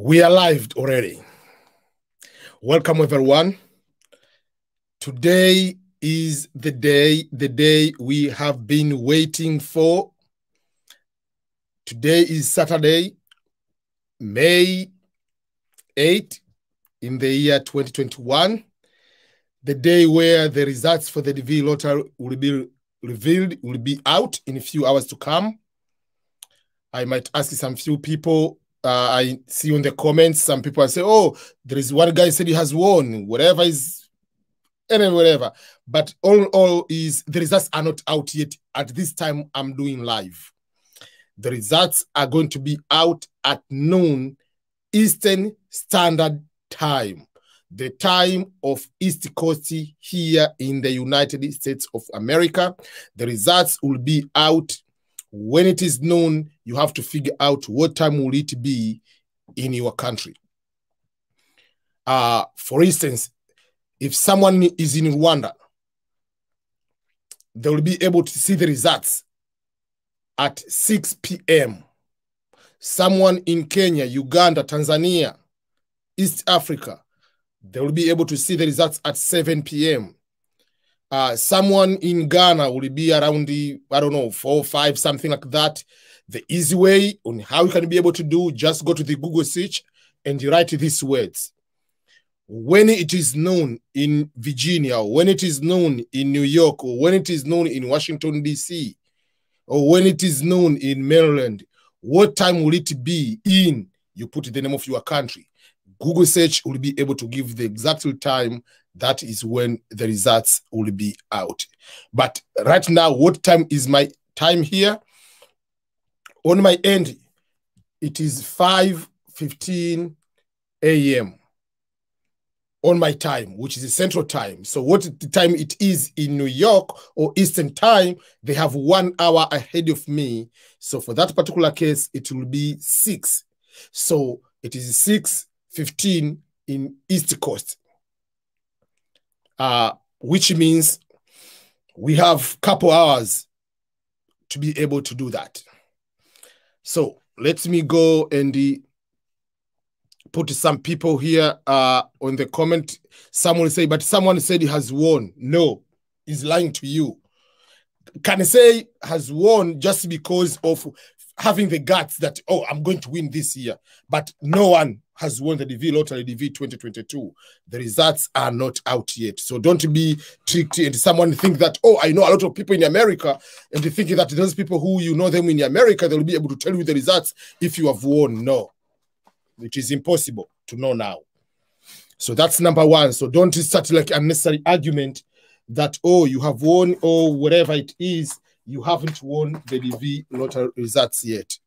We are live already. Welcome, everyone. Today is the day we have been waiting for. Today is Saturday, May 8th in the year 2021, the day where the results for the DV lottery will be revealed, will be out in a few hours to come. I might ask some few people. I see in the comments, some people say, oh, there is one guy said he has won, whatever is, and whatever. But all is, the results are not out yet. At this time, I'm doing live. The results are going to be out at noon Eastern Standard Time, the time of East Coast here in the United States of America. The results will be out. When it is known, you have to figure out what time will it be in your country. For instance, if someone is in Rwanda, they will be able to see the results at 6 p.m. Someone in Kenya, Uganda, Tanzania, East Africa, they will be able to see the results at 7 p.m. Someone in Ghana will be around the, I don't know, 4 or 5, something like that. The easy way on how you can be able to do, just go to the Google search and you write these words. When it is known in Virginia, when it is known in New York, or when it is known in Washington, D.C., or when it is known in Maryland, what time will it be in? You put the name of your country. Google search will be able to give the exact time. That is when the results will be out. But right now, what time is my time here? On my end, it is 5:15 a.m. on my time, which is the Central Time. So what the time it is in New York or Eastern Time, they have 1 hour ahead of me. So for that particular case, it will be 6. So it is 6:15 in East Coast. Which means we have a couple hours to be able to do that. So let me go and put some people here on the comment. Someone say, but someone said he has won. No, he's lying to you. Can I say has won just because of having the guts that, oh, I'm going to win this year. But no one has won the DV Lottery DV 2022. The results are not out yet. So don't be tricked and someone think that, oh, I know a lot of people in America, and they think that those people who you know them in America, they'll be able to tell you the results if you have won. No, it is impossible to know now. So that's number one. So don't start like unnecessary argument that, oh, you have won or whatever it is. You haven't won the DV lottery results yet.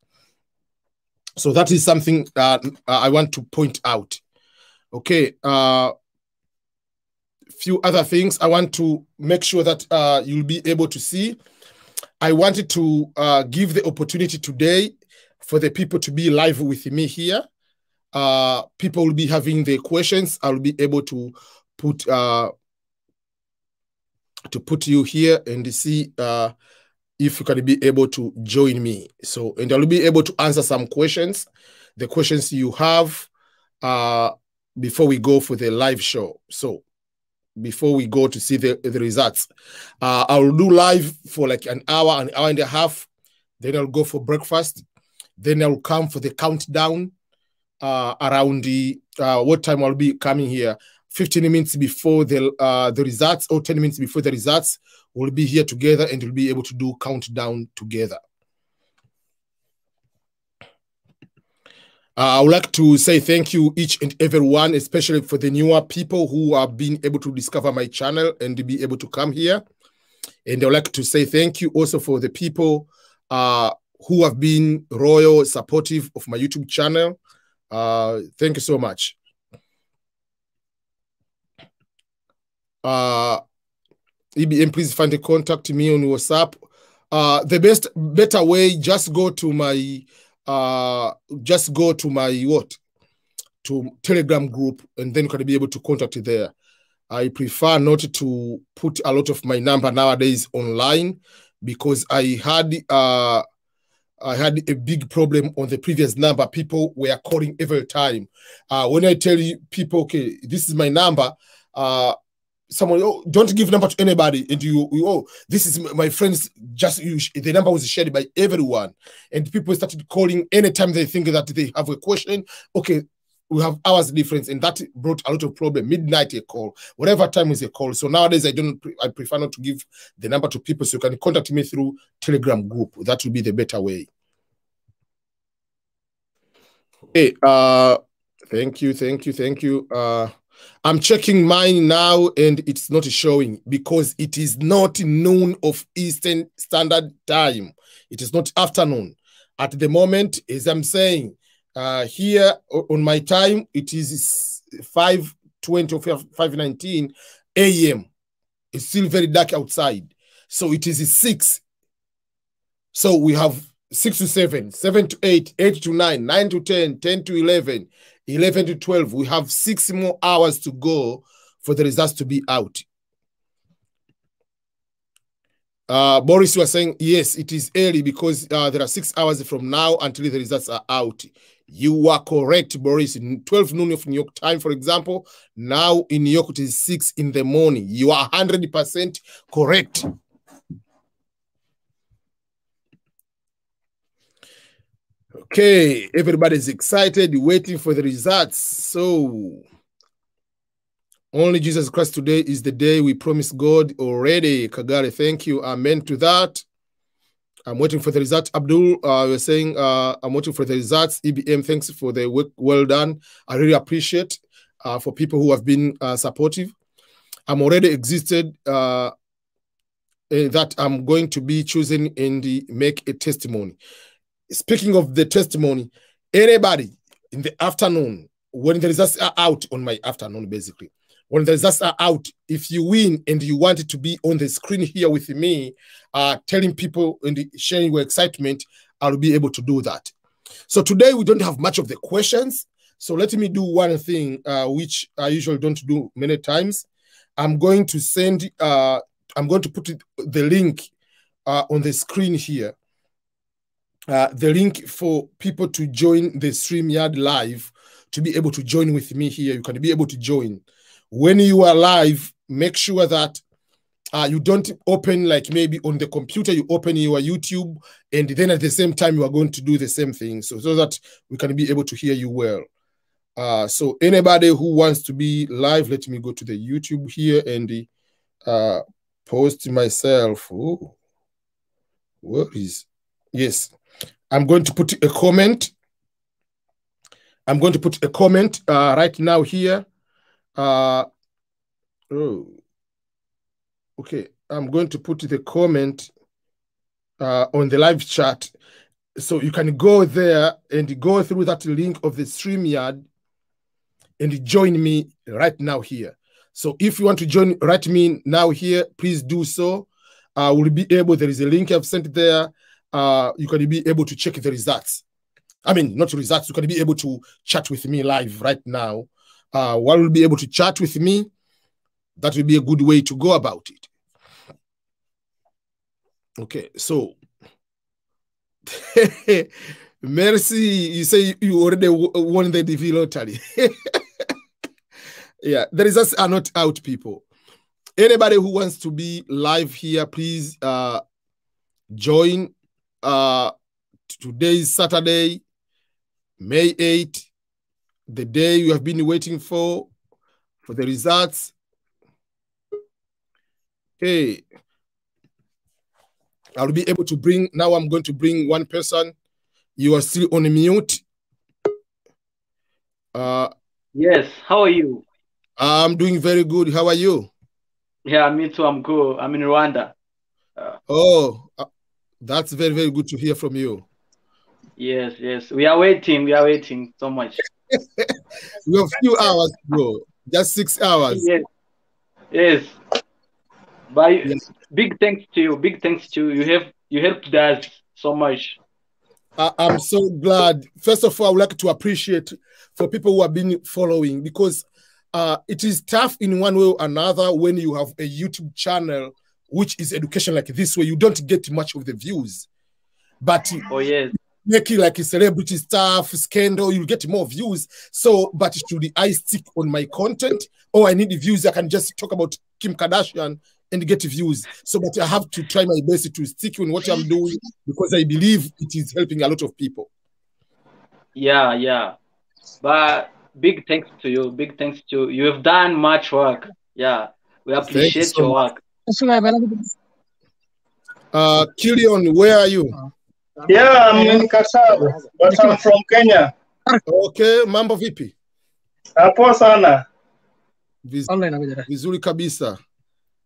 So that is something that I want to point out. Okay. Few other things I want to make sure that you'll be able to see. I wanted to give the opportunity today for the people to be live with me here. People will be having the questions. I'll be able to put you here and see if you can be able to join me. So, and I'll be able to answer some questions, the questions you have before we go for the live show. So before we go to see the results, I'll do live for like an hour and a half. Then I'll go for breakfast. Then I'll come for the countdown around the, what time I'll be coming here. 15 minutes before the results, or 10 minutes before the results, we'll be here together and we'll be able to do countdown together. I would like to say thank you each and everyone, especially for the newer people who have been able to discover my channel and be able to come here. And I would like to say thank you also for the people who have been royal, supportive of my YouTube channel. Thank you so much. EBM, please find a contact me on WhatsApp. The better way, just go to my Telegram group, and then you can be able to contact it there. I prefer not to put a lot of my number nowadays online because I had I had a big problem on the previous number. People were calling every time. When I tell you people, okay, this is my number, someone, oh, don't give number to anybody. And oh, this is my friend's, just the number was shared by everyone. And people started calling anytime they think that they have a question. Okay, we have hours difference, and that brought a lot of problem. Midnight a call, whatever time is a call. So nowadays I prefer not to give the number to people, so you can contact me through Telegram group. That would be the better way. Hey, thank you. I'm checking mine now, and it's not showing because it is not noon of Eastern Standard Time. It is not afternoon. At the moment, as I'm saying, here on my time, it is 5:20 or 5:19 a.m. It's still very dark outside. So it is 6. So we have 6 to 7, 7 to 8, 8 to 9, 9 to 10, 10 to 11, 11 to 12. We have 6 more hours to go for the results to be out. Boris, you are saying, yes, it is early because there are 6 hours from now until the results are out. You are correct, Boris. In 12 noon of New York time, for example, now in New York, it is 6 in the morning. You are 100% correct. Okay, everybody's excited, waiting for the results. So, only Jesus Christ today is the day we promised God already. Kagare, thank you. Amen to that. I'm waiting for the results. Abdul, you're saying, I'm waiting for the results. EBM, thanks for the work well done. I really appreciate for people who have been supportive. I'm already existed that I'm going to be chosen and make a testimony. Speaking of the testimony, anybody in the afternoon, when the results are out on my afternoon, basically, when the results are out, if you win and you want it to be on the screen here with me, telling people and sharing your excitement, I'll be able to do that. So today we don't have much of the questions. So let me do one thing, which I usually don't do many times. I'm going to send, I'm going to put the link on the screen here. The link for people to join the StreamYard live, to be able to join with me here. You can be able to join. When you are live, make sure that you don't open like maybe on the computer, you open your YouTube, and then at the same time, you are going to do the same thing. So that we can be able to hear you well. So anybody who wants to be live, let me go to the YouTube here and post myself. Oh, where is, yes. I'm going to put a comment. I'm going to put a comment right now here. Oh, okay. I'm going to put the comment on the live chat. So you can go there and go through that link of the StreamYard and join me right now here. So if you want to join right me now here, please do so. We'll be able, there is a link I've sent there. You can be able to check the results. I mean, not results, you can be able to chat with me live right now. While you'll be able to chat with me, that will be a good way to go about it. Okay, so, Mercy, you say you already won the DV lottery. Yeah, the results are not out, people. Anybody who wants to be live here, please join. Today is Saturday, May 8th, the day you have been waiting for the results. Okay. I'll be able to bring, now I'm going to bring one person. You are still on mute. Yes, how are you? I'm doing very good. How are you? Yeah, me too. I'm good. I'm in Rwanda. That's very, very good to hear from you. Yes, yes. We are waiting. We are waiting so much. We have a few hours to go. Just 6 hours. Yes. Yes. But Yes. big thanks to you. Big thanks to you. You helped us so much. I'm so glad. First of all, I would like to appreciate for people who have been following, because it is tough in one way or another when you have a YouTube channel which is education like this, where you don't get much of the views. but Oh yes. make it like a celebrity stuff, scandal, you'll get more views. So, but should I stick on my content, or I need the views? I can just talk about Kim Kardashian and get views. So, but I have to try my best to stick on what I'm doing because I believe it is helping a lot of people. Yeah, yeah. But big thanks to you. Big thanks to you. You have done much work. Yeah. We Thank you appreciate so your much. work. Killian, where are you? Yeah, I'm in Kasab, but I'm from Kenya. Okay, mambo vipi? Hapo sana. Vizuri kabisa.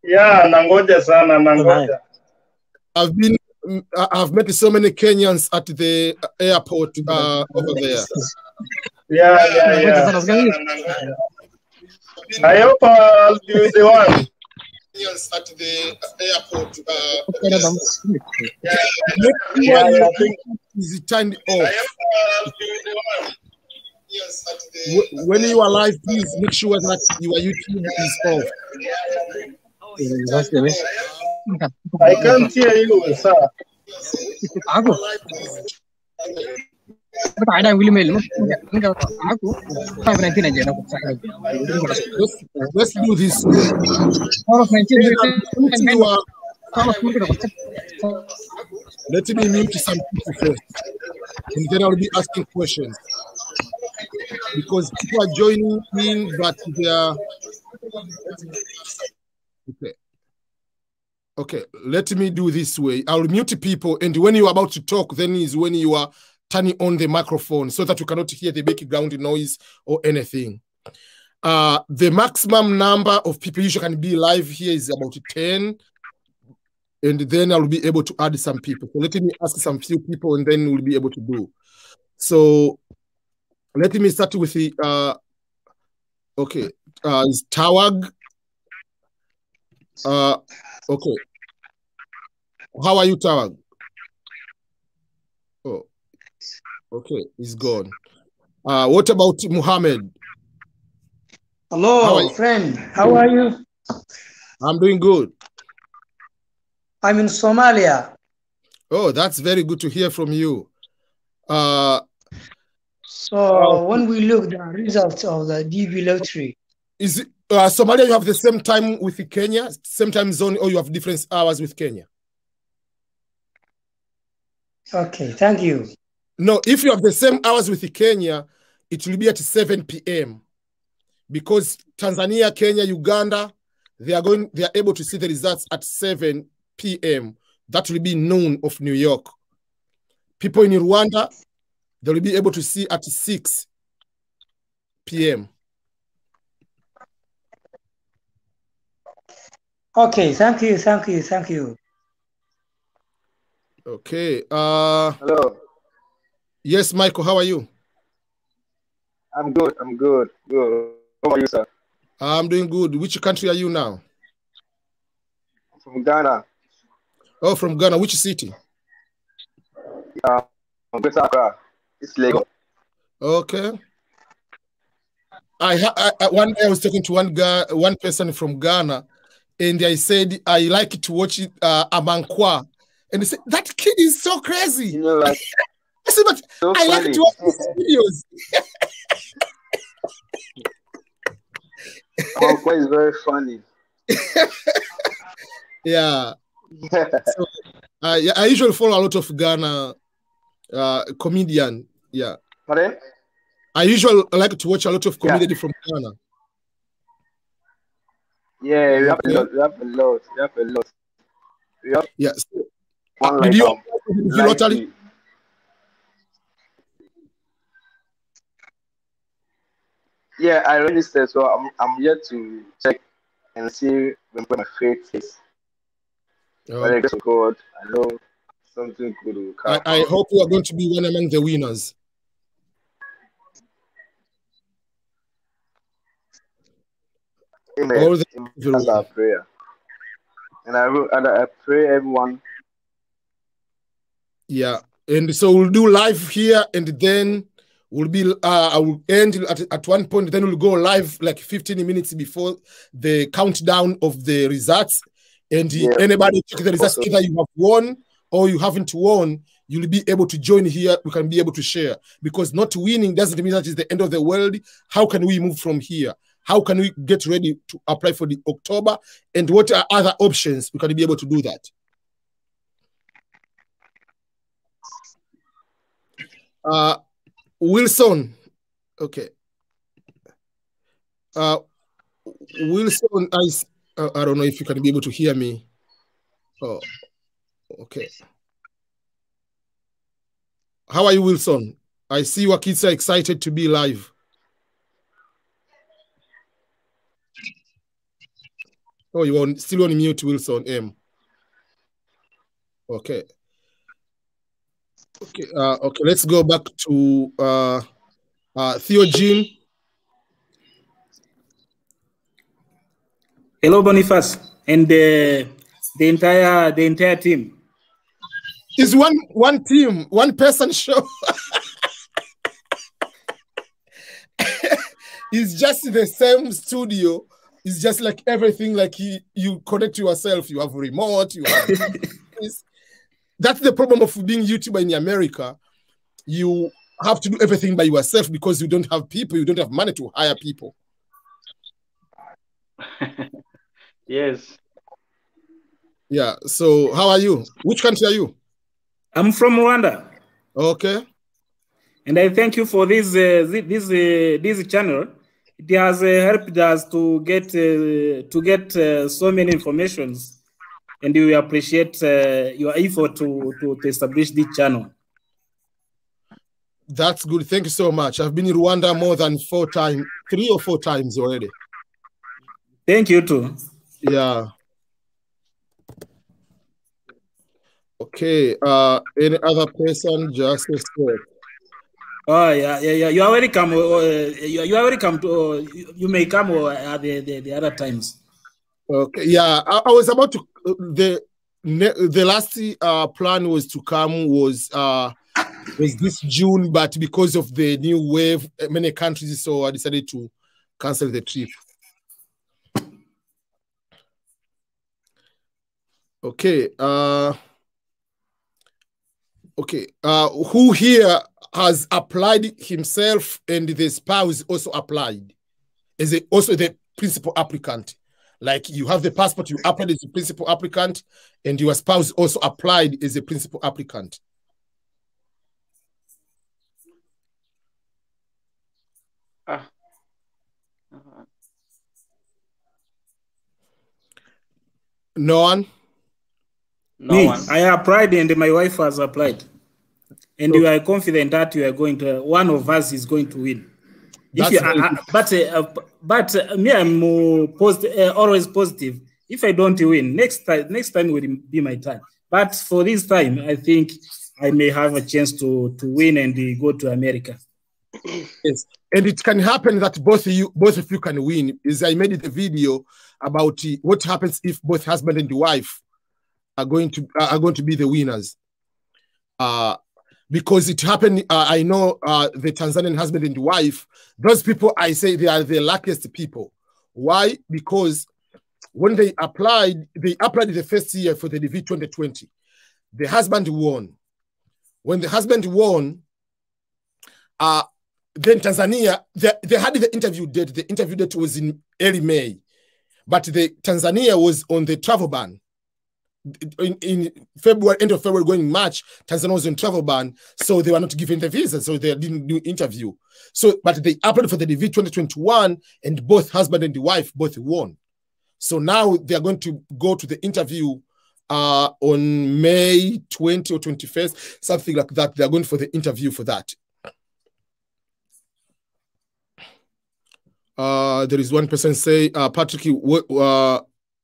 Yeah, nangoja sana, nangoja. I've met so many Kenyans at the airport over there. Yeah. I hope I'll be the one. Kenyans at the airport. I think is turned off. When you are live, please make sure that your YouTube is off. I can't hear you, sir. Let's do this. Let me mute some people first, and then I'll be asking questions because people are joining in, but they are okay. Okay, let me do this way. I'll mute people, and when you're about to talk, then is when you are turning on the microphone so that you cannot hear the background noise or anything. The maximum number of people you can be live here is about 10, and then I'll be able to add some people. So let me ask some few people, and then we'll be able to do. So let me start with the okay. Is Tawag? Okay. How are you, Tawag? Oh, okay, he's gone. What about Muhammad? Hello, friend. How are you? I'm doing good. I'm in Somalia. Oh, that's very good to hear from you. So when we look at the results of the DB lottery, is it Somalia? You have the same time with Kenya, same time zone, or you have different hours with Kenya? Okay, thank you. No, if you have the same hours with Kenya, it will be at 7 p.m. because Tanzania, Kenya, Uganda, they are able to see the results at 7 p.m. That will be noon of New York. People in Rwanda, they will be able to see at 6 p.m. Okay, thank you. Okay. Hello. Yes, Michael, how are you? I'm good. How are you, sir? I'm doing good. Which country are you now? I'm from Ghana. Oh, from Ghana. Which city? Greater Accra. It's Lagos. Okay. One day I was talking to one person from Ghana, and I said I like to watch it, Amankwa, and they said that kid is so crazy. You know, like, I said, but so I like to watch his videos. Amankwa is very funny. Yeah. So, I usually follow a lot of Ghana comedian. Yeah. Pardon? I usually like to watch a lot of comedy from Ghana. Yeah, we have a lot. Yeah. So, one did like you lottery? Yeah, I registered, so I'm yet to check and see when my fate is. By the grace of God, I know something good will come. I hope you are going to be one among the winners. Amen. That's our prayer. And I pray everyone. Yeah. And so we'll do live here, and then we'll be I will end at one point, then we'll go live like 15 minutes before the countdown of the results. And anybody check the results, either you have won or you haven't won, you'll be able to join here. We can be able to share, because not winning doesn't mean that is the end of the world. How can we move from here? How can we get ready to apply for the October? And what are other options? We can be able to do that. Wilson. Okay. Wilson, I don't know if you can be able to hear me. Oh, okay. How are you, Wilson? I see your kids are excited to be live. Oh, you are still on mute, Wilson M. Okay. Okay. Okay. Let's go back to Theogene. Hello, Boniface, and the entire team. It's one team, one person show. It's just the same studio. It's just like everything, like you connect yourself. You have a remote. You have that's the problem of being YouTuber in America. You have to do everything by yourself because you don't have people. You don't have money to hire people. Yes. Yeah. So how are you? Which country are you? I'm from Rwanda. Okay. And I thank you for this channel. It has helped us to get so many informations, and we appreciate your effort to establish this channel. That's good. Thank you so much. I've been in Rwanda more than 3 or 4 times already. Thank you too. Yeah. Okay. Any other person? Just a sec. Oh yeah. You are welcome. You are welcome to. You may come at the other times. Okay. Yeah. I was about to. The last plan was to come was this June, but because of the new wave, many countries, so I decided to cancel the trip. Okay. Okay. Who here has applied himself and the spouse also applied? Is it also the principal applicant? Like you have the passport, you applied as a principal applicant, and your spouse also applied as a principal applicant. No one? No one. I applied and my wife has applied. And you are confident that you are going to, one of us is going to win. If you, but me, I'm always positive. If I don't win, next time will be my time. But for this time, I think I may have a chance to win and go to America. Yes, and it can happen that both of you can win. Is I made the video about what happens if both husband and wife are going to be the winners. Because it happened, I know the Tanzanian husband and wife, those people, I say they are the luckiest people. Why? Because when they applied the first year for the DV 2020. The husband won. When the husband won, then Tanzania, they had the interview date. The interview date was in early May, but the Tanzania was on the travel ban. In February, end of February, going March, Tanzania was on travel ban, so they were not given the visa, so they didn't do interview. So, but they applied for the DV 2021, and both husband and the wife both won. So now they are going to go to the interview on May 20 or 21st, something like that. They are going for the interview for that. There is one person say, Patrick,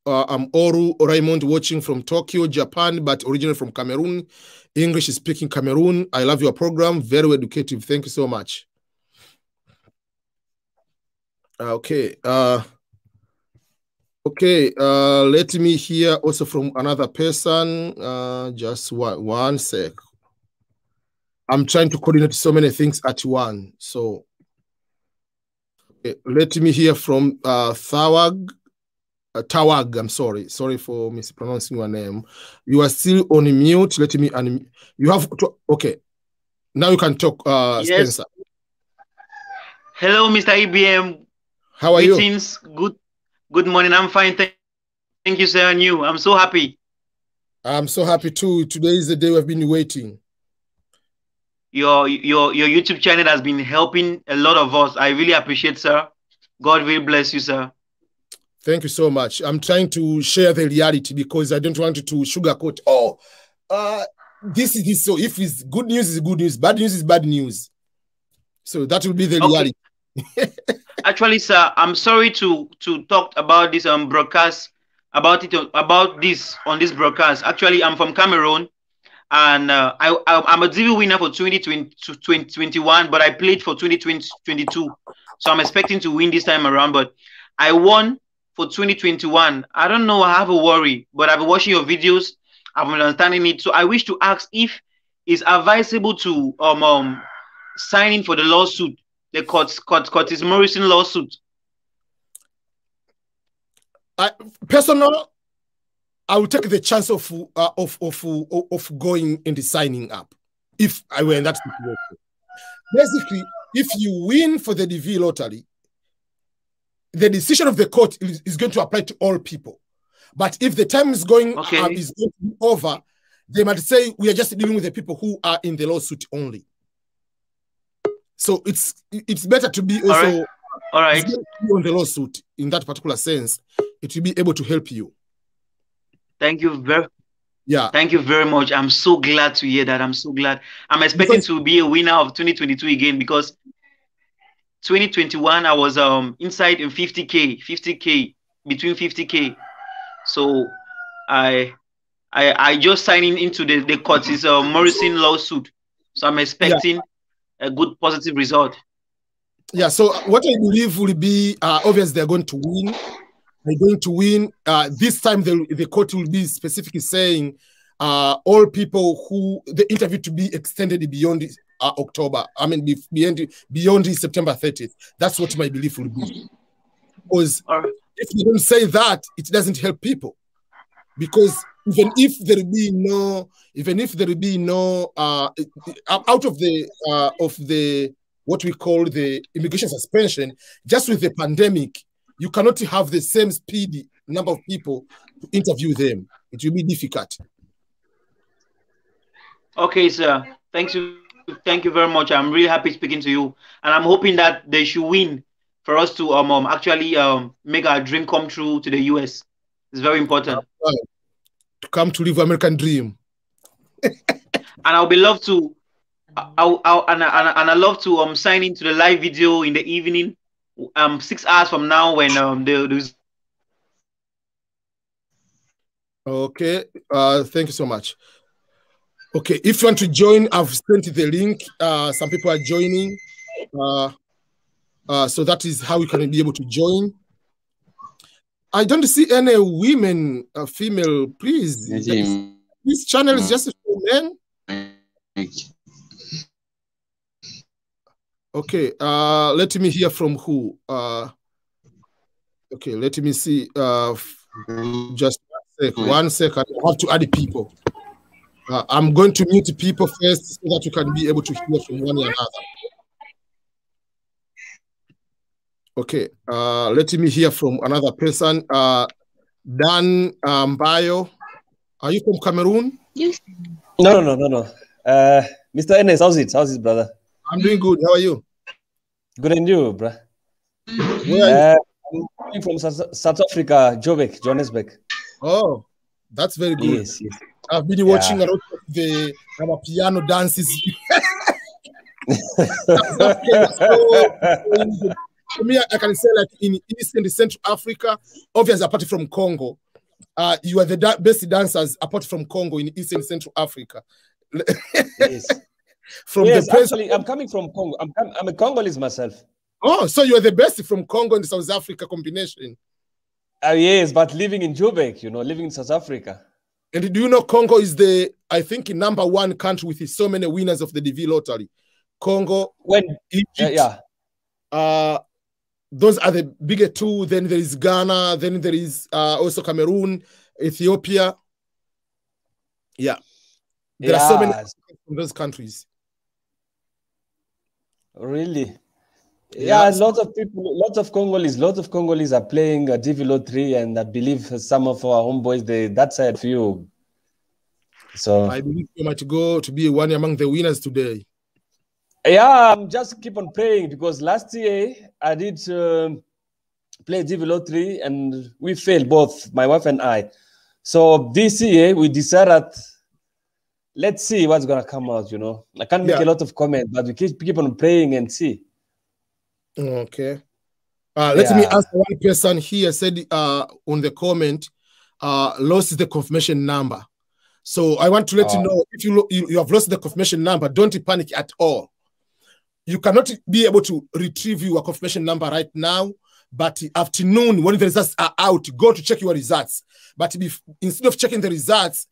I'm Oru Raymond watching from Tokyo, Japan, but originally from Cameroon. English speaking Cameroon. I love your program. Very educative. Thank you so much. Okay. Okay. Let me hear also from another person. Just one sec. I'm trying to coordinate so many things at once. So let me hear from Thawag. Tawag, I'm sorry. Sorry for mispronouncing your name. You are still on mute. Let me unmute. You have to, okay. Now you can talk, Yes. Spencer. Hello, Mr. EBM. How are you? Greetings. Good morning. I'm fine. Thank you, sir. And you? I'm so happy. I'm so happy too. Today is the day we've been waiting. Your YouTube channel has been helping a lot of us. I really appreciate, sir. God will bless you, sir. Thank you so much. I'm trying to share the reality because I don't want to sugarcoat. Oh, this is this. So if it's good news, is good news. Bad news is bad news. So that will be the reality. Actually, sir, I'm sorry to talk about this broadcast about this on this broadcast. Actually, I'm from Cameroon, and I'm a DV winner for 2021, but I played for 2022. So I'm expecting to win this time around, but I won for 2021. I don't know, I have a worry, but I've been watching your videos, I've been understanding it. So I wish to ask if it's advisable to sign in for the lawsuit, the Curtis Morrison lawsuit. Personally, I will take the chance of going in the signing up if I were in that situation. Basically, if you win for the DV lottery, the decision of the court is going to apply to all people. But if the time is going to be over, they might say we are just dealing with the people who are in the lawsuit only. So it's better to be also all right. on the lawsuit in that particular sense. It will be able to help you. Thank you Thank you very much. I'm so glad to hear that. I'm so glad. I'm expecting to be a winner of 2022 again, because 2021 I was inside in 50K, between 50K. So I just signed into the Curtis Morrison lawsuit. So I'm expecting a good positive result. Yeah, so what I believe will be obvious they're going to win. They're going to win. This time the court will be specifically saying all people who the interview to be extended beyond October. I mean, beyond September 30th. That's what my belief will be. Because if you don't say that, it doesn't help people. Because even if there be no out of the what we call the immigration suspension, just with the pandemic, you cannot have the same speedy number of people to interview them. It will be difficult. Okay, sir. Thank you very much. I'm really happy speaking to you, and I'm hoping that they should win for us to actually make our dream come true to the US. It's very important. To come to live American dream. And I'll be love to. I love to sign into the live video in the evening, 6 hours from now when there's. Okay, thank you so much. Okay, if you want to join, I've sent the link. Some people are joining, so that is how you can be able to join. I don't see any women, female. Please, this channel is just for men. Okay, let me hear from who. Okay, let me see. Just 1 second. I have to add people. I'm going to mute people first so that you can be able to hear from one another. Okay, let me hear from another person. Dan Mbayo, are you from Cameroon? Yes. No. Mr. Enes, how's it, brother? I'm doing good. How are you? Good, and you, bro? Where are you? I'm from South Africa, Johannesburg. Oh, that's very good. Yes. I've been watching a lot of the piano dances. For me, I can say, like in East and Central Africa, obviously apart from Congo, you are the best dancers apart from Congo in East and Central Africa. Yes. Actually, I'm coming from Congo. I'm a Congolese myself. Oh, so you are the best from Congo and South Africa combination. Yes, but living in Joburg, living in South Africa. And do you know Congo is the, I think, #1 country with so many winners of the DV lottery? Congo, Egypt, those are the bigger two. Then there is Ghana. Then there is also Cameroon, Ethiopia. Yeah. There are so many from those countries. Really? Yeah, lots of people, lots of Congolese are playing DV Lottery, and I believe some of our homeboys, that side few. So I believe you might go to be one among the winners today. Yeah, I'm just keep on praying, because last year I did play DV Lottery and we failed, both my wife and I. So this year we decided, let's see what's gonna come out. You know, I can't make a lot of comments, but we keep on praying and see. Okay. Let me ask one person here. Said on the comment, lost the confirmation number. So I want to let you know, if you have lost the confirmation number, don't panic at all. You cannot be able to retrieve your confirmation number right now, but afternoon, when the results are out, go to check your results. But instead of checking the results,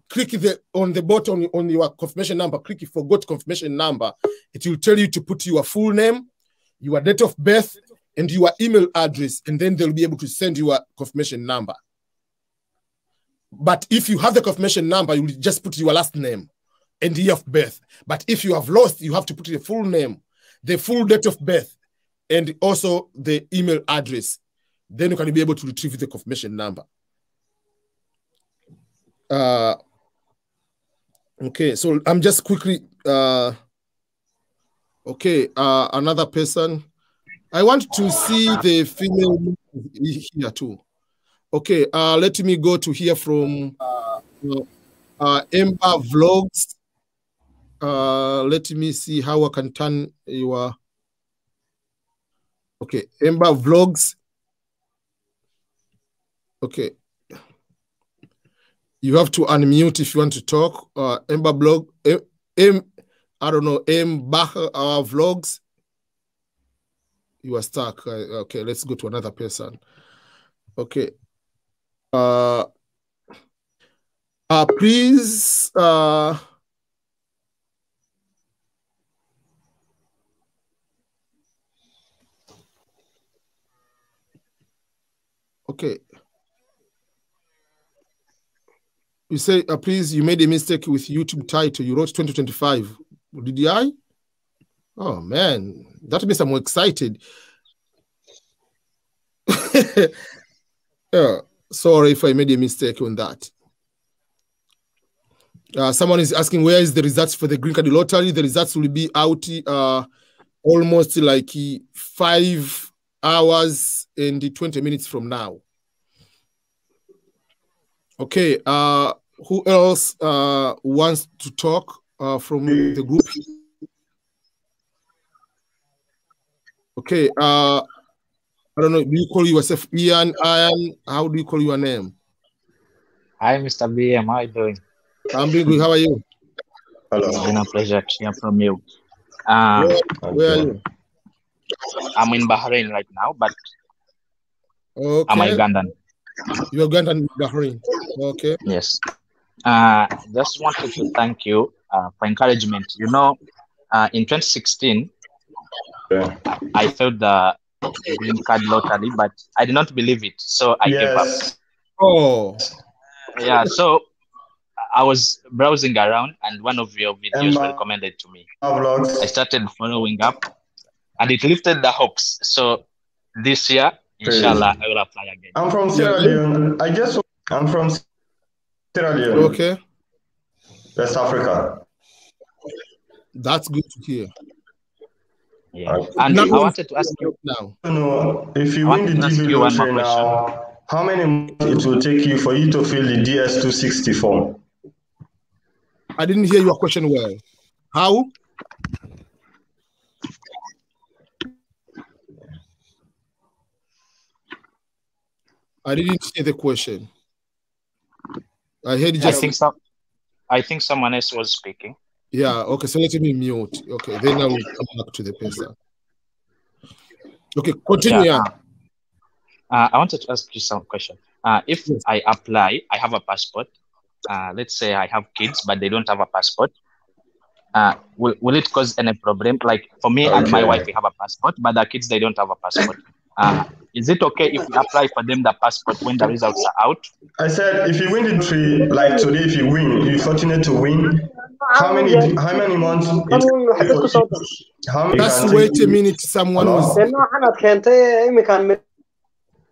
click on the button on your confirmation number, click forgot confirmation number. It will tell you to put your full name, your date of birth, and your email address, and then they'll be able to send you a confirmation number. But if you have the confirmation number, you will just put your last name and year of birth. But if you have lost, you have to put your full name, the full date of birth, and also the email address. Then you can be able to retrieve the confirmation number. Okay, so I'm just quickly, another person. I want to see the female here too. Okay, let me go to hear from Ember Vlogs. Let me see how I can turn your... Okay, Ember Vlogs. Okay. You have to unmute if you want to talk. Ember Blog, I don't know, Ember Vlogs. You are stuck. Okay, let's go to another person. Okay. Please, okay. You say, please, you made a mistake with YouTube title. You wrote 2025. Did I? Oh, man. That means I'm more excited. Yeah. Sorry if I made a mistake on that. Someone is asking, where is the results for the Green Card Lottery? The results will be out almost like 5 hours and 20 minutes from now. Okay. Who else wants to talk from the group? Okay. I don't know. Do you call yourself Ian? How do you call your name? Hi, Mr. BM. How are you doing? I'm doing good. How are you? Hello. It's been a pleasure to hear from you. Where are you? I'm in Bahrain right now, but okay. I'm Ugandan. You're Ugandan, Bahrain. Okay. Yes. Just wanted to thank you for encouragement. You know, in 2016, I felt the Green Card Lottery, but I did not believe it, so I gave up. Oh. Yeah, so I was browsing around, and one of your videos were recommended to me. I started following up, and it lifted the hopes. So this year, inshallah, I will apply again. I'm from Sierra Leone. I'm from Sierra Leone. Okay. West Africa. That's good to hear. Yeah. And I wanted to ask you now. If you win the DV lottery now, how many months it will take you for you to fill the DS260 form? I didn't hear your question well. How? I didn't hear the question. I heard just... I think someone else was speaking. Yeah, okay, so let me mute. Okay, then I will come back to the person. Okay, continue. Yeah, I wanted to ask you some question. If I apply, I have a passport. Let's say I have kids, but they don't have a passport. will it cause any problem? Like for me and my wife, we have a passport, but the kids, they don't have a passport. Is it okay if we apply for them the passport when the results are out? I said, if you win the tree, like today, if you win, you're fortunate to win. How many months? Just wait a minute. Someone was.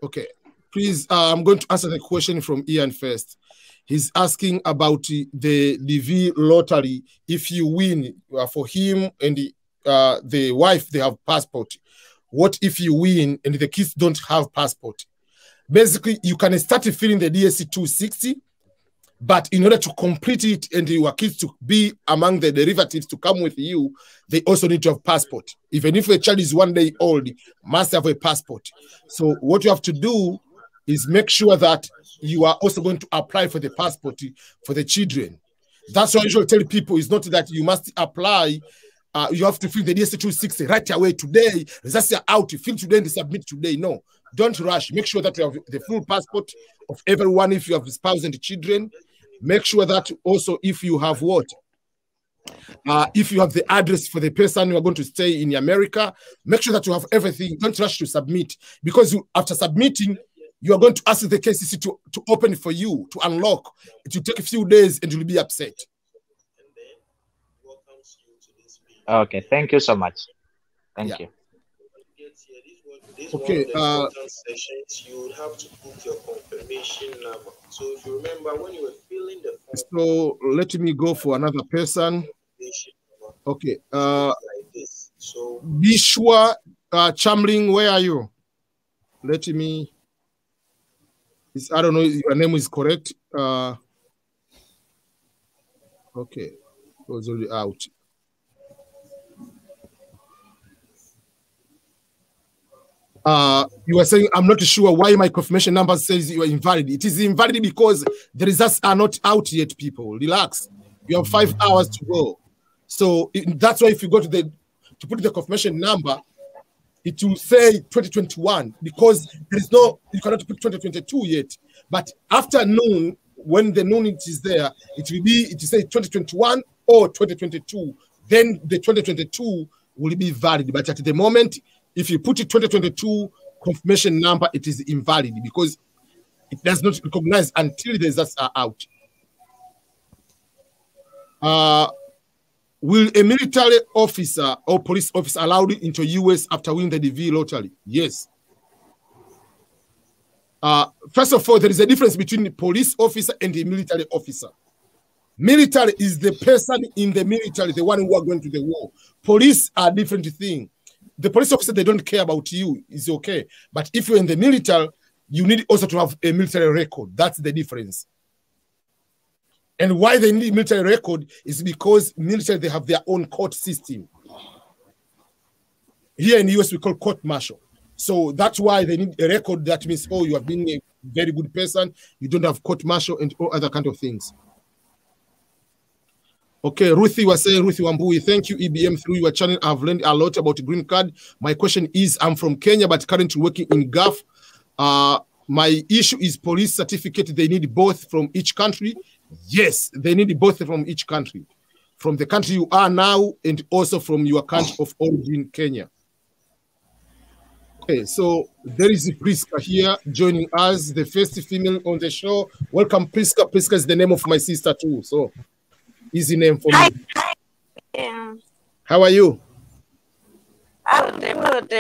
Okay, please. I'm going to answer the question from Ian first. He's asking about the DV lottery. If you win, for him and the wife, they have passport. What if you win and the kids don't have passport? Basically, you can start filling the DSC 260, but in order to complete it and your kids to be among the derivatives to come with you, they also need to have passport. Even if a child is 1 day old, must have a passport. So what you have to do is make sure that you are also going to apply for the passport for the children. That's why I usually tell people, it's not that you must apply. You have to fill the DSC 260 right away today. Results are out. You fill today and submit today. No, don't rush. Make sure that you have the full passport of everyone. If you have spouse and children, make sure that also if you have what? If you have the address for the person you are going to stay in America, make sure that you have everything. Don't rush to submit, because after submitting, you are going to ask the KCC to open for you, to unlock. It will take a few days and you'll be upset. Okay, thank you so much. Thank you. Okay. Sessions, you would have to book your confirmation number. So if you remember when you were filling the form. So let me go for another person. Okay. Bishwa Chamling, where are you? Let me. I don't know if your name is correct. Okay. It was already out. You were saying, I'm not sure why my confirmation number says you are invalid. It is invalid because the results are not out yet, people. Relax. You have 5 hours to go. So that's why if you go to put the confirmation number, it will say 2021 because there is no, you cannot put 2022 yet. But after noon, when the noon it is there, it will say 2021 or 2022. Then the 2022 will be valid. But at the moment, if you put it 2022 confirmation number, it is invalid because it does not recognize until the results are out. Will a military officer or police officer allowed into US after winning the DV lottery? Yes. First of all, there is a difference between the police officer and the military officer. Military is the person in the military, the one who are going to the war. Police are a different thing. The police officer, they don't care about you. It's okay. But if you're in the military, you need also to have a military record. That's the difference. And why they need military record is because military, they have their own court system. Here in the US, we call court martial. So that's why they need a record. That means, oh, you have been a very good person. You don't have court martial and all other kind of things. Okay, Ruthie was saying, Ruthie Wambui, thank you, EBM, through your channel. I've learned a lot about the green card. My question is, I'm from Kenya, but currently working in Gulf. My issue is police certificate. They need both from each country. Yes, they need both from each country. From the country you are now and also from your country of origin, Kenya. Okay, so there is Priska here joining us, the first female on the show. Welcome, Priska. Priska is the name of my sister too, so easy name for me. Yeah. How are you?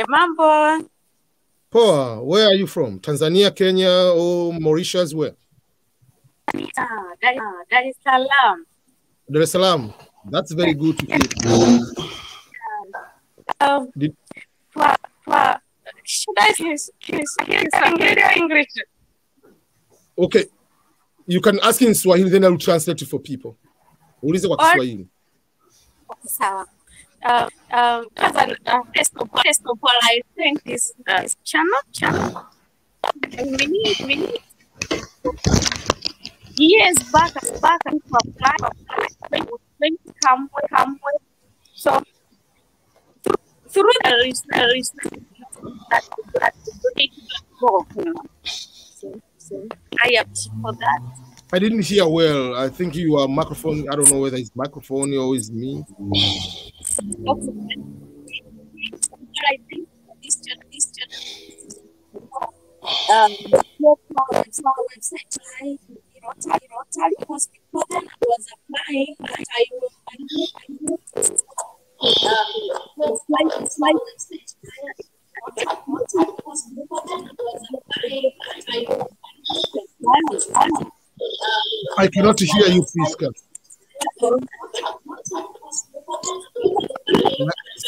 Mambo. Poa, where are you from? Tanzania, Kenya, or Mauritius? Where? Dar es Salaam. Dar es Salaam. That's very good to hear. Should I use English? Okay. You can ask in Swahili, then I will translate it for people. Ulize kwa Kiswahili. Sawa. First of all, I think this channel. We need years back and to apply when you come with. So through the research that go. So I appreciate for that. I didn't hear well. I think your microphone, I don't know whether it's microphone or it's me. Your website was important. I was applying, but I I cannot hear you, Priska.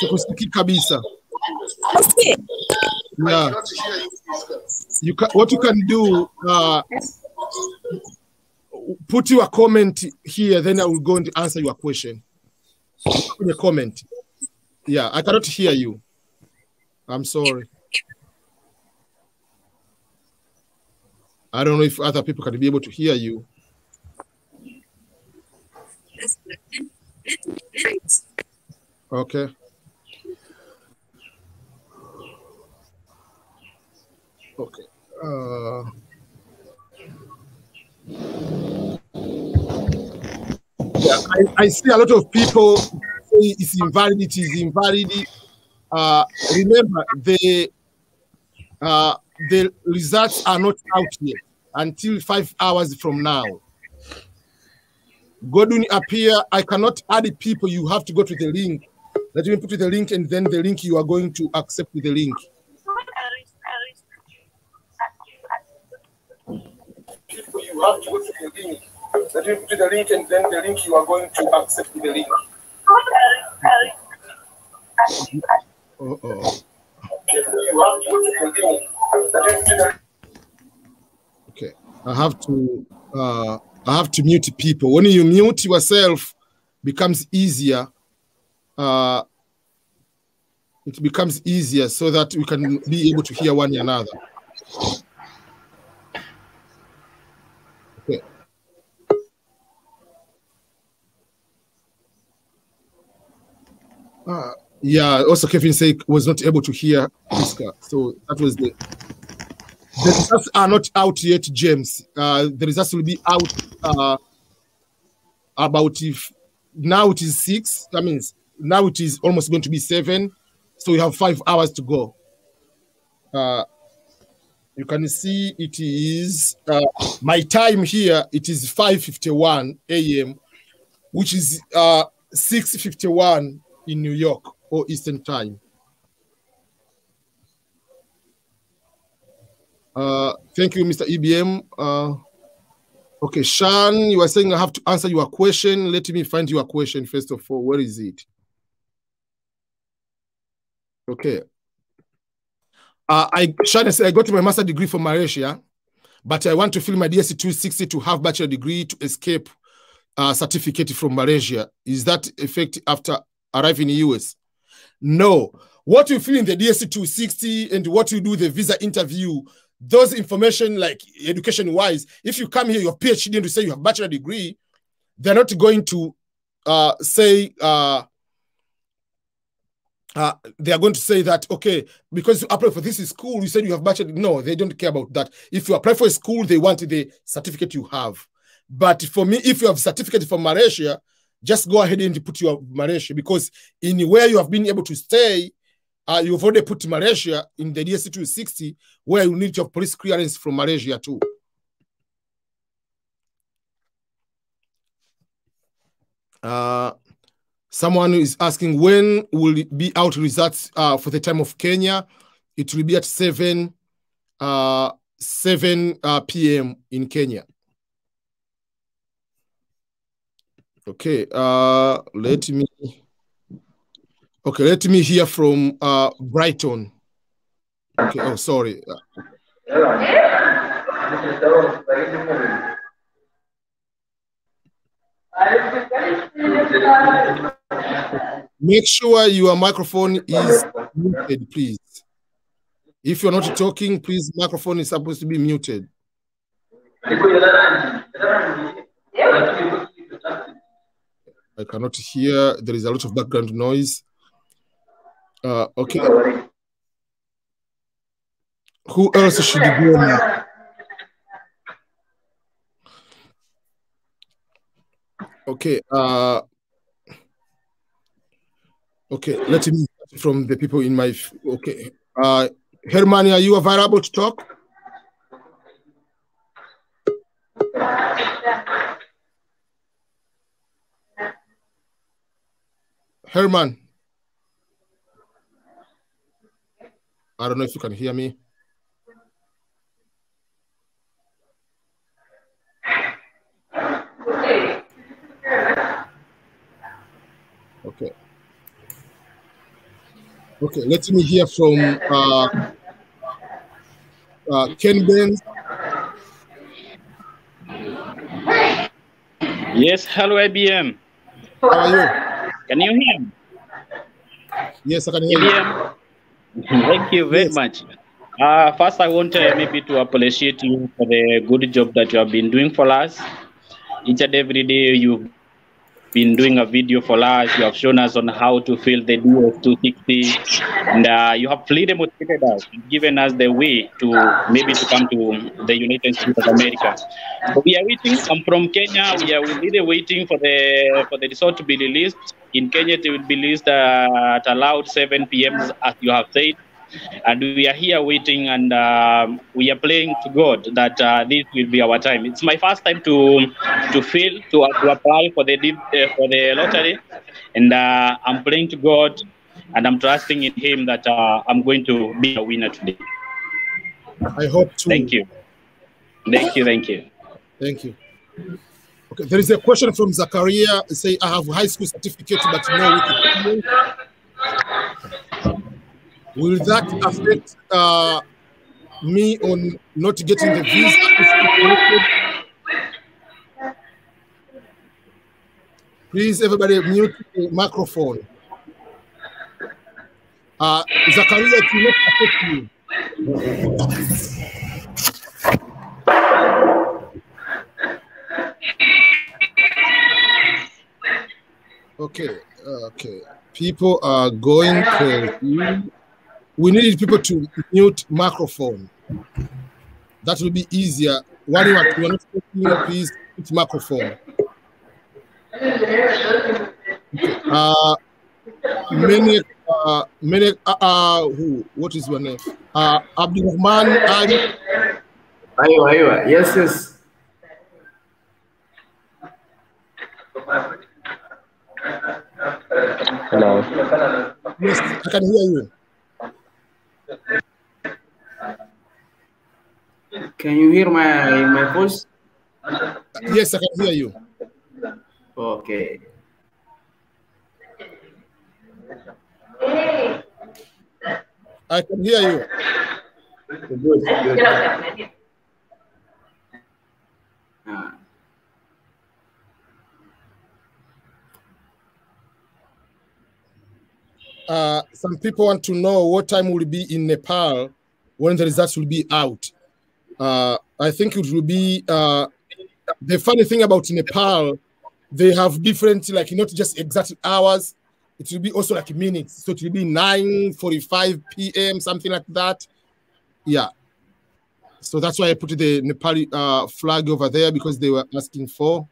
Sikusikii kabisa. Okay. Yeah. What you can do, put your comment here, then I will go and answer your question. Put a comment. Yeah, I cannot hear you. I'm sorry. I don't know if other people can be able to hear you. Okay. Okay. Yeah, I see a lot of people say it's invalid. It is invalid. Remember, the results are not out yet until 5 hours from now. Godwin appear. I cannot add the people. You have to go to the link. Let me put the link, and then the link you are going to accept with the link. You have to go to the link. Let me put the link, and then the link you are going to accept with the link. Okay, I have to mute people. When you mute yourself, becomes easier. It becomes easier so that we can be able to hear one another. Okay. Yeah, also Kevin said was not able to hear Priska. So that was the results are not out yet, James. The results will be out about if now it is 6. That means now it is almost going to be 7. So we have 5 hours to go. You can see it is my time here. It is 5:51 a.m., which is 6:51 in New York or Eastern time. Thank you, Mr. EBM. Okay, Sean, you are saying I have to answer your question. Let me find your question first of all. Where is it? Okay. Sean, I got my master's degree from Malaysia, but I want to fill my DSC 260 to have bachelor degree to escape certificate from Malaysia. Is that effective after arriving in the US? No. What you fill in the DSC 260 and what you do the visa interview, those information like education-wise, if you come here, your PhD, and you say you have bachelor degree, they're not going to say they are going to say that, okay, because you apply for this school, you said you have bachelor. No, they don't care about that. If you apply for a school, they want the certificate you have. But for me, if you have certificate from Malaysia, just go ahead and put your Malaysia, because in where you have been able to stay, you've already put Malaysia in the DSC 260, where you need your police clearance from Malaysia too. Someone is asking when will it be out results for the time of Kenya. It will be at 7 p.m. in Kenya. Okay, let me hear from Brighton. Okay, oh, sorry. Make sure your microphone is muted, please. If you're not talking, please, microphone is supposed to be muted. I cannot hear. There is a lot of background noise. Okay. Who else should go now? Okay. Okay. Let me from the people in my. Okay. Herman, are you available to talk? Herman. I don't know if you can hear me. Okay. Okay, let me hear from Ken Benz. Yes, hello IBM. How are you? Can you hear me? Yes, I can hear IBM. Thank you very much. First, I want maybe to appreciate you for the good job that you have been doing for us. Each and every day you've been doing a video for us. You have shown us on how to fill the DS260, and you have really motivated us, given us the way to maybe to come to the United States of America. So we are waiting. I'm from Kenya. We are really waiting for the result to be released. In Kenya, it will be released at allowed 7 p.m. as you have said. And we are here waiting, and we are praying to God that this will be our time. It's my first time to apply for the lottery, and I'm praying to God, and I'm trusting in Him that I'm going to be a winner today. I hope to. Thank you. Thank you. Thank you. Thank you. Okay, there is a question from Zachariah. Say, I have high school certificate, but no experience. Will that affect me on not getting the visa? Please, everybody, mute the microphone. Zachariah, it will not affect you. Okay, okay. People are going crazy. We need people to mute microphone. That will be easier. What do you want? You want to please mute microphone. Okay. Who? What is your name? Abdurrahman Ali. Aywa. Yes. Hello. Yes, I can hear you. Can you hear my voice? Yes, I can hear you. Okay. I can hear you. Good. Some people want to know what time will be in Nepal when the results will be out. I think it will be the funny thing about Nepal, they have different, like not just exact hours, it will be also like minutes. So it will be 9:45 p.m., something like that. Yeah. So that's why I put the Nepali flag over there, because they were asking for.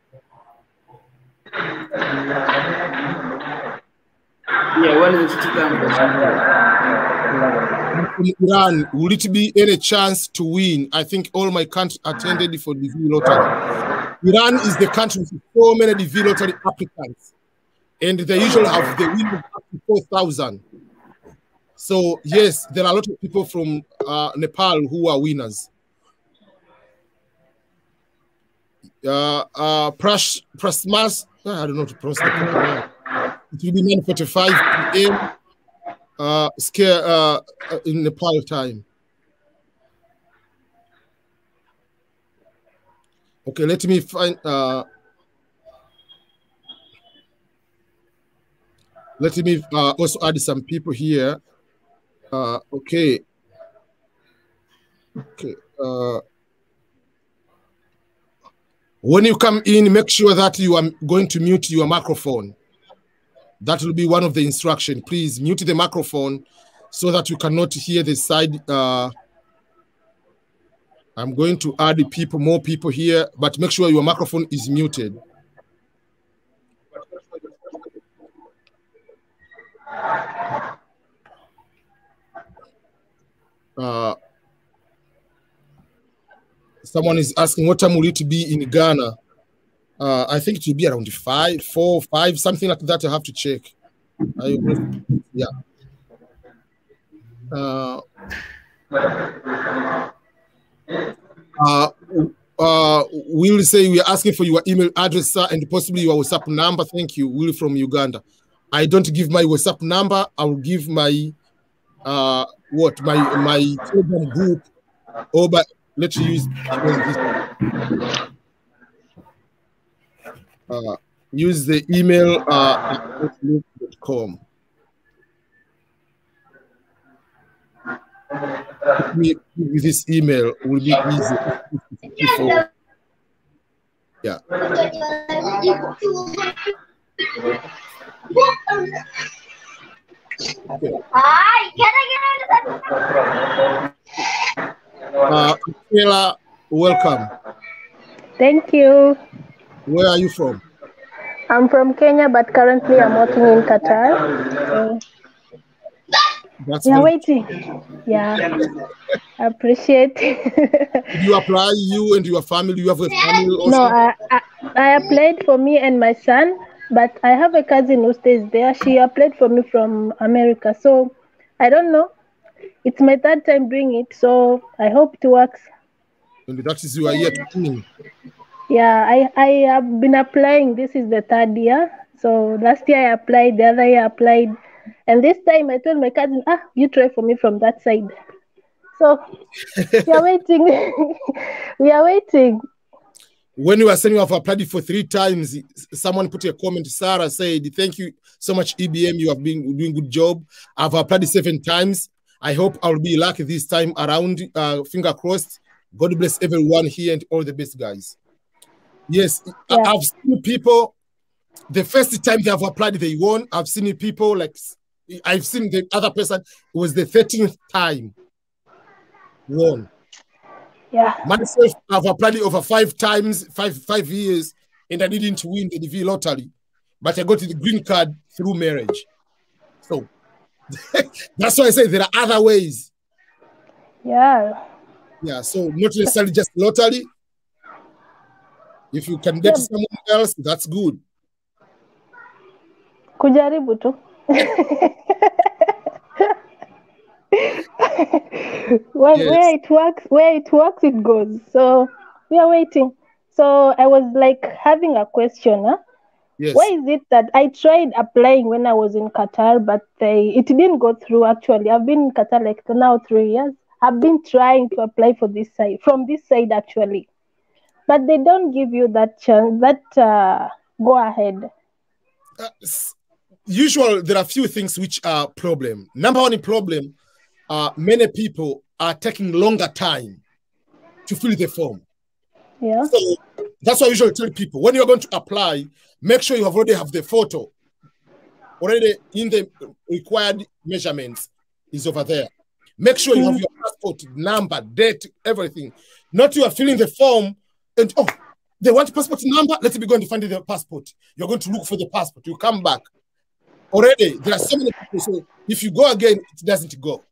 Yeah, when is it time? In Iran, will it be any chance to win? I think all my country attended for the DV lottery. Iran is the country with so many DV lottery applicants, and they usually have the win of up to 4,000. So yes, there are a lot of people from Nepal who are winners. Prasmas, I don't know to pronounce the proper name. It will be 9:45 p.m. In Nepal time. Okay, let me find. Let me also add some people here. Okay. Okay. When you come in, make sure that you are going to mute your microphone. That will be one of the instructions. Please mute the microphone so that you cannot hear the side. I'm going to add more people here, but make sure your microphone is muted. Someone is asking, what time will it be in Ghana? I think it will be around 5, 4, 5, something like that. I have to check. Yeah. We'll say we are asking for your email address, sir, and possibly your WhatsApp number. Thank you, Will from Uganda. I don't give my WhatsApp number. I will give my my Telegram group, or by let's use use the email outlook.com. With this email will be easy. Yeah. Okay. Kayla, welcome. Thank you. Where are you from? I'm from Kenya, but currently I'm working in Qatar. Waiting. Yeah, I appreciate. Did you apply, you and your family? You have a family also? No, I applied for me and my son, but I have a cousin who stays there. She applied for me from America, so I don't know. It's my third time doing it, so I hope it works. And that is you are yet doing. Yeah, I have been applying. This is the third year. So last year I applied, the other year I applied. And this time I told my cousin, you try for me from that side. So we are waiting. We are waiting. When you were saying you have applied for 3 times, someone put a comment. Sarah said, thank you so much, EBM. You have been doing a good job. I've applied 7 times. I hope I'll be lucky this time around. Finger crossed. God bless everyone here and all the best, guys. Yes, yeah. I've seen people, the first time they have applied, they won. I've seen people like, I've seen the other person, it was the 13th time, won. Yeah. Myself, I've applied over 5 times, five years, and I didn't win the DV lottery, but I got the green card through marriage. So that's why I say there are other ways. Yeah. Yeah, so not necessarily just lottery. If you can get someone else, that's good. Kujaribu tu. Where it works, it goes. So we are waiting. So I was like having a question. Yes. Why is it that I tried applying when I was in Qatar, but it didn't go through actually? I've been in Qatar like now 3 years. I've been trying to apply for this side, from this side actually. But they don't give you that chance, that go ahead. Usually, there are a few things which are problem. Number one problem, many people are taking longer time to fill the form. Yeah. So that's why I usually tell people, when you're going to apply, make sure you already have the photo already in the required measurements is over there. Make sure you have your passport number, date, everything. Not you are filling the form and, they want passport number. Let's be going to find the passport. You're going to look for the passport. You come back. Already, there are so many people. So if you go again, it doesn't go.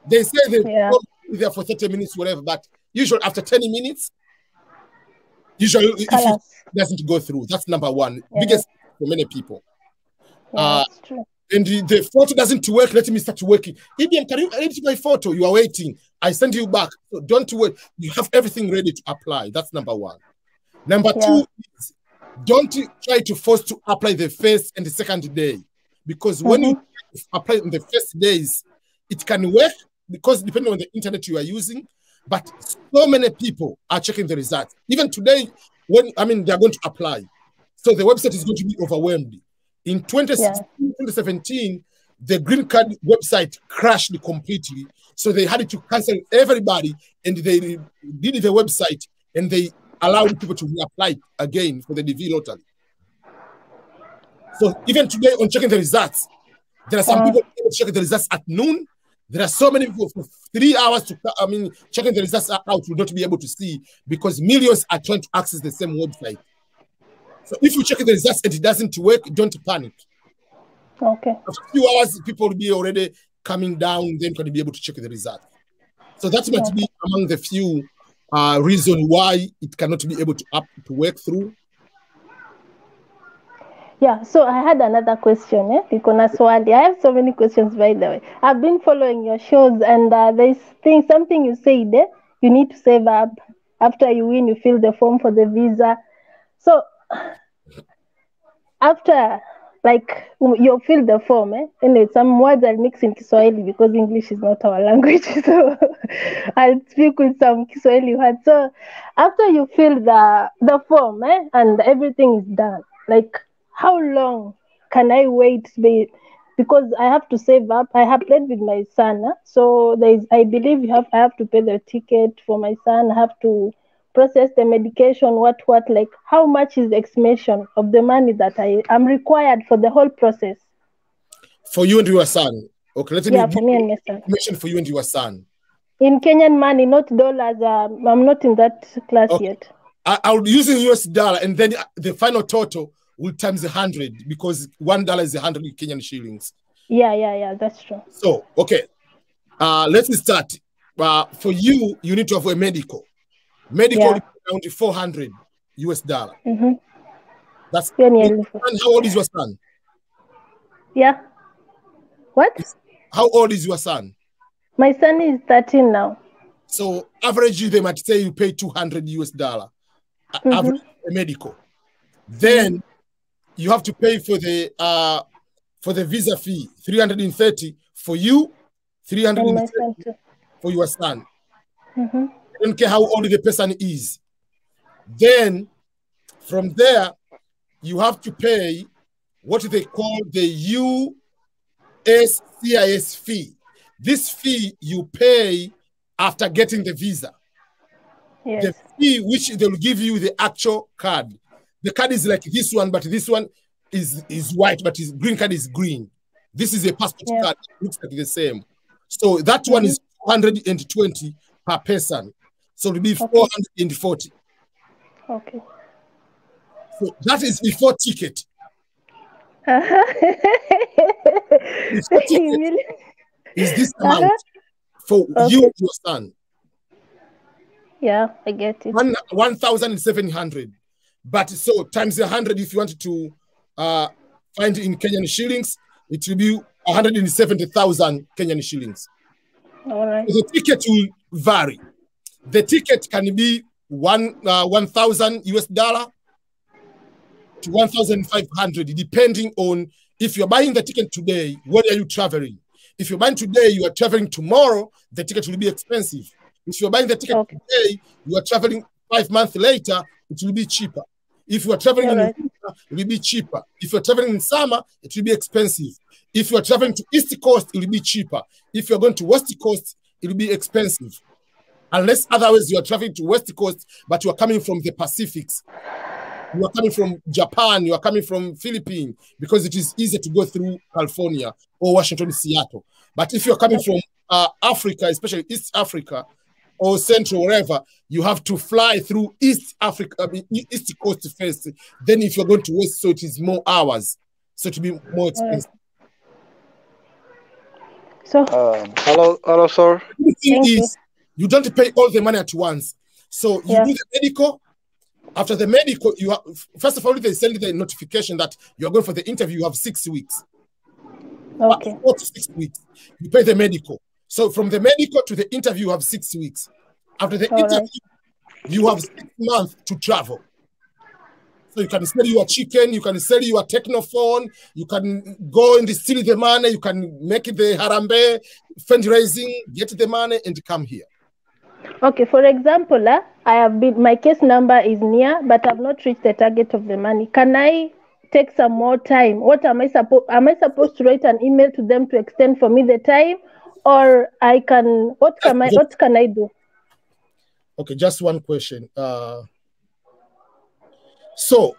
They say they go there for 30 minutes, whatever, but usually after 10 minutes, usually if it doesn't go through. That's number one. Yeah. Biggest for many people. Yeah, that's true. And the photo doesn't work. Let me start working. EBM, can you edit my photo? You are waiting. I send you back. So don't wait. You have everything ready to apply. That's number one. Number two is don't try to force to apply the first and the second day. Because when you apply on the first days, it can work because depending on the internet you are using. But so many people are checking the results. Even today, they're going to apply. So the website is going to be overwhelmed. In 2017, the green card website crashed completely. So they had to cancel everybody and they did the website and they allowed people to reapply again for the DV lottery. So even today on checking the results, there are some people checking the results at noon. There are so many people for 3 hours checking the results out will not be able to see because millions are trying to access the same website. So if you check the results and it doesn't work, don't panic. Okay. After a few hours, people will be already coming down, then going to be able to check the result. So that might be among the few reasons why it cannot be able to work through. Yeah, so I had another question. I have so many questions, by the way. I've been following your shows, and there's something you said there. You need to save up. After you win, you fill the form for the visa. So after, like, you fill the form, anyway, some words I'll mix in Kiswahili because English is not our language. So I'll speak with some Kiswahili words. So after you fill the form, and everything is done, like, how long can I wait? Because I have to save up. I have played with my son. So I believe I have to pay the ticket for my son. I have to process the medication, what, like, how much is the estimation of the money that I am required for the whole process? For you and your son. Okay, for me and my son. Information for you and your son. In Kenyan money, not dollars. I'm not in that class yet. I'll use in US dollar, and then the final total will times 100 because $1 is 100 Kenyan shillings. Yeah, that's true. So, okay, let's start. For you, you need to have a medical. Medical is around $400 US. That's and how old is your son? Yeah. What? How old is your son? My son is 13 now. So average, they might say you pay $200 US. Average medical. Then you have to pay for the visa fee, 330 for you, 330 for your son. I don't care how old the person is. Then from there, you have to pay what they call the USCIS fee. This fee you pay after getting the visa. Yes. The fee which they will give you the actual card. The card is like this one, but this one is white, but his green card is green. This is a passport card. It looks like the same. So that one is 420 per person. So it will be 440. Okay. So that is before ticket. Before ticket is this amount for you and your son. Yeah, I get it. 1,700. But so times 100, if you wanted to find in Kenyan shillings, it will be 170,000 Kenyan shillings. All right. The ticket will vary. The ticket can be 1,000 US dollar to 1,500, depending on if you're buying the ticket today, where are you traveling? If you're buying today, you are traveling tomorrow, the ticket will be expensive. If you're buying the ticket today, you are traveling 5 months later, it will be cheaper. If you are traveling in winter, it will be cheaper. If you're traveling in summer, it will be expensive. If you are traveling to East Coast, it will be cheaper. If you're going to West Coast, it will be expensive. Unless otherwise you are traveling to West Coast, but you are coming from the Pacifics. You are coming from Japan, you are coming from Philippines, because it is easier to go through California or Washington, Seattle. But if you're coming from Africa, especially East Africa or Central, wherever, you have to fly through East Africa, East Coast first. Then if you're going to West, so it is more hours. So to be more expensive. So, hello, sir. The thing is, you don't pay all the money at once. So you do the medical. After the medical, you have, first of all, they send you the notification that you are going for the interview. You have 6 weeks. Okay. 4 to 6 weeks. You pay the medical. So from the medical to the interview, you have 6 weeks. After the interview, you have 6 months to travel. So you can sell your chicken, you can sell your technophone, you can go and steal the money, you can make the harambe, fundraising, get the money, and come here. Okay, for example, I have been, my case number is near, but I've not reached the target of the money. Can I take some more time? What am I supposed to write an email to them to extend for me the time, or I can? What can I do? Okay, just one question. So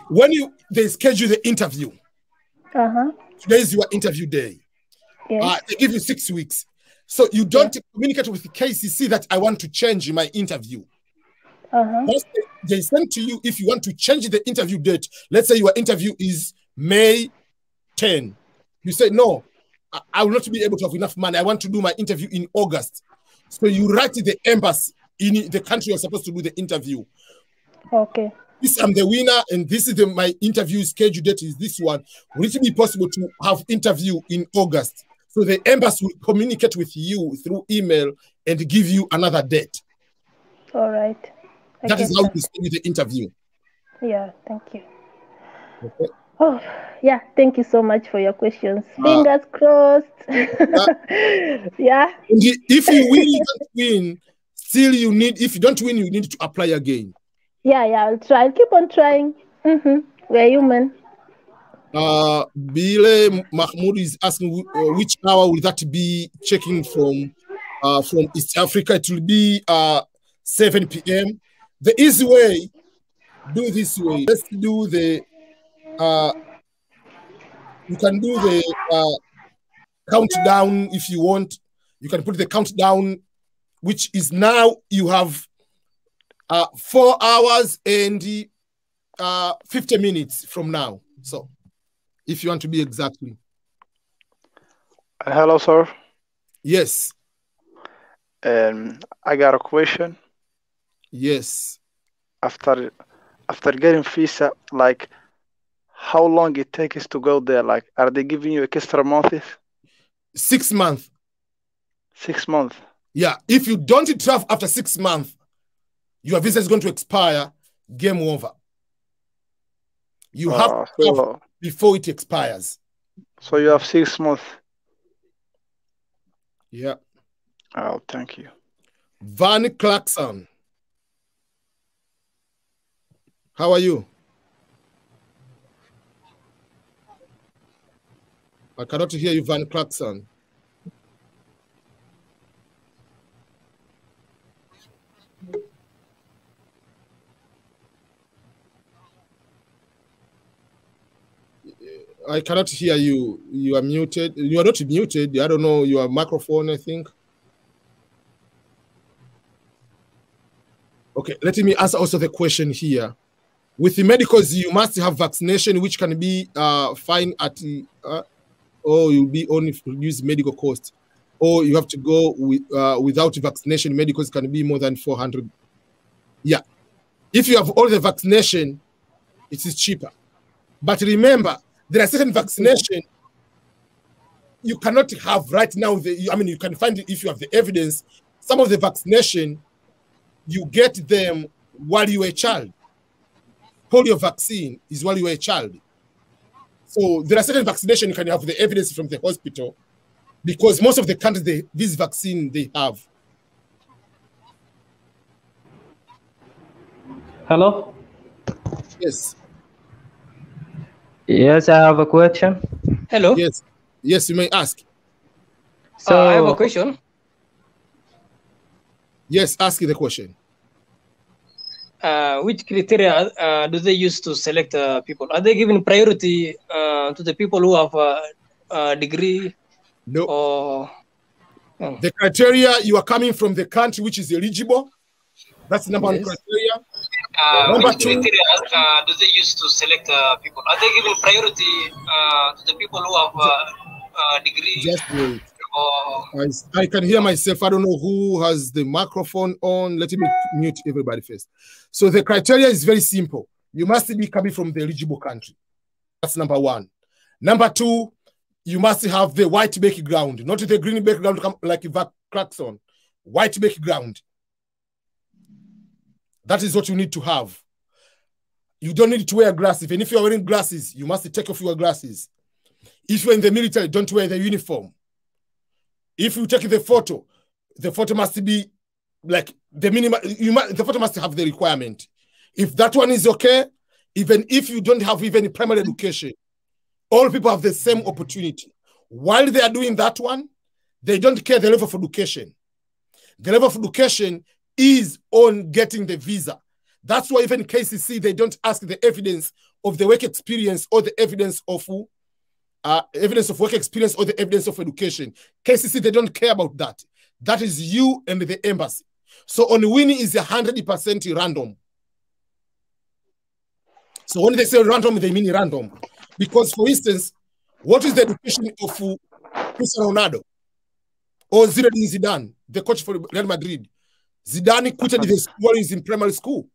when they schedule the interview, today is your interview day. Yes. They give you 6 weeks. So you don't communicate with the KCC that I want to change my interview. They send to you if you want to change the interview date. Let's say your interview is May 10. You say, no, I will not be able to have enough money. I want to do my interview in August. So you write to the embassy in the country you're supposed to do the interview. Okay. This I'm the winner, and this is my interview schedule date is this one. Will it be possible to have interview in August? So the embassy will communicate with you through email and give you another date. All right. That is how you schedule the interview. Yeah, thank you. Okay. Oh, yeah, thank you so much for your questions. Fingers crossed. Yeah. And if you win, you don't win, still you need, if you don't win, you need to apply again. Yeah, I'll try. I'll keep on trying. We're human. Bile Mahmoud is asking which hour will that be checking from East Africa. It will be 7 p.m. The easy way, do this way. Let's do the you can do the countdown if you want. You can put the countdown, which is now you have 4 hours and 50 minutes from now. So if you want to be exactly. Hello, sir. Yes. I got a question. Yes. After getting visa, like how long it takes to go there? Like, are they giving you extra months? 6 months. 6 months. Yeah. If you don't travel after 6 months, your visa is going to expire. Game over. You have to travel before it expires. So you have 6 months. Yeah. Oh, thank you. Van Clarkson. How are you? I cannot hear you, Van Clarkson. I cannot hear you. You are muted. You are not muted. I don't know your microphone, I think. Okay, let me answer also the question here. With the medicals, you must have vaccination, which can be fine at, or you'll be only use medical cost, or you have to go with without vaccination. Medicals can be more than 400. Yeah, if you have all the vaccination, it is cheaper. But remember, there are certain vaccination you cannot have right now. I mean, you can find it if you have the evidence. Some of the vaccination, you get them while you were a child. Polio vaccine is while you were a child. So there are certain vaccination you can have the evidence from the hospital, because most of the countries, this vaccine they have. Hello? Yes. Yes, I have a question. Hello? Yes. Yes, you may ask. So I have a question. Yes, ask you the question. Which criteria do they use to select people? Are they giving priority to the people who have a degree? No. Or, The criteria, you are coming from the country which is eligible. That's the number one criteria. Number two, criteria do they use to select people? Are they giving priority to the people who have a degree? Just wait. I can hear myself. I don't know who has the microphone on. Let me mute everybody first. So the criteria is very simple. You must be coming from the eligible country. That's number one. Number two, you must have the white background, not the green background like Eva Clarkson. White background. That is what you need to have. You don't need to wear glasses. Even if you're wearing glasses, you must take off your glasses. If you're in the military, don't wear the uniform. If you take the photo must be like the minimum. The photo must have the requirement. If that one is okay, even if you don't have even primary education, all people have the same opportunity. While they are doing that one, they don't care the level of education. The level of education is on getting the visa. That's why even KCC, they don't ask the evidence of the work experience or the evidence of work experience or the evidence of education. KCC, they don't care about that. That is you and the embassy. So on winning is 100% random. So when they say random, they mean random. Because, for instance, what is the education of Cristiano Ronaldo or Zinedine Zidane, the coach for Real Madrid? Zidane quitted the school while he's in primary school,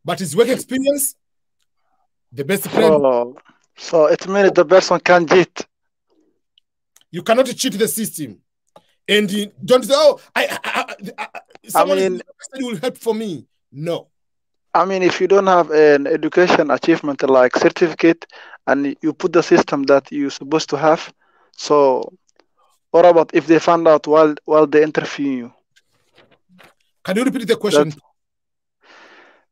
but his work experience, the best player. So it means the person can cheat. You cannot cheat the system, and you don't say, "Oh, someone will help for me." No. I mean, if you don't have an education achievement like certificate, and you put the system that you're supposed to have, so what about if they find out while they interview you? Can you repeat the question?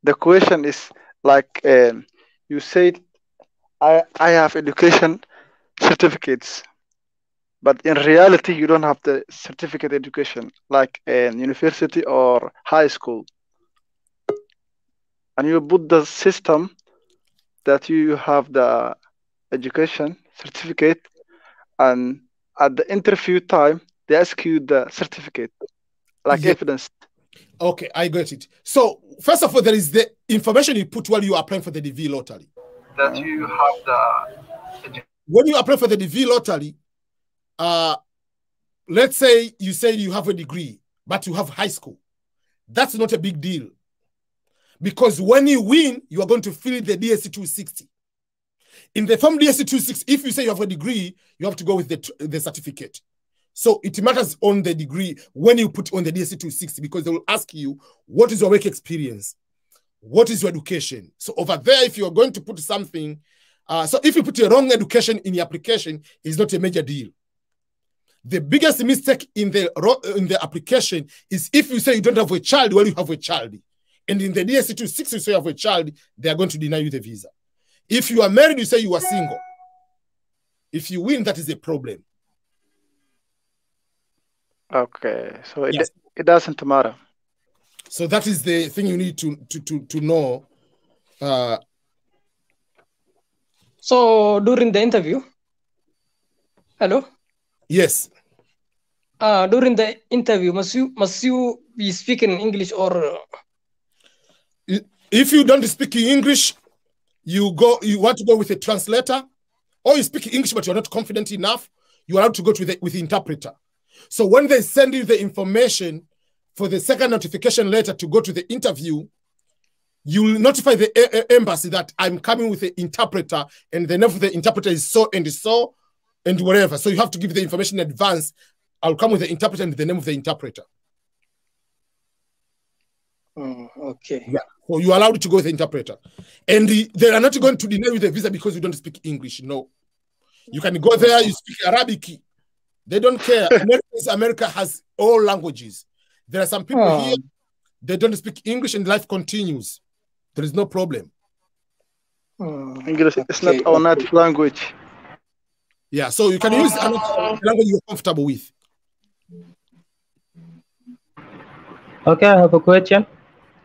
The question is like you said, I have education certificates, but in reality you don't have the certificate education like in university or high school. And you put the system that you have the education certificate, and at the interview time they ask you the certificate like evidence. Okay, I got it. So first of all, there is the information you put while you are applying for the DV lottery. That you have the. When you apply for the DV lottery, let's say you have a degree, but you have high school. That's not a big deal. Because when you win, you are going to fill the DSC 260. In the form DSC 260, if you say you have a degree, you have to go with the certificate. So it matters on the degree when you put on the DSC 260, because they will ask you, what is your work experience? What is your education? So over there, if you are going to put something, so if you put a wrong education in your application, it's not a major deal. The biggest mistake in the application is if you say you don't have a child when you have a child. And in the DSC 260, you say you have a child, they are going to deny you the visa. If you are married, you say you are single. If you win, that is a problem. Okay, so it doesn't matter. So that is the thing you need to know. So during the interview, hello? Yes. During the interview, must you be speaking English or? If you don't speak English, you want to go with a translator, or you speak English but you're not confident enough, you're allowed to go with the interpreter. So when they send you the information for the second notification letter to go to the interview, you will notify the embassy that I'm coming with the interpreter, and the name of the interpreter is so and whatever. So you have to give the information in advance. I'll come with the interpreter and the name of the interpreter. Okay. Yeah. So you're allowed to go with the interpreter. And they are not going to deny you the visa because you don't speak English. No. You can go there, you speak Arabic. They don't care. America has all languages. There are some people here, they don't speak English and life continues. There is no problem. English is not our native language. Yeah, so you can use another language you're comfortable with. Okay, I have a question.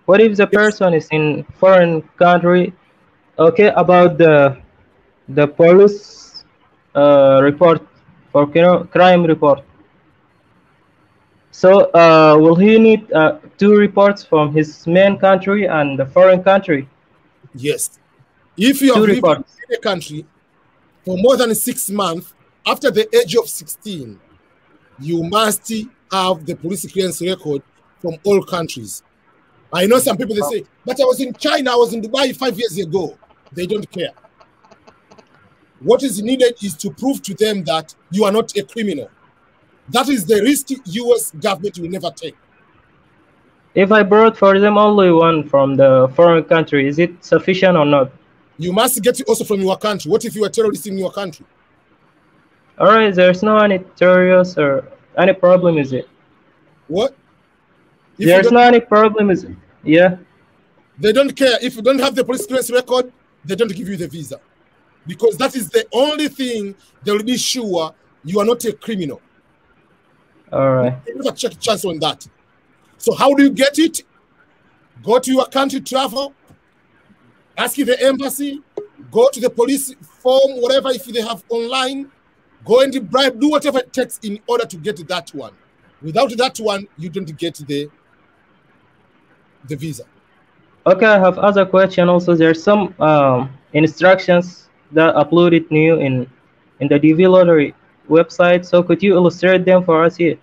What if the person is in foreign country? Okay, about the police report for crime report. So will he need 2 reports from his main country and the foreign country? Yes. If you have lived in a country for more than 6 months, after the age of 16, you must have the police clearance record from all countries. I know some people, they say, but I was in China, I was in Dubai 5 years ago. They don't care. What is needed is to prove to them that you are not a criminal. That is the risk U.S. government will never take. If I brought for them only one from the foreign country, is it sufficient or not? You must get it also from your country. What if you are a terrorist in your country? All right, there's no any terrorist or any problem, is it? What? If there's no any problem, is it? Yeah. They don't care. If you don't have the police clearance record, they don't give you the visa. Because that is the only thing they will be sure you are not a criminal. All right. They never check chance on that. So how do you get it? Go to your country, travel, ask the embassy, go to the police form, whatever, if they have online, go and bribe, do whatever it takes in order to get that one. Without that one, you don't get the the visa. Okay, I have other question also. There's some instructions that uploaded new in the DV lottery website. So could you illustrate them for us here?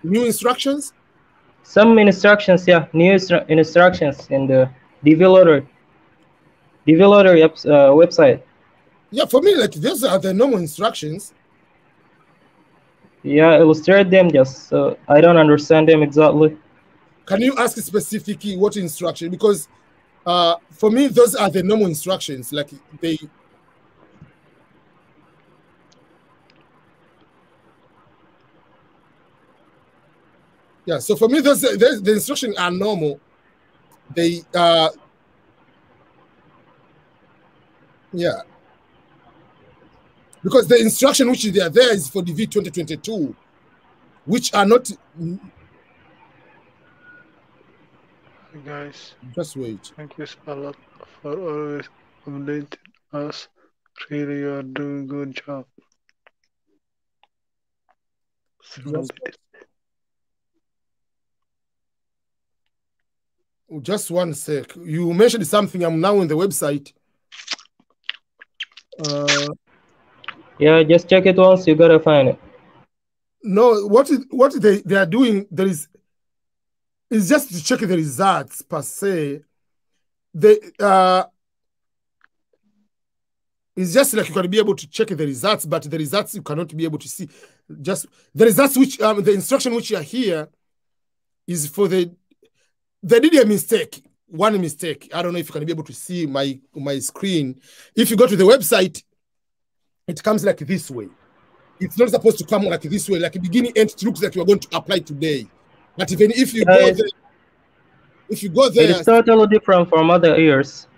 New instructions? Some instructions, yeah, new instructions in the DV lottery website. Yeah, for me, like those are the normal instructions. Yeah, illustrate them just so I don't understand them exactly. Can you ask specifically what instruction? Because for me, those are the normal instructions. Like they. Yeah, so for me, the instructions are normal. They yeah. Because the instruction which they are there is for DV 2022, which are not. Guys, just wait. Thank you a lot for always updating us. Really, you are doing good job. Just one sec. You mentioned something. I'm now on the website. Yeah, just check it once. You gotta find it. No, what they are doing there is just to check the results per se. It's just like you can be able to check the results, but the results you cannot be able to see. Just the results which the instruction which are here is for they did a mistake. One mistake. I don't know if you can be able to see my screen. If you go to the website, it comes like this way. It's not supposed to come like this way, like a beginning end. It looks like you are going to apply today. But even if you go there, it is totally different from other years.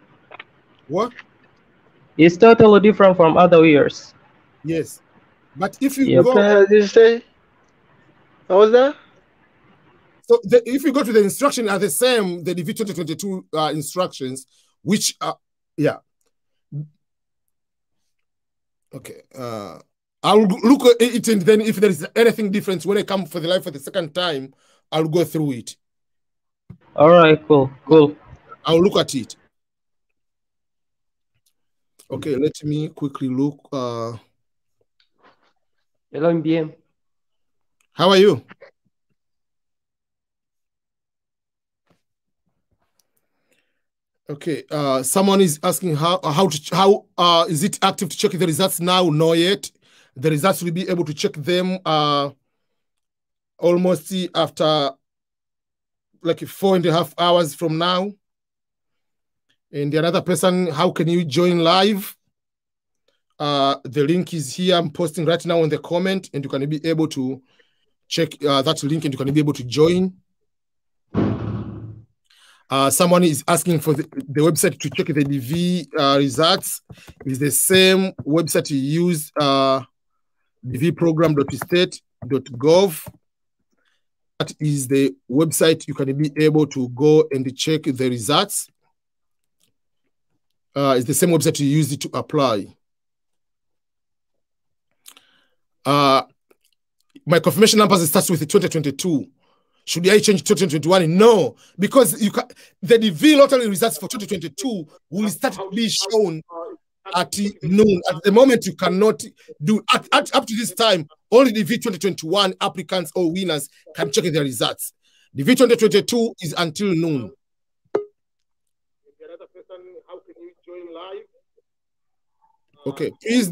What? It's totally different from other years. Yes, but if you go, what the hell did you say? What was that? So if you go to the instruction are the same, the DV 2022 instructions, which are yeah. Okay. I'll look at it, and then if there is anything different when I come for the live for the second time, I'll go through it. All right, cool. I'll look at it. Okay, let me quickly look. Hello, MBM. How are you? Okay, someone is asking how is it active to check the results now? No yet. The results will be able to check them almost after like 4.5 hours from now. And the another person, how can you join live? The link is here. I'm posting right now on the comment, and you can be able to check that link, and you can be able to join. Someone is asking for the website to check the DV results. Is the same website you use, dvprogram.state.gov. That is the website you can be able to go and check the results. It's the same website you use it to apply. My confirmation numbers starts with 2022. Should I change 2021? No, because the DV lottery results for 2022 will start to be shown at noon. At the moment, you cannot do up to this time. Only DV 2021 applicants or winners can check their results. DV 2022 is until noon. How can you join live? Okay, please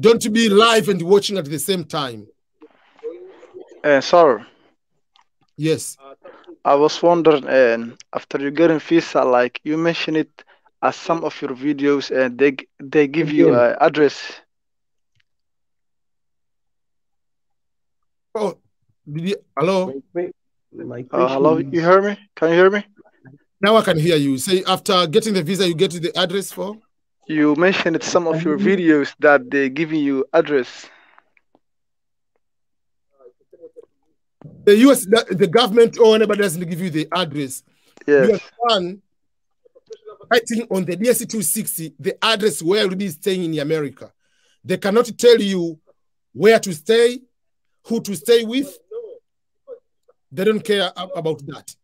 don't be live and watching at the same time. Sir. Yes. I was wondering, after you get in visa, like you mentioned it as some of your videos, and they give you an address. Oh, hello? Wait. Hello, you hear me? Can you hear me? Now I can hear you. Say after getting the visa, you get the address for? You mentioned some of your videos that they giving you address. The US, the government or anybody doesn't give you the address. Yes. You are one writing on the DSC 260 the address where you'll be staying in America. They cannot tell you where to stay, who to stay with. They don't care about that.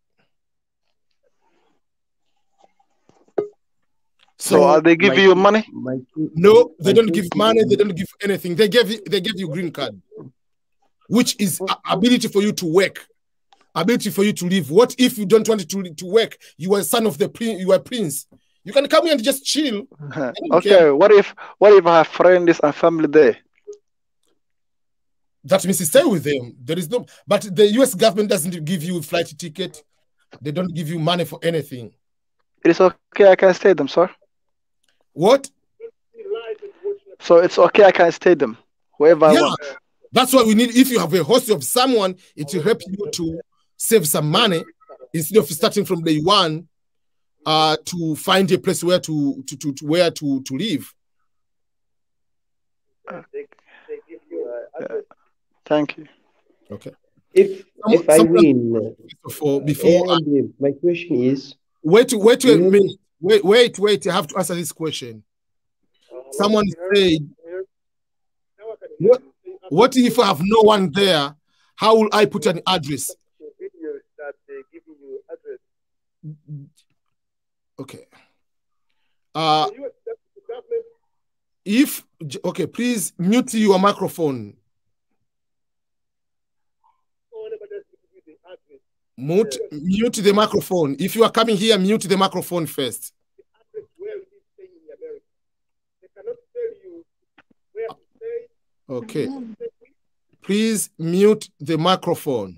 So are they giving you money? No, they don't give money. They don't give anything. They give you green card, which is ability for you to work, ability for you to live. What if you don't want to work? You are son of the prince. You are prince. You can come here and just chill. Okay. What if I have friends and family there? That means you stay with them. There is no, but the U.S. government doesn't give you a flight ticket. They don't give you money for anything. It is okay. I can stay them, sir. What? So it's okay. I can stay them wherever I want. That's what we need. If you have a host of someone, it will help you to save some money instead of starting from day one to find a place where to live. Thank you. Okay. If I win, my question is. Wait a minute. Wait. I have to answer this question. Someone said, what if I have no one there? How will I put an address? Okay. Okay, please mute your microphone. Mute the microphone. If you are coming here, mute the microphone first. Okay. Please mute the microphone.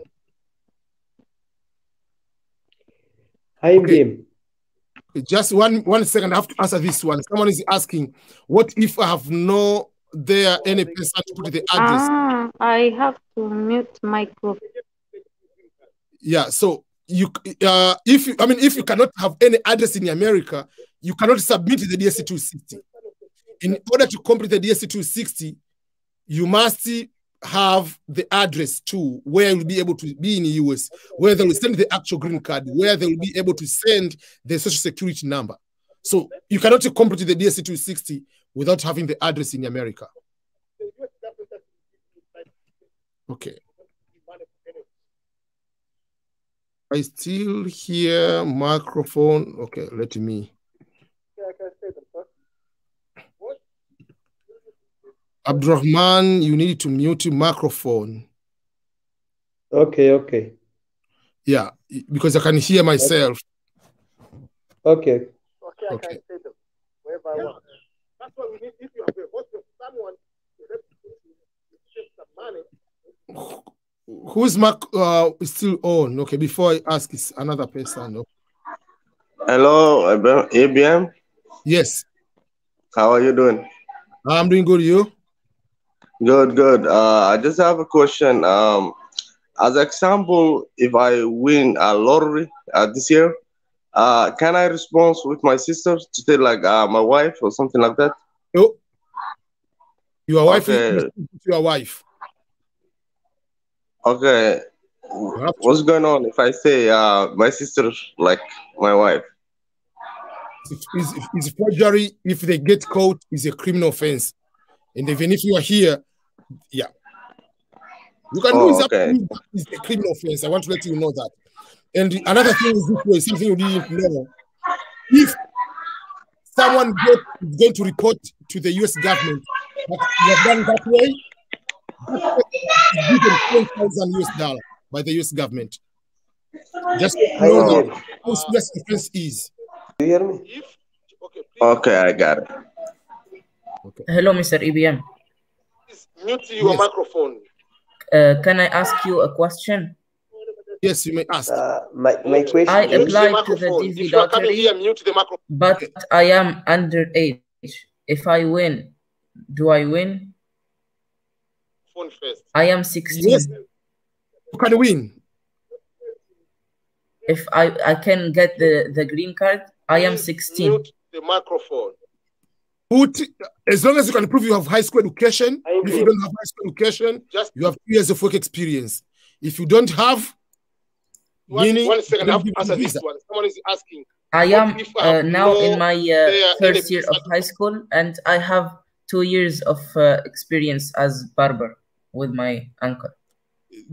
Hi, game. Just one second. I have to answer this one. Someone is asking, what if I have no there any person to put the address? I have to mute microphone. Yeah, so if you cannot have any address in America, you cannot submit the DSC 260. In order to complete the DSC 260, you must have the address too, where you'll be able to be in the US, where they will send the actual green card, where they will be able to send the social security number. So you cannot complete the DSC 260 without having the address in America. Okay. I still hear microphone. Okay, let me. Abdurrahman, you need to mute your microphone. Okay. Yeah, because I can hear myself. Okay. Okay. That's what we need. If you have a host of someone to save some money. Whose mic is still on? Okay, before I ask, it's another person. Okay. Hello, ABM. Yes. How are you doing? I'm doing good. You? Good. I just have a question. As example, if I win a lottery this year, can I respond with my sister to say like my wife or something like that? No. Your wife Okay. is your wife. Okay. What's going on if I say my sister like my wife? It's forgery. If they get caught, it's a criminal offense. And even if you are here, yeah. You can do it's a criminal offense. I want to let you know that. And another thing is this way, something you didn't know. If someone is going to report to the US government that you have done that way, given $10,000 by the US government. Just know how serious offense is. Do you hear me? Okay, I got it. Okay. Hello, Mr. EBM. Mute your microphone. Can I ask you a question? Yes, you may ask. My question I is... applied to the DV lottery, but I am underage. If I win, do I win? Phone first. I am 16. Yes. You can win. If I can get the green card, I am 16. Mute the microphone. As long as you can prove you have high school education, if you don't have high school education, you have 2 years of work experience. If you don't have, one second, I have to answer this one. Someone is asking. I am now in my first year of high school, and I have 2 years of experience as barber with my uncle.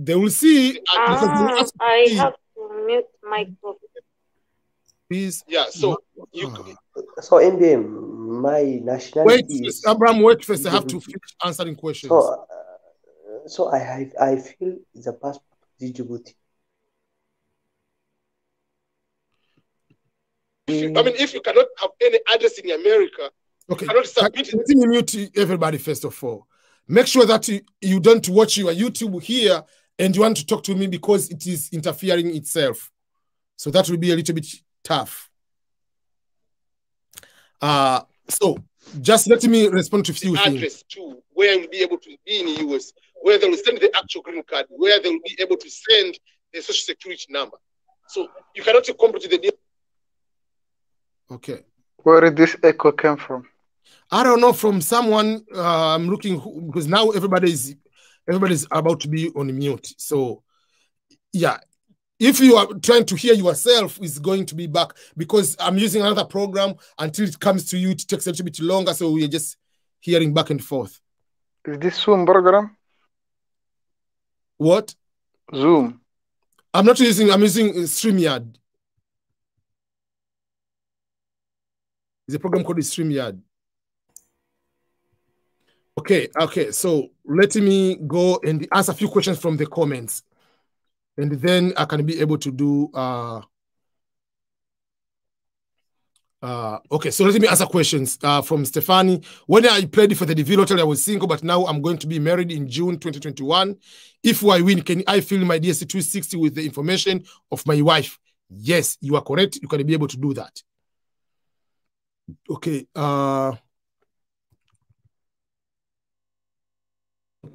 They will see. Because they will ask I you, have to mute microphone. please. Yeah, so you So MBM, my nationality Wait, is Abraham, wait first. I have to Djibouti. finish answering questions. So I feel the passport is Djibouti. If you cannot have any address in America, Okay, you cannot submit let me mute everybody first of all. Make sure that you don't watch your YouTube here and you want to talk to me because it is interfering itself. So that will be a little bit tough. So just let me respond to a few things. Address to where you'll be able to be in the US, where they will send the actual green card, where they will be able to send the social security number. So you cannot compare to the deal. Okay. Where did this echo come from? I don't know, from someone. I'm looking because now everybody's about to be on mute. So yeah, if you are trying to hear yourself, it's going to be back because I'm using another program. Until it comes to you, it takes a little bit longer. So we're just hearing back and forth. Is this Zoom program? What? Zoom. I'm using StreamYard. It's a program called StreamYard. Okay, so let me go and answer a few questions from the comments. And then I can be able to do okay, so let me answer questions from Stefani. When I played for the DV lottery, I was single, but now I'm going to be married in June 2021. If I win, can I fill my DSC 260 with the information of my wife? Yes, you are correct. You can be able to do that. Okay.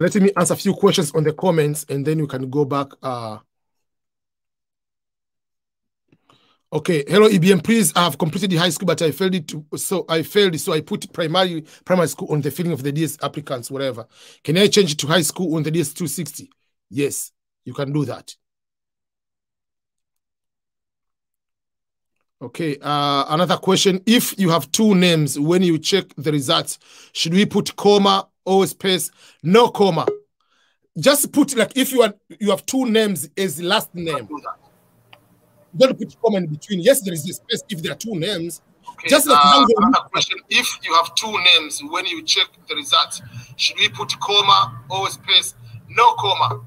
Let me answer a few questions on the comments, and then you can go back. Okay, hello EBM. Please, I have completed the high school, but I failed it. So I put primary school on the filling of the DS applicants, whatever. Can I change it to high school on the DS 260? Yes, you can do that. Okay, another question. If you have two names, when you check the results, should we put comma or space? No comma. Just put, like, if you have two names as the last name. Don't put comma in between. Yes, there is a space if there are two names. Okay, just like another question. If you have two names, when you check the results, should we put comma or space? No comma.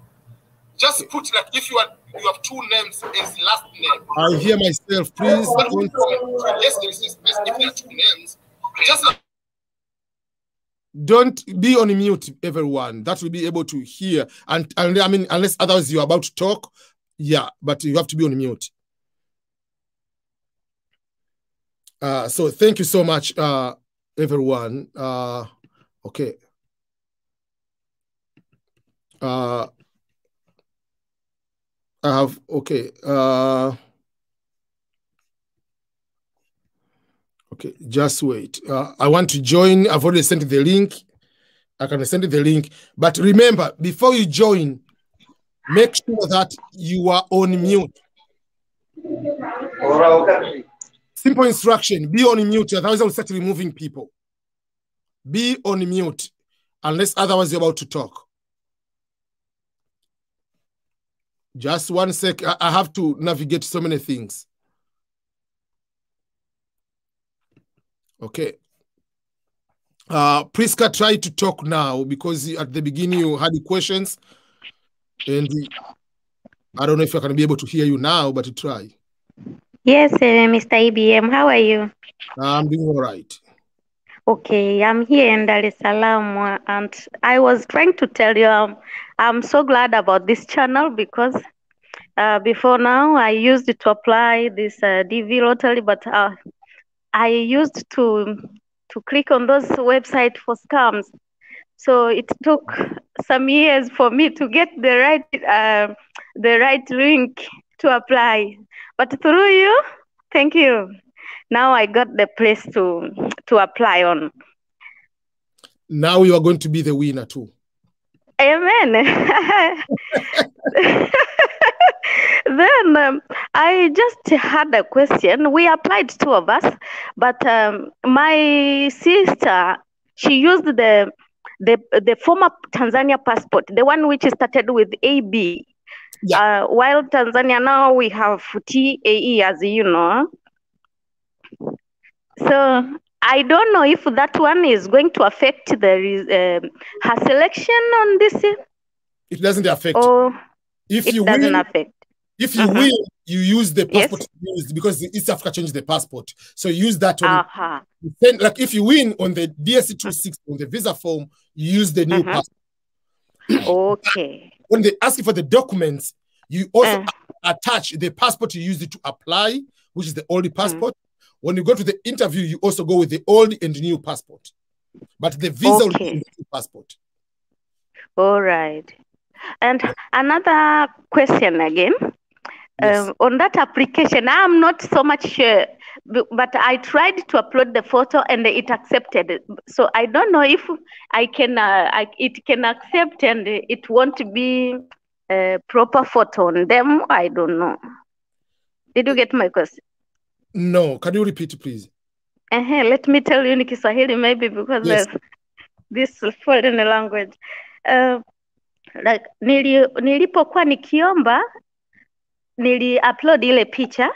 Just put, like, if you have two names as the last name. I hear myself, please. Yes, there is a space if there are two names. Just don't be on mute, everyone. That will be able to hear. And I mean, unless otherwise you're about to talk, yeah, but you have to be on mute. So thank you so much, everyone. Okay. I have, okay. Okay, just wait. I want to join. I've already sent the link. I can send the link. But remember, before you join, make sure that you are on mute. Simple instruction, be on mute, otherwise I'll start removing people. Be on mute, unless otherwise you're about to talk. Just 1 sec, I have to navigate so many things. Okay. Priska, try to talk now, because at the beginning you had the questions, and I don't know if I can be able to hear you now, but try. Yes, Mr. IBM, how are you? I'm doing all right. Okay, I'm here in Dar es Salaam, and I was trying to tell you I'm so glad about this channel because before now I used to apply this DV lottery, but I used to click on those websites for scams. So it took some years for me to get the right link to apply. But through you, thank you. Now I got the place to apply on. Now you are going to be the winner too. Amen. Then I just had a question. We applied, two of us, but my sister, she used the the former Tanzania passport, the one which started with AB. Yeah. While Tanzania now we have TAE, as you know. So I don't know if that one is going to affect her selection on this. It doesn't affect. Or if it you doesn't win, affect. if you win, you use the passport used because East Africa changed the passport. So use that one. Then, like if you win on the DSC 260 on the visa form, you use the new passport. Okay. When they ask you for the documents, you also attach the passport you used to apply, which is the old passport. When you go to the interview, you also go with the old and new passport. But the visa will be in the new passport. All right. And another question again. On that application, I'm not so much sure, but I tried to upload the photo and it accepted it. So I don't know if I can, it can accept and it won't be a proper photo on them. I don't know. Did you get my question? No. Can you repeat, please? Let me tell you in Kiswahili, maybe because of this foreign language. Like nilipokuwa nikiomba upload ile picha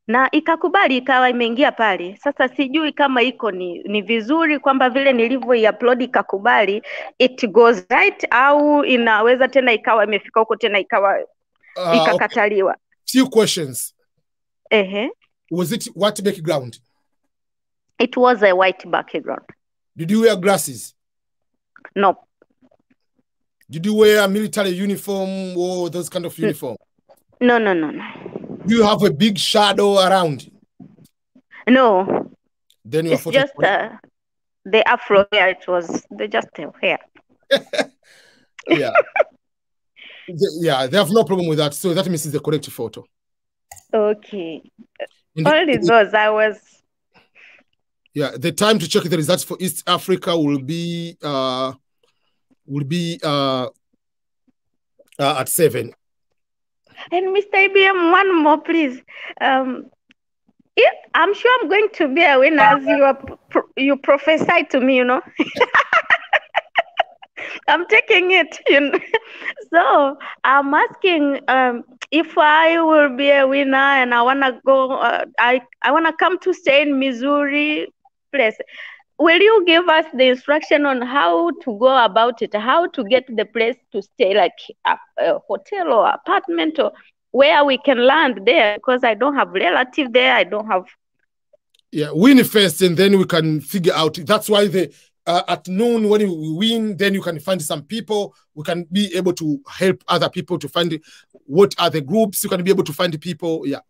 na ikakubali, ikawa imeingia pale. Sasa sijui kama iko ni vizuri kwamba vile nilivyo upload ikakubali, it goes right, au inaweza tena ikawa imefika huko tena ikawa ikakataliwa. Few questions. Was it what background? It was a white background. Did you wear glasses? No. Did you wear a military uniform or those kind of uniform? No. Do you have a big shadow around? No. Then you it's just the afro hair. It was just hair. Yeah. They have no problem with that. So that means it's the correct photo. Okay. Only those I was. Yeah, the time to check the results for East Africa will be at 7. And Mr. IBM, one more, please. I'm sure I'm going to be a winner as you prophesied to me, you know. I'm taking it, you know. So I'm asking if I will be a winner and I want to go, I want to come to stay in Missouri place. Will you give us the instruction on how to go about it, how to get the place to stay, like a hotel or apartment, or where we can land there? Because I don't have relative there. I don't have. Yeah, win first, and then we can figure out. That's why at noon when we win, then you can find some people. We can be able to help other people to find what are the groups. You can be able to find people. Yeah.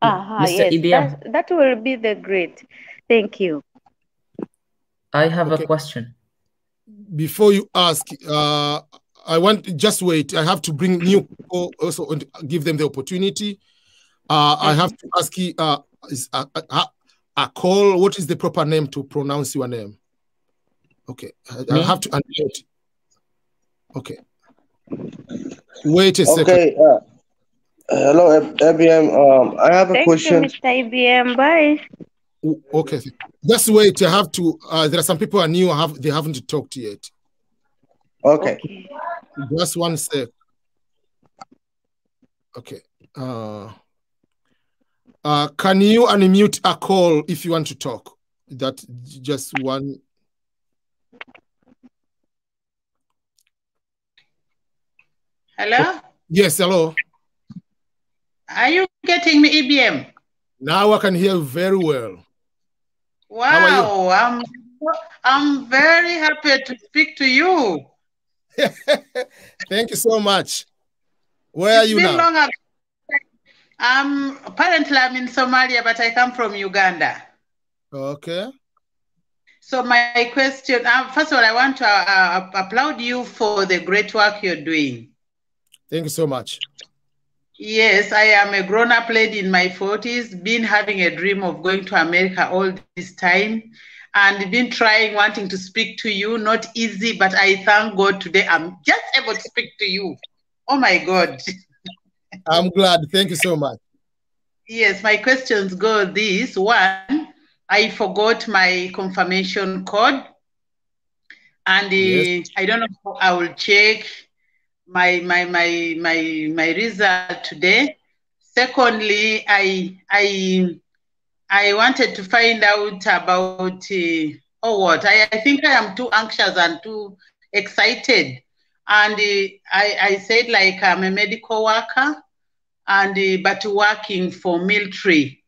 Yes, that will be the great. Thank you. I have a question. Before you ask, I want just wait. I have to bring new people also and give them the opportunity. I have to ask you, is a call. What is the proper name to pronounce your name? Okay, I have to unmute. Okay. Wait a second. Okay. Hello, IBM. I have a question. Thank you, Mr. IBM. Bye. Okay, just wait. I have to. There are some people are new. They haven't talked yet. Okay. Just one sec. Okay. Can you unmute a call if you want to talk? That just one. Hello? Yes, hello. Are you getting me, IBM? Now I can hear you very well. Wow, I'm very happy to speak to you. Thank you so much. Where are you now? Long apparently I'm in Somalia, but I come from Uganda. Okay. So my question, first of all, I want to applaud you for the great work you're doing. Thank you so much. Yes, I am a grown-up lady in my 40s, been having a dream of going to America all this time, and been wanting to speak to you. Not easy, but I thank God today I'm just able to speak to you. Oh my God. I'm glad. Thank you so much. Yes, my questions go this. One, I forgot my confirmation code. And Yes. I don't know how I will check my result today. Secondly, I wanted to find out about I think I am too anxious and too excited. And I said, like, I'm a medical worker and but working for military.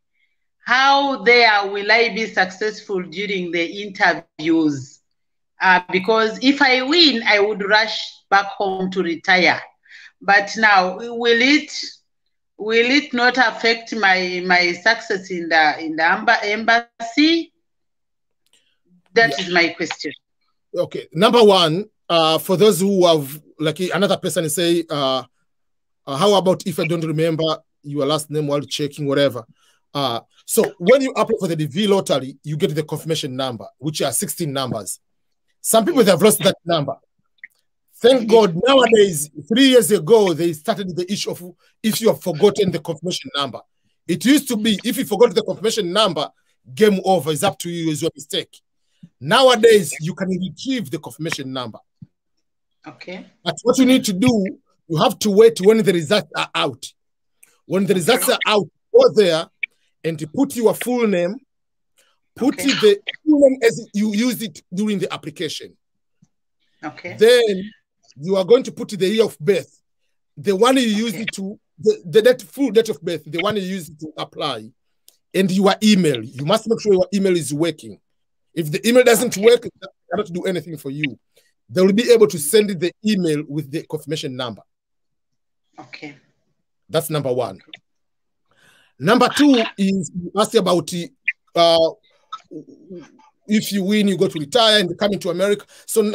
How there will I be successful during the interviews? Because if I win, I would rush back home to retire. But now, will it not affect my success in the embassy? That is my question. Okay, number one, for those who have, like another person say, how about if I don't remember your last name while checking, whatever. So when you apply for the DV lottery, you get the confirmation number, which are 16 numbers. Some people have lost that number. Thank God, nowadays, 3 years ago, they started the issue of if you have forgotten the confirmation number. It used to be, if you forgot the confirmation number, game over, it's up to you, it's your mistake. Nowadays, you can retrieve the confirmation number. Okay. But what you need to do, you have to wait when the results are out. When the results are out, go there and put your full name, put the full name as you used it during the application. Okay. Then you are going to put the year of birth, the one you used it to, the full date of birth, the one you used to apply, and your email. You must make sure your email is working. If the email doesn't work, it cannot do anything for you. They will be able to send the email with the confirmation number. Okay. That's number one. Number two is you ask about if you win, you go to retire and come into America. So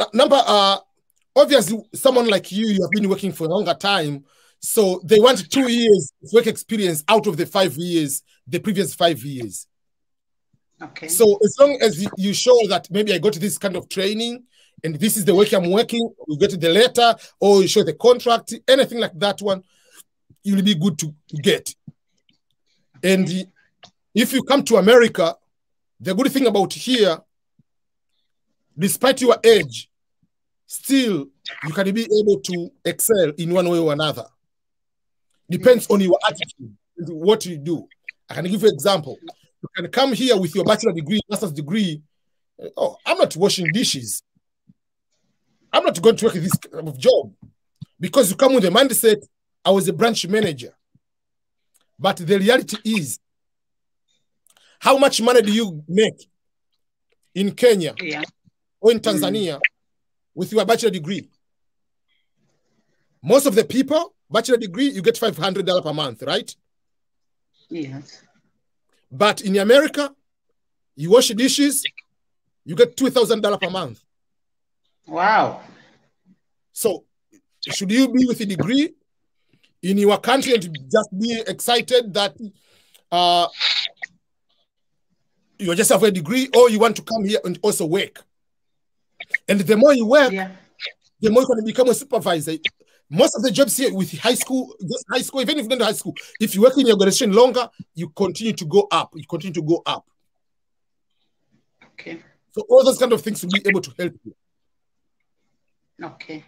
obviously, someone like you have been working for a longer time. So they want 2 years of work experience out of the 5 years, the previous 5 years. Okay. So as long as you show that maybe I got this kind of training and this is the work I'm working, you get the letter or you show the contract, anything like that one, you'll be good to get. And if you come to America, the good thing about here, despite your age, still you can be able to excel in one way or another. Depends on your attitude and what you do. I can give you an example. You can come here with your bachelor degree, master's degree. Oh, I'm not washing dishes. I'm not going to work this kind of job. Because you come with the mindset, I was a branch manager. But the reality is, how much money do you make in Kenya or in Tanzania with your bachelor degree? Most of the people, bachelor degree, you get $500 per month, right? Yes. But in America, you wash dishes, you get $2,000 per month. Wow. So should you be with a degree in your country and just be excited that you just have a degree, or you want to come here and also work? And the more you work, the more you can become a supervisor. Most of the jobs here with high school, even if you're not high school, if you work in your organization longer, you continue to go up. You continue to go up. Okay. So all those kind of things will be able to help you. Okay.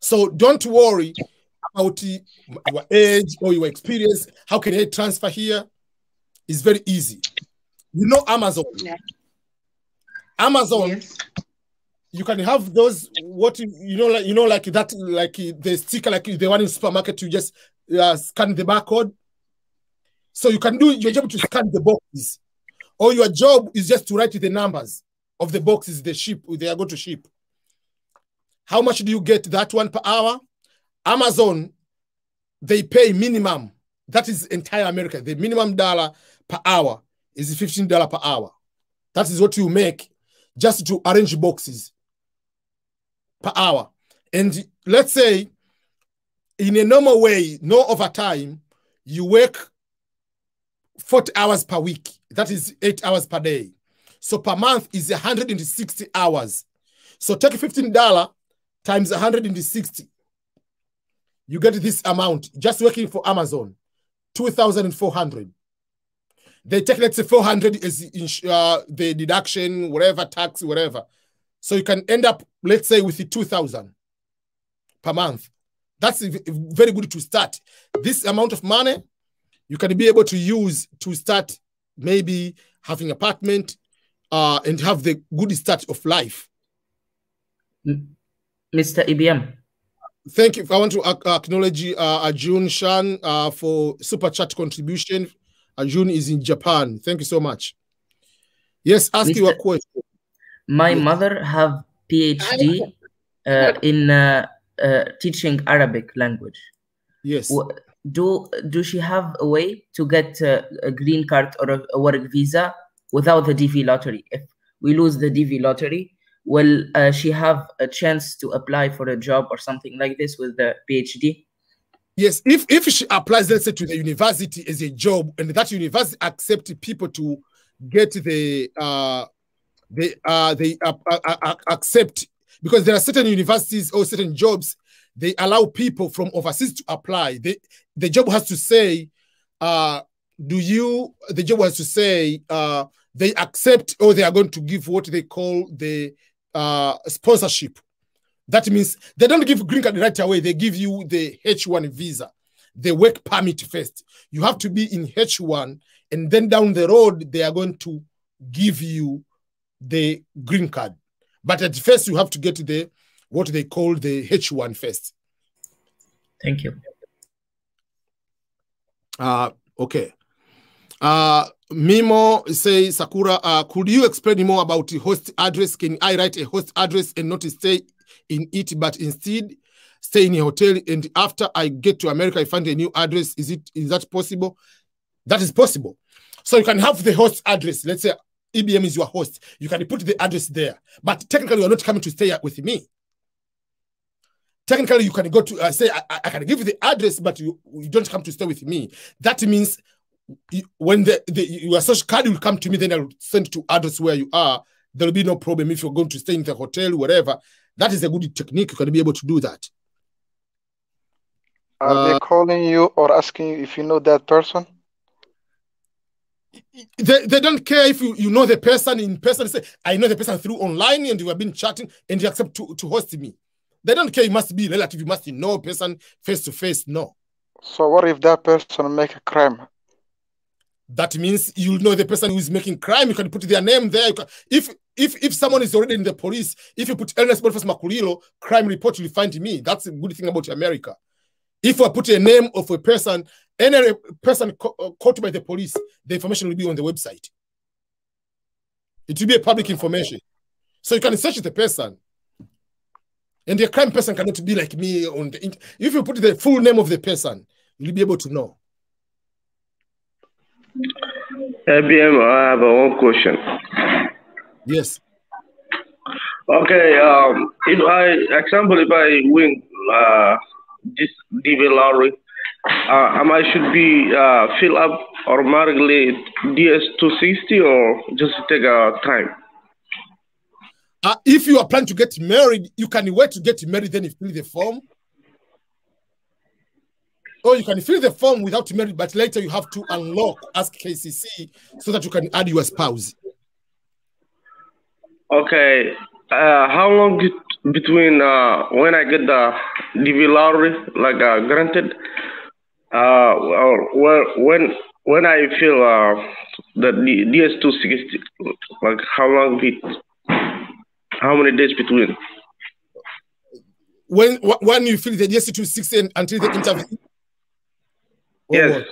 So don't worry about your age or your experience. How can I transfer here? It's very easy. You know Amazon. Yeah. Amazon. Yes. You can have those like that, like the sticker, like the one in supermarket. You just scan the barcode. So you can do your job to scan the boxes, or your job is just to write the numbers of the boxes they are going to ship. How much do you get that one per hour? Amazon, they pay minimum. That is entire America. The minimum dollar per hour is $15 per hour. That is what you make just to arrange boxes per hour. And let's say in a normal way, no overtime, you work 40 hours per week. That is 8 hours per day. So per month is 160 hours. So take $15 times 160. You get this amount just working for Amazon, 2,400. They take, let's say, 400 as the deduction, whatever, tax, whatever. So you can end up let's say with the 2,000 per month. That's very good to start. This amount of money you can be able to use to start maybe having apartment and have the good start of life. Mr. EBM. Thank you. I want to acknowledge Ajun Shan for super chat contribution. Ajun is in Japan. Thank you so much. Yes, ask you a question. My mother have PhD in teaching Arabic language. Yes. Do she have a way to get a green card or a work visa without the DV lottery? If we lose the DV lottery, will she have a chance to apply for a job or something like this with the PhD? Yes, if she applies, let's say, to the university as a job, and that university accepts people to get they accept, because there are certain universities or certain jobs, they allow people from overseas to apply. The job has to say, the job has to say they accept, or they are going to give what they call the sponsorship. That means they don't give green card right away. They give you the H1 visa, the work permit first. You have to be in H1, and then down the road, they are going to give you the green card. But at first, you have to get the what they call the H1 first. Thank you. Okay. Mimo say, Sakura, could you explain more about the host address? Can I write a host address and not stay in it, but instead stay in a hotel, and after I get to America, I find a new address? Is that possible? That is possible. So you can have the host address. Let's say EBM is your host. You can put the address there, but technically you're not coming to stay with me. Technically, you can go to say, I can give you the address, but you don't come to stay with me. That means when your social card will come to me, then I'll send to address where you are. There'll be no problem if you're going to stay in the hotel, whatever. That is a good technique. You can be able to do that. Are they calling you or asking you if you know that person? They don't care if you know the person in person. They say, I know the person through online and you have been chatting and you accept to host me. They don't care. You must be relative. You must know a person face to face. No. So what if that person make a crime? That means you know the person who is making crime. You can put their name there. If someone is already in the police, if you put Ernest Boniface Makulilo, crime report, you'll find me. That's a good thing about America. If I put a name of a person, any person caught by the police, the information will be on the website. It will be a public information. So you can search the person. And the crime person cannot be like me on the internet. If you put the full name of the person, you'll be able to know. ABM, I have one question. Yes. Okay, if I win this DV lottery, I should be fill up automatically DS260 or just take a time? If you are planning to get married, you can wait to get married, then you fill the form. Or you can fill the form without marriage, but later you have to ask KCC so that you can add your spouse. Okay. How long between when I get the DV lottery, like granted, or when I feel the DS260, like how many days between? When you feel the DS260 until the interview? Yes.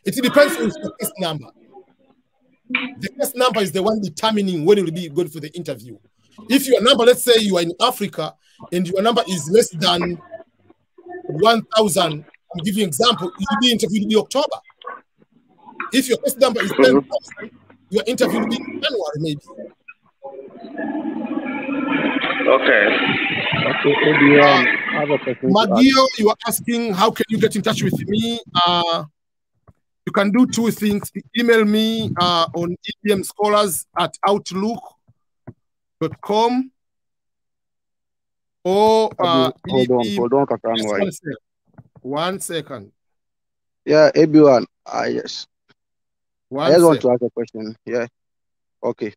It depends on the first number. The first number is the one determining when you will be good for the interview. If your number, let's say you are in Africa and your number is less than 1,000, I'll give you an example, you'll be interviewed in October. If your first number is 10,000, your interview will be in January, maybe. Okay. Magio, you are asking, how can you get in touch with me? You can do two things. Email me on ebmscholars@outlook.com or hold on, Kakan. One second. Yeah, everyone. Yes. I just want to ask a question. Yeah. Okay.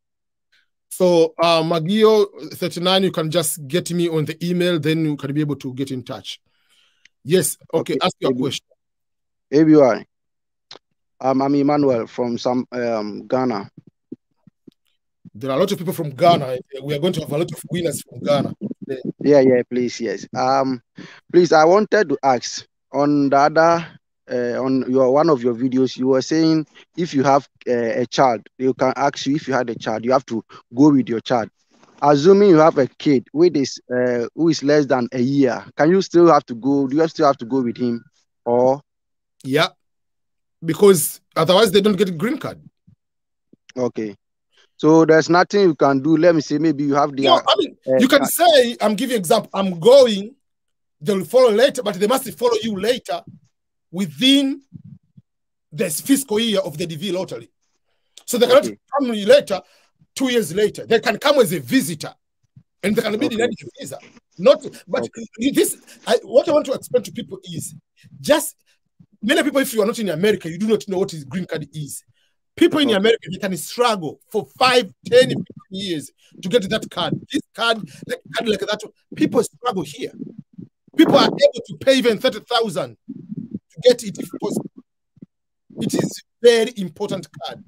So Magio39, you can just get me on the email, then you can be able to get in touch. Yes, okay, ask your question. ABY. I'm Emmanuel from Ghana. There are a lot of people from Ghana. We are going to have a lot of winners from Ghana. Yeah, please, yes. Please, I wanted to ask on the other, on one of your videos, you were saying if you have a child, you can ask you if you had a child, you have to go with your child. Assuming you have a kid who is less than a year, can you still have to go? Do you still have to go with him, or? Yeah, because otherwise they don't get a green card. Okay. So there's nothing you can do. Let me say, maybe you have the. No, I mean, you can say, I'm giving you an example. I'm going, they'll follow later, but they must follow you later within the fiscal year of the DV lottery. So they cannot come later, 2 years later. They can come as a visitor and they can be denied the visa. Not, but what I want to explain to people is just many people, if you are not in America, you do not know what is green card is. People in America, they can struggle for 5, 10, 15 years to get that card. This card, like that, people struggle here. People are able to pay even 30,000 to get it if possible. It is a very important card.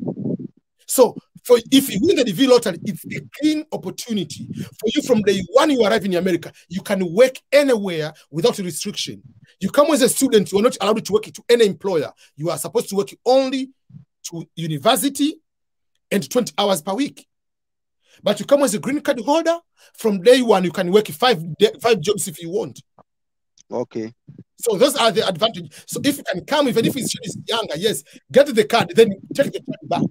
So, if you win the DV lottery, it's a clean opportunity for you from day one you arrive in America. You can work anywhere without restriction. You come as a student, you are not allowed to work to any employer. You are supposed to work only to university and 20 hours per week. But you come as a green card holder, from day one, you can work 5 jobs if you want. Okay. So those are the advantages. So if you can come, even if it's younger, yes, get the card, then take the card back.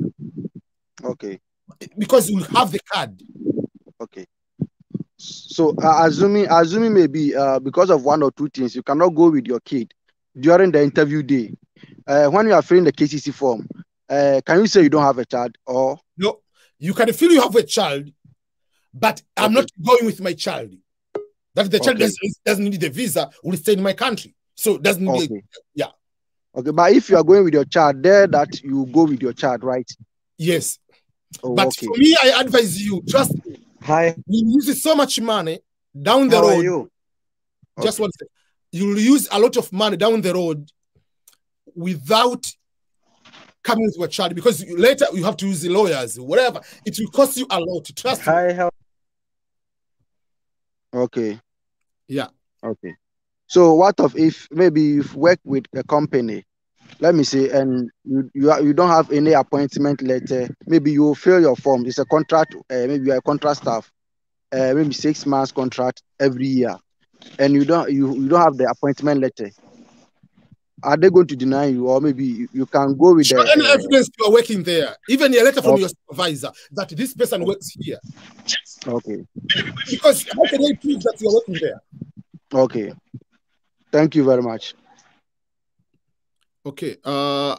Okay. Because you will have the card. Okay. So assuming maybe because of 1 or 2 things, you cannot go with your kid during the interview day. When you are filling the KCC form, can you say you don't have a child, or? No, you can feel you have a child, but I'm not going with my child. That the child doesn't need the visa, will stay in my country. So doesn't need yeah. Okay, but if you are going with your child, there that you go with your child, right? Yes. But for me, I advise you, trust me. Hi. You use so much money down the road. How are you? Just one second. You'll use a lot of money down the road without coming with your child, because later you have to use the lawyers, whatever. It will cost you a lot. Trust me. Okay. Yeah. Okay. So what if maybe you've worked with a company, let me say, and you don't have any appointment letter, maybe you fill your form. It's a contract, maybe you're a contract staff, maybe 6 months contract every year, and you don't have the appointment letter. Are they going to deny you, or maybe you can go with any evidence you are working there, even a letter from your supervisor that this person works here. Okay. Because how can they prove that you are working there? Okay. Thank you very much. Okay. Will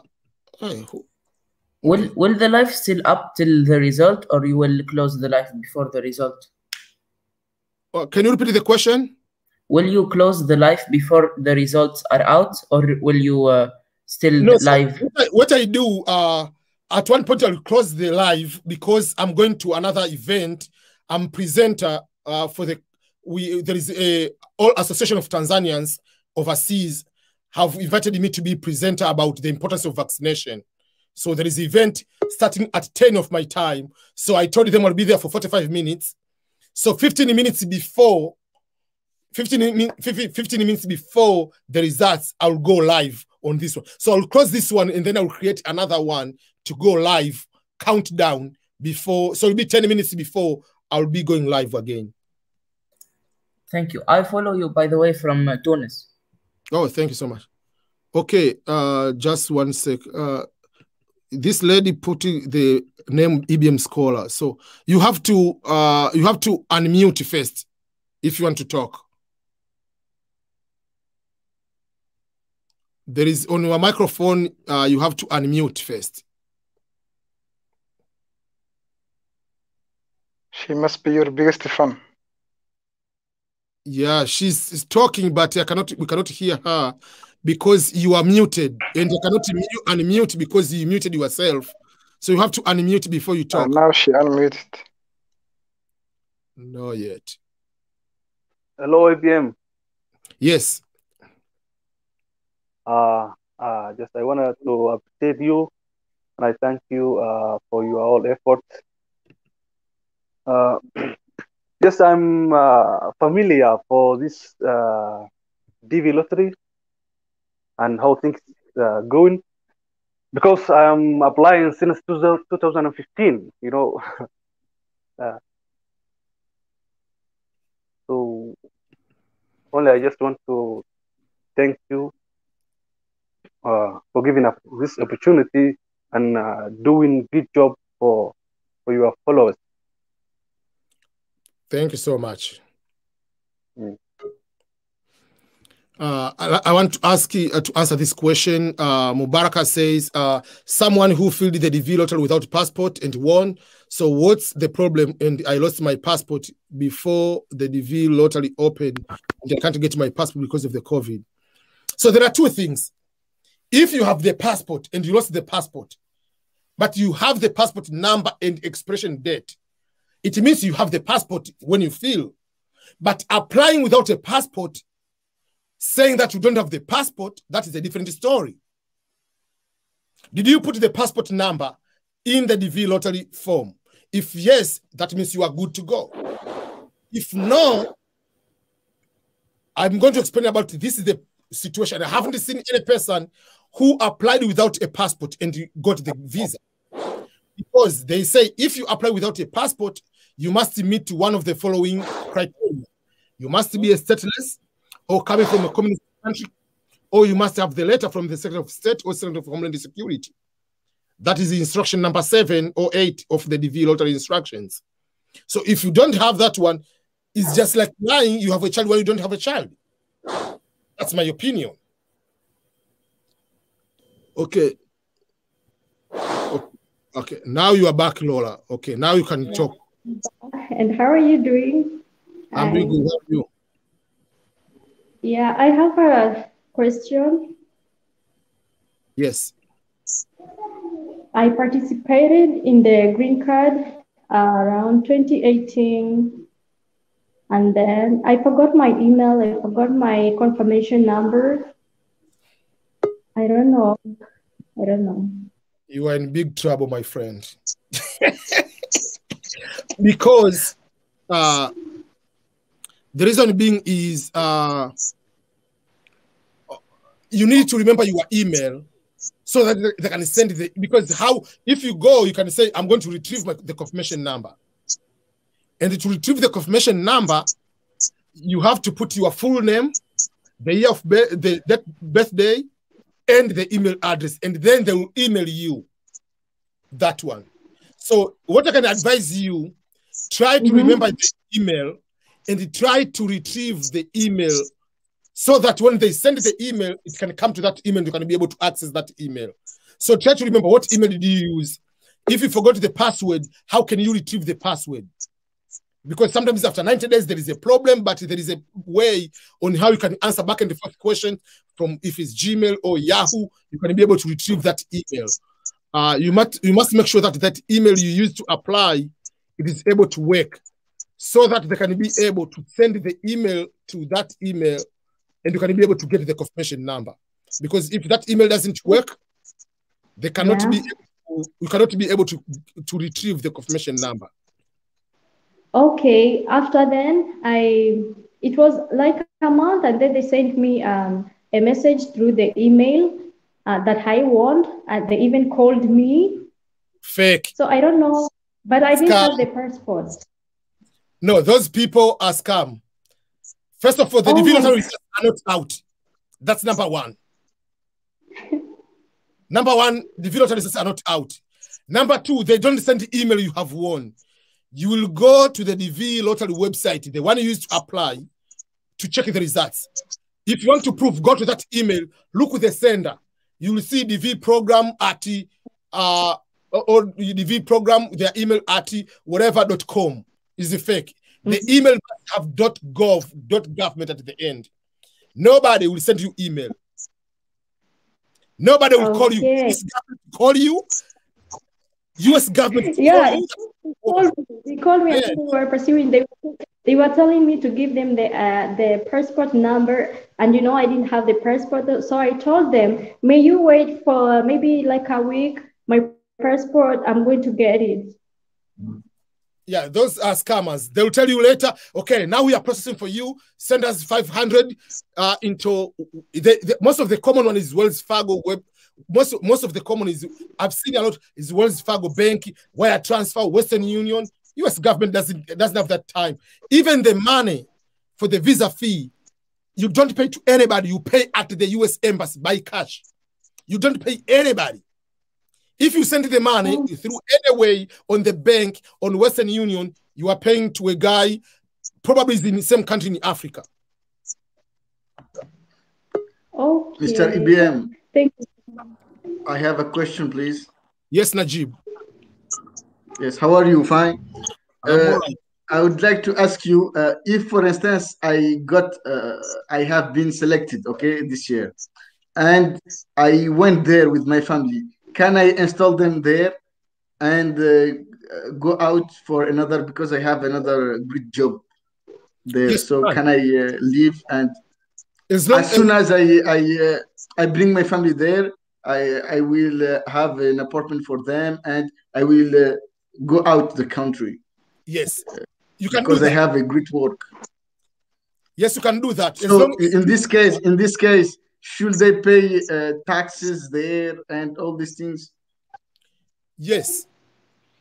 the live still up till the result, or you will close the live before the result? Can you repeat the question? Will you close the live before the results are out, or will you still live? So what I do, at one point I'll close the live because I'm going to another event. I'm presenter for there is a all Association of Tanzanians overseas have invited me to be presenter about the importance of vaccination. So there is an event starting at 10 of my time. So I told them I'll be there for 45 minutes. So 15 minutes before the results, I'll go live on this one. So I'll close this one and then I'll create another one to go live, countdown before. So it'll be 10 minutes before I'll be going live again. Thank you. I follow you, by the way, from Tunis. Oh, thank you so much. Okay, just one sec. This lady put the name EBM Scholar. So you have to unmute first if you want to talk. There is on your microphone, you have to unmute first. She must be your biggest fan. Yeah, she's talking, but we cannot hear her because you are muted, and you cannot unmute because you muted yourself. So you have to unmute before you talk. Now she unmuted. No yet. Hello, ABM. Yes. Just I wanted to appreciate you, and I thank you for your all efforts. Yes, I'm familiar for this DV lottery and how things going, because I'm applying since 2015. You know, so only I just want to thank you for giving us this opportunity and doing good job for your followers. Thank you so much. Mm. I want to ask you to answer this question. Mubaraka says, someone who filled the DV lottery without passport and won. So what's the problem? And I lost my passport before the DV lottery opened. And I can't get my passport because of the COVID. So there are two things. If you have the passport and you lost the passport, but you have the passport number and expiration date, it means you have the passport when you fill. But applying without a passport, saying that you don't have the passport, that is a different story. Did you put the passport number in the DV lottery form? If yes, that means you are good to go. If no, I'm going to explain about this is the situation. I haven't seen any person who applied without a passport and got the visa. Because they say if you apply without a passport, you must meet one of the following criteria. You must be a stateless, or coming from a communist country, or you must have the letter from the Secretary of State or Secretary of Homeland Security. That is instruction number 7 or 8 of the DV lottery instructions. So if you don't have that one, it's just like lying you have a child when you don't have a child. That's my opinion. Okay. Okay, now you are back, Lola. Okay, now you can talk. And how are you doing? I'm doing good. How are you? Yeah, I have a question. Yes. I participated in the green card around 2018, and then I forgot my email, I forgot my confirmation number. I don't know. You are in big trouble, my friend. Because the reason being is you need to remember your email so that they can send the, because how, if you go, you can say, I'm going to retrieve the confirmation number. And to retrieve the confirmation number, you have to put your full name, the year of that birthday, and the email address, and then they will email you that one. So what I can advise you, try to remember the email and try to retrieve the email so that when they send the email, it can come to that email, you can be able to access that email. So try to remember what email did you use. If you forgot the password, how can you retrieve the password? Because sometimes after 90 days, there is a problem, but there is a way on how you can answer back in the first question from if it's Gmail or Yahoo, you can be able to retrieve that email. You must make sure that that email you use to apply, it is able to work so that they can be able to send the email to that email and you can be able to get the confirmation number. Because if that email doesn't work, they cannot be able to, you cannot be able to retrieve the confirmation number. Okay, after then, it was like a month, and then they sent me a message through the email that I won, and they even called me. Fake. So I don't know, but I didn't have the passport. No, those people are scam. First of all, the DV lottery results are not out. That's number one. Number one, the DV lottery results are not out. Number two, they don't send the email you have won. You will go to the DV lottery website, the one you used to apply, to check the results. If you want to prove, go to that email, look with the sender. You will see DV program at or DV program, their email at whatever.com is the fake. The email must have .government at the end. Nobody will send you email. Nobody will call you. US government call you. US government call you They called me and they were pursuing. They were telling me to give them the passport number, and I didn't have the passport, so I told them, "May you wait for maybe like a week. My passport, I'm going to get it." Yeah, those are scammers. They'll tell you later, okay, now we are processing for you. Send us 500 into most of the common one is Wells Fargo web. Most of the common is I've seen a lot is Wells Fargo Bank, wire transfer, Western Union. US government doesn't have that time. Even the money for the visa fee, you don't pay to anybody. You pay at the US embassy by cash. You don't pay anybody. If you send the money through any way on the bank, on Western Union, you are paying to a guy, probably is in the same country in Africa. Okay. Mr. IBM, thank you. I have a question, please. Yes, Najib. Yes, how are you? Fine. I would like to ask you if, for instance, I have been selected, okay, this year, and I went there with my family. Can I install them there and go out for another, because I have another good job there? Yes, so can I leave, and as soon as I bring my family there, I will have an apartment for them, and I will go out the country. Yes, you can because do that. I have a great work. Yes, you can do that. So in this case, should they pay taxes there and all these things? Yes.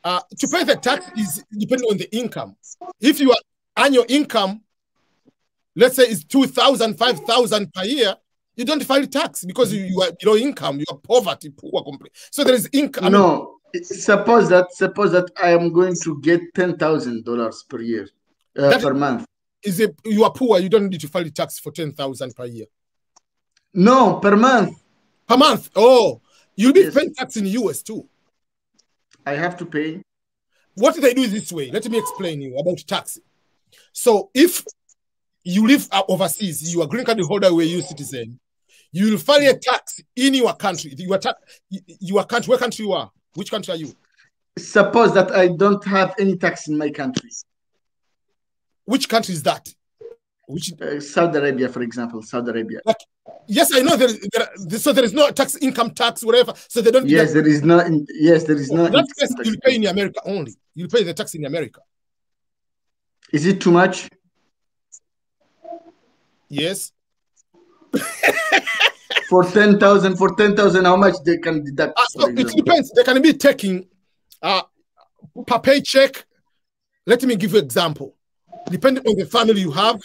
To pay the tax is depending on the income. If your annual income, let's say, is 2,000, 5,000 per year, you don't file tax because you are below income. You are poverty, poor, complete. So there is income. No, suppose that I am going to get $10,000 per year, per month. You are poor. You don't need to file tax for 10,000 per year. No, per month. Per month. Oh, you'll be paying tax in the US too. I have to pay. What do they do this way? Let me explain you about tax. So if you live overseas, you are green card holder, where you citizen, you will file a tax in your country. Your country, where country you are? Which country are you? Suppose that I don't have any tax in my country. Which country is that? Which Saudi Arabia, for example, Saudi Arabia. Like, yes, I know so there is no tax, income tax, whatever. So they don't. Yes, there is no. Yes, there is no. That's because you'll pay in America only. You'll pay the tax in America. Is it too much? Yes. For 10,000, how much they can deduct? So it depends. They can be taking per paycheck. Let me give you an example. Depending on the family you have,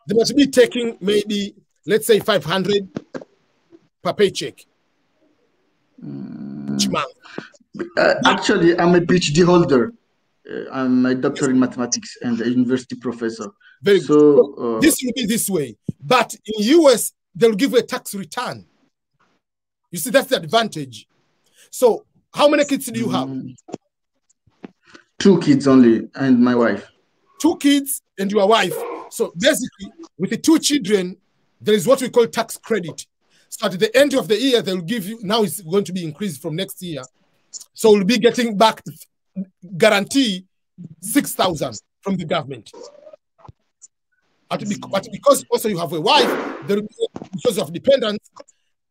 they must be taking maybe, let's say, 500 per paycheck each month. Actually, I'm a PhD holder. I'm a doctor in mathematics and a university professor. Very good. So, this will be this way. But in US, they'll give you a tax return. You see, that's the advantage. So how many kids do you have? 2 kids only, and my wife. 2 kids and your wife. So basically, with the 2 children, there is what we call tax credit. So at the end of the year, they'll give you, now it's going to be increased from next year. So we'll be getting back, guarantee 6,000 from the government. But because also you have a wife, because of dependence,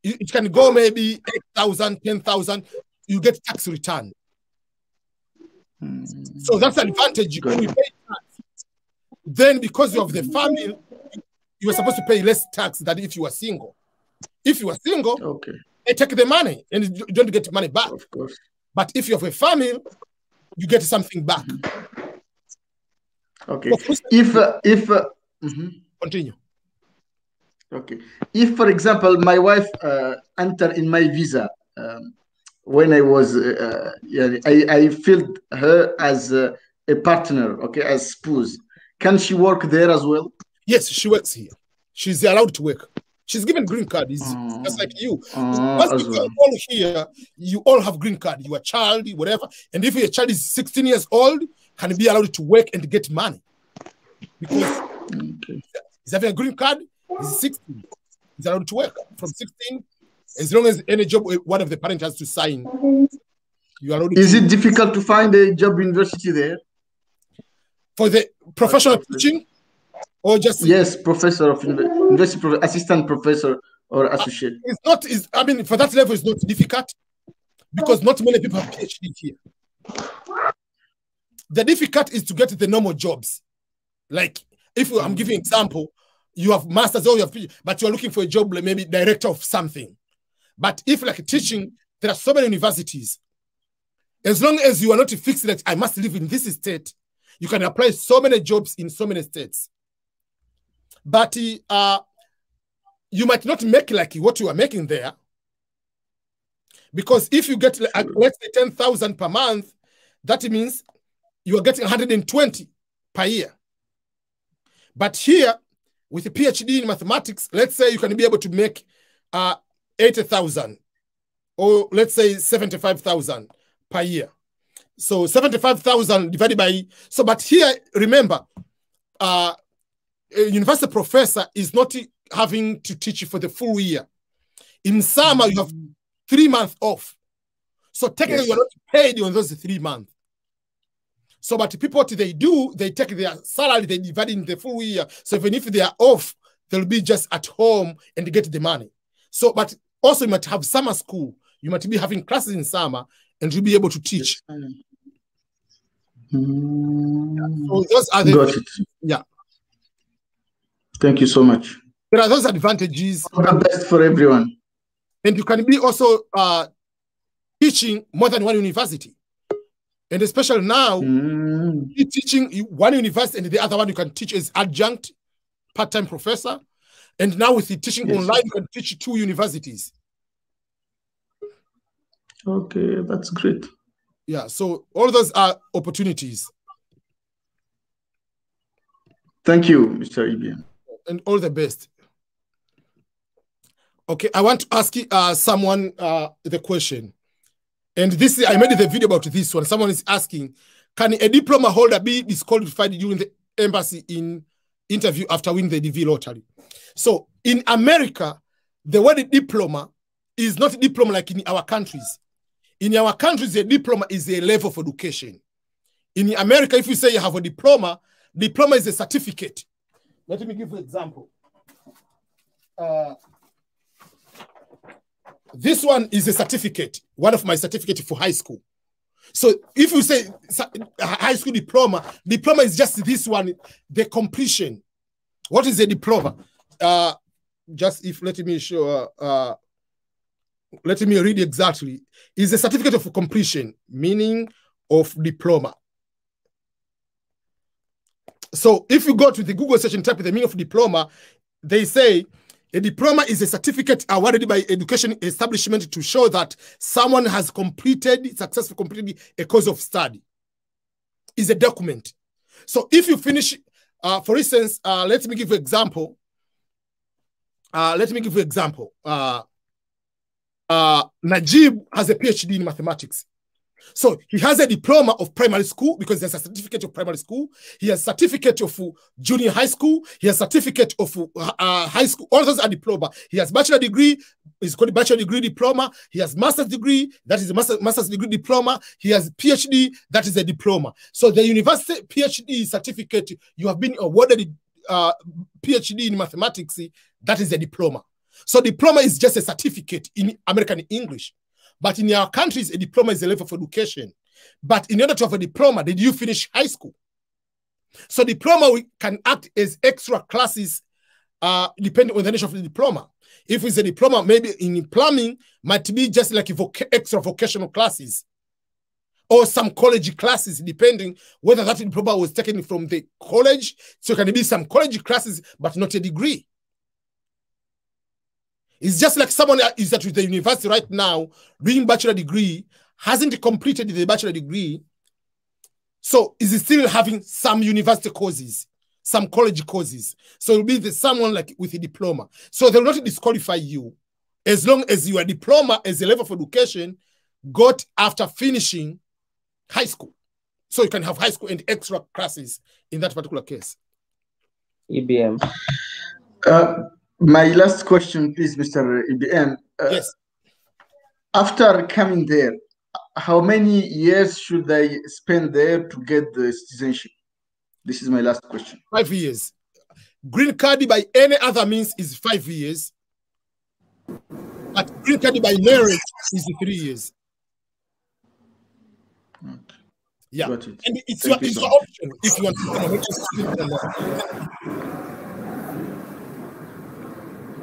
it can go maybe 8,000, 10,000, you get tax return. So that's the advantage. When you pay tax, then because you have the family, you are supposed to pay less tax than if you are single. If you are single, they take the money and you don't get money back. Of course. But if you have a family, you get something back. Okay. If continue. Okay. If, for example, my wife entered in my visa when I was, I filled her as a partner, okay, as spouse. Can she work there as well? Yes, she works here. She's allowed to work. She's given green card. Just like you. Once you come all here, you all have green card. You are a child, whatever. And if your child is 16 years old, can be allowed to work and get money. Because he's having a green card, he's 16. He's allowed to work from 16, as long as any job one of the parents has to sign. You are Is it difficult to find a job university there? For the professional teaching? Or just yes, professor of university, assistant professor or associate. It's not. I mean, for that level, it's not difficult because not many people have PhD here. The difficult is to get the normal jobs. Like if I'm giving an example, you have masters or you have PhD, but you are looking for a job, like maybe director of something. But if like teaching, there are so many universities. As long as you are not fixed that I must live in this state, you can apply so many jobs in so many states. But you might not make like what you are making there. Because if you get, let's say, 10,000 per month, that means you are getting 120 per year. But here, with a PhD in mathematics, let's say you can be able to make 80,000 or let's say 75,000 per year. So 75,000 divided by, so but here, remember, a university professor is not having to teach you for the full year. In summer, you have 3 months off. So technically, you're not paid on those 3 months. So, but people, what they do, they take their salary, they divide in the full year. So even if they are off, they'll be just at home and get the money. So, but also you might have summer school. You might be having classes in summer and you'll be able to teach. So those are the, got it. Yeah. Thank you so much. There are those advantages. All the best for everyone. And you can be also teaching more than one university. And especially now, you're teaching one university and the other one you can teach as adjunct, part-time professor. And now with the teaching online, you can teach 2 universities. Okay, that's great. Yeah, so all those are opportunities. Thank you, Mr. Ibiam. And all the best. Okay, I want to ask someone the question. And this, I made the video about this one. Someone is asking, can a diploma holder be disqualified during the embassy in interview after winning the DV lottery? So in America, the word diploma is not diploma like in our countries. In our countries, a diploma is a level of education. In America, if you say you have a diploma, diploma is a certificate. Let me give you an example. This one is a certificate, one of my certificates for high school. So if you say high school diploma, diploma is just this one, the completion. What is a diploma? Just if let me show, let me read exactly. Is a certificate of completion, meaning of diploma. So if you go to the Google search and type the meaning of diploma, they say a diploma is a certificate awarded by education establishment to show that someone has successfully completed a course of study. It's a document. So if you finish, for instance, let me give you an example. Najib has a PhD in mathematics. So he has a diploma of primary school because there's a certificate of primary school. He has a certificate of junior high school. He has a certificate of high school. All those are diploma. He has bachelor degree. It's called bachelor degree diploma. He has master's degree. That is a master's degree diploma. He has PhD. That is a diploma. So the university PhD certificate, you have been awarded PhD in mathematics. That is a diploma. So diploma is just a certificate in American English. But in our countries, a diploma is a level of education. But in order to have a diploma, did you finish high school? So diploma can act as extra classes depending on the nature of the diploma. If it's a diploma, maybe in plumbing, might be just like extra vocational classes or some college classes, depending whether that diploma was taken from the college. So it can be some college classes, but not a degree. It's just like someone is at the university right now doing bachelor degree, hasn't completed the bachelor degree, so is still having some university courses, some college courses. So it will be someone like with a diploma. So they will not disqualify you as long as your diploma as a level of education got after finishing high school. So you can have high school and extra classes in that particular case. EBM. My last question, please, Mr. EBM. Yes. After coming there, how many years should I spend there to get the citizenship? This is my last question. 5 years. Green card by any other means is 5 years. But green card by marriage is 3 years. Okay. Yeah. Got it. And it's Thank your, you so your much. option if you want to become American citizen.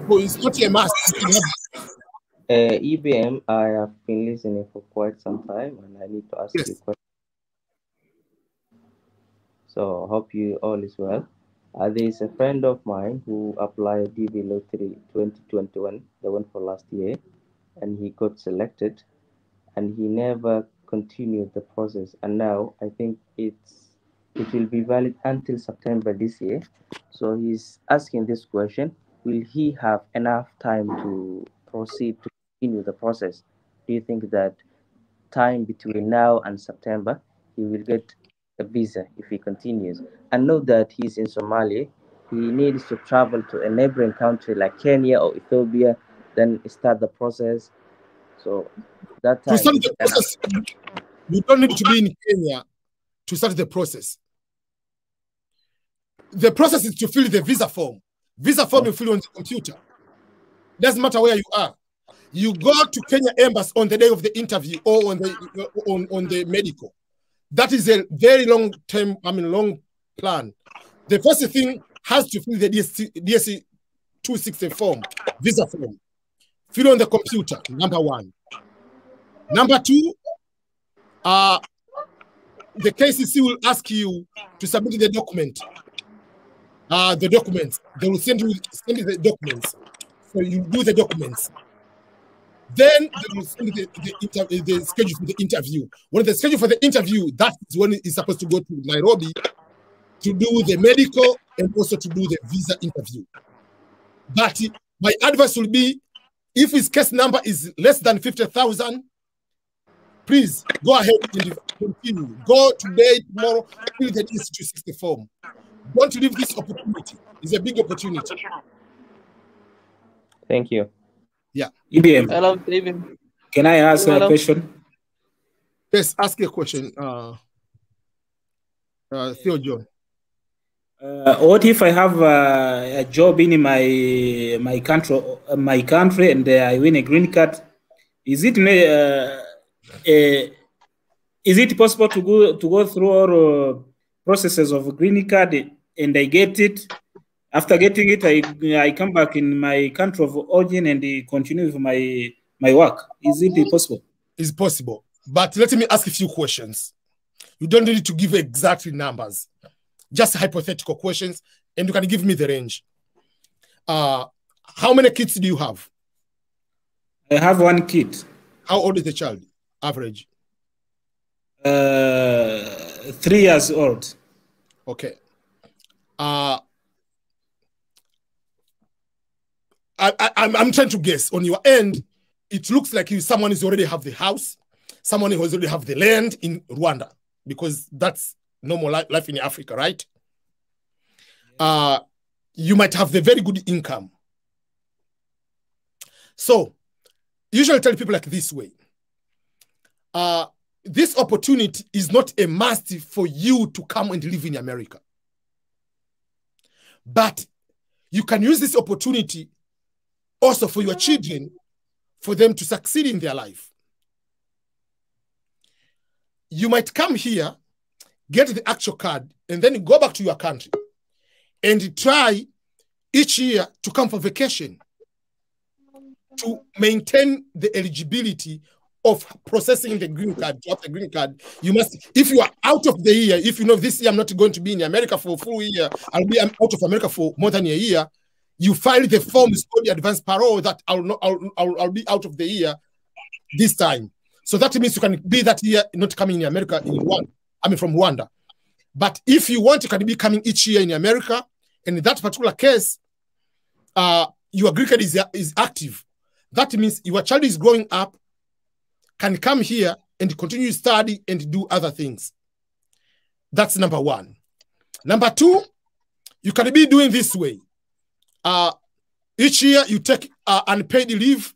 Well, it's not a must. EBM, I have been listening for quite some time, and I need to ask you a question. So, hope you all is well. There is a friend of mine who applied DV Lottery 2021, the one for last year, and he got selected, and he never continued the process. And now I think it will be valid until September this year. So he's asking this question: will he have enough time to proceed to continue the process? Do you think that time between now and September he will get a visa if he continues? And know that he's in Somalia. He needs to travel to a neighboring country like Kenya or Ethiopia, then start the process. So that time To start the process, you don't need to be in Kenya to start the process. The process is to fill the visa form. Visa form you fill on the computer. Doesn't matter where you are. You go to Kenya Embassy on the day of the interview or on the medical. That is a very long plan. The first thing has to fill the DSC 260 form, visa form. Fill on the computer, number one. Number two, the KCC will ask you to submit the document. The documents. They will send you the documents. So you do the documents. Then they will send the schedule for the interview. When the schedule for the interview, that is when it's supposed to go to Nairobi to do the medical and also to do the visa interview. But my advice will be, if his case number is less than 50,000, please go ahead and continue. Go today, tomorrow, fill the DS260 form. Don't leave this opportunity. It's a big opportunity. Thank you. Yeah. EBM. Hello, Steven. Can I ask a question? Yes, ask a question. Theo John. What if I have a job in my country, and I win a green card? Is it possible to go through all processes of a green card and I get it? After getting it, I come back in my country of origin and continue with my work. Is it possible? It's possible. But let me ask a few questions. You don't need to give exact numbers. Just hypothetical questions, and you can give me the range. How many kids do you have? I have one kid. How old is the child? Average? 3 years old. Okay. I'm trying to guess. On your end, it looks like someone is already have the house, someone who already have the land in Rwanda, because that's normal life in Africa, right? You might have the very good income. So, usually tell people like this way. This opportunity is not a must for you to come and live in America. But you can use this opportunity also for your children, for them to succeed in their life. You might come here, get the actual card, and then go back to your country and try each year to come for vacation to maintain the eligibility of processing the green card. To have the green card, you must, if you are out of the year, if you know this year I'm not going to be in America for a full year, I'll be out of America for more than a year, you file the form, it's called the advance parole, that I'll be out of the year this time. So that means you can be that year not coming in America in Rwanda. I mean from Rwanda. But if you want, you can be coming each year in America. And in that particular case, your green card is active. That means your child is growing up, can come here and continue to study and do other things. That's number one. Number two, you can be doing this way. Each year you take unpaid leave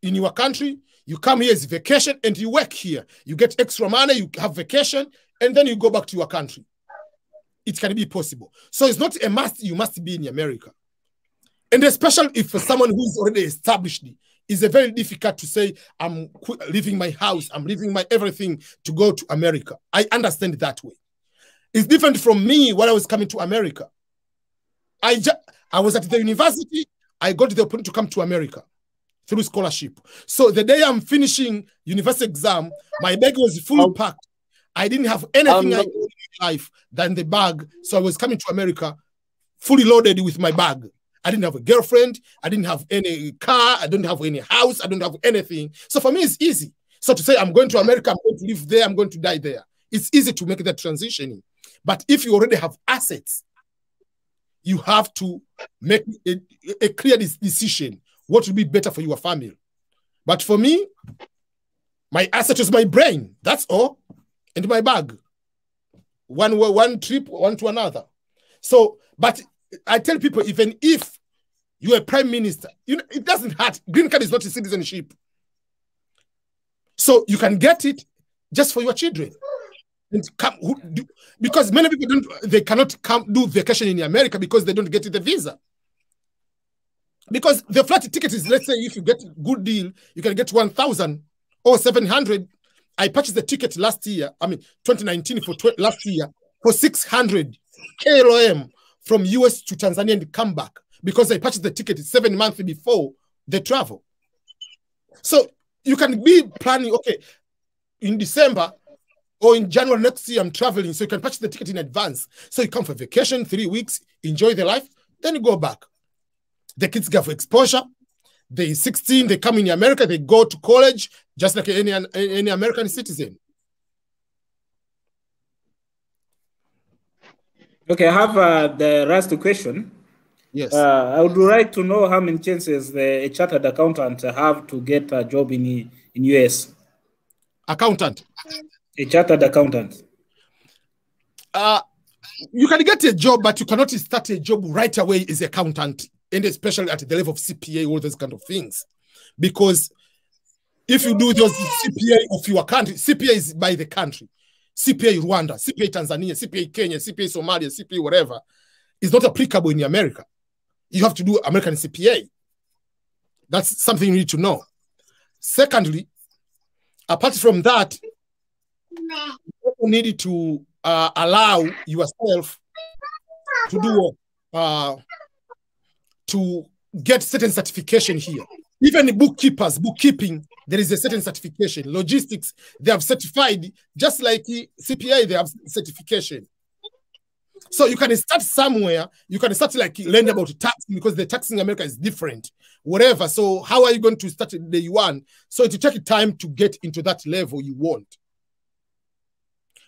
in your country. You come here as vacation and you work here. You get extra money, you have vacation, and then you go back to your country. It can be possible. So it's not a must, you must be in America. And especially if for someone who is already established, it's a very difficult to say, I'm leaving my house, I'm leaving my everything to go to America. I understand that way. It's different from me when I was coming to America. I was at the university, I got the opportunity to come to America through scholarship. So the day I'm finishing university exam, my bag was fully packed. I didn't have anything I in life than the bag. So I was coming to America fully loaded with my bag. I didn't have a girlfriend. I didn't have any car. I don't have any house. I don't have anything. So for me, it's easy. So to say, I'm going to America, I'm going to live there, I'm going to die there. It's easy to make that transition. But if you already have assets, you have to make a clear decision. What will be better for your family? But for me, my asset is my brain. That's all. And my bag. One trip, one to another. So, but I tell people, even if you're a prime minister, you know, it doesn't hurt. Green card is not a citizenship. So you can get it just for your children. And because many people they cannot come do vacation in America because they don't get the visa. Because the flight ticket is, let's say, if you get a good deal, you can get 1,000 or 700. I purchased the ticket last year, 2019 for last year, for 600 KLOM from US to Tanzania and come back because I purchased the ticket 7 months before the travel. So you can be planning, okay, in December or in January next year, I'm traveling, so you can purchase the ticket in advance. So you come for vacation, 3 weeks, enjoy the life, then you go back. The kids get exposure. They're 16, they come in America, they go to college, just like any American citizen. Okay, I have the last question. Yes. I would like to know how many chances a chartered accountant have to get a job in US. Accountant? A chartered accountant. You can get a job, but you cannot start a job right away as an accountant, and especially at the level of CPA, all those kind of things. Because if you do those CPA of your country, CPA is by the country. CPA Rwanda, CPA Tanzania, CPA Kenya, CPA Somalia, CPA whatever, is not applicable in America. You have to do American CPA. That's something you need to know. Secondly, apart from that, you need to allow yourself to do to get certain certification here. Even the bookkeepers, bookkeeping, there is a certain certification. Logistics, they have certified, just like CPA, they have certification. So you can start somewhere, you can start like learning about tax because the tax in America is different, whatever. So how are you going to start day one? So it will take time to get into that level you want.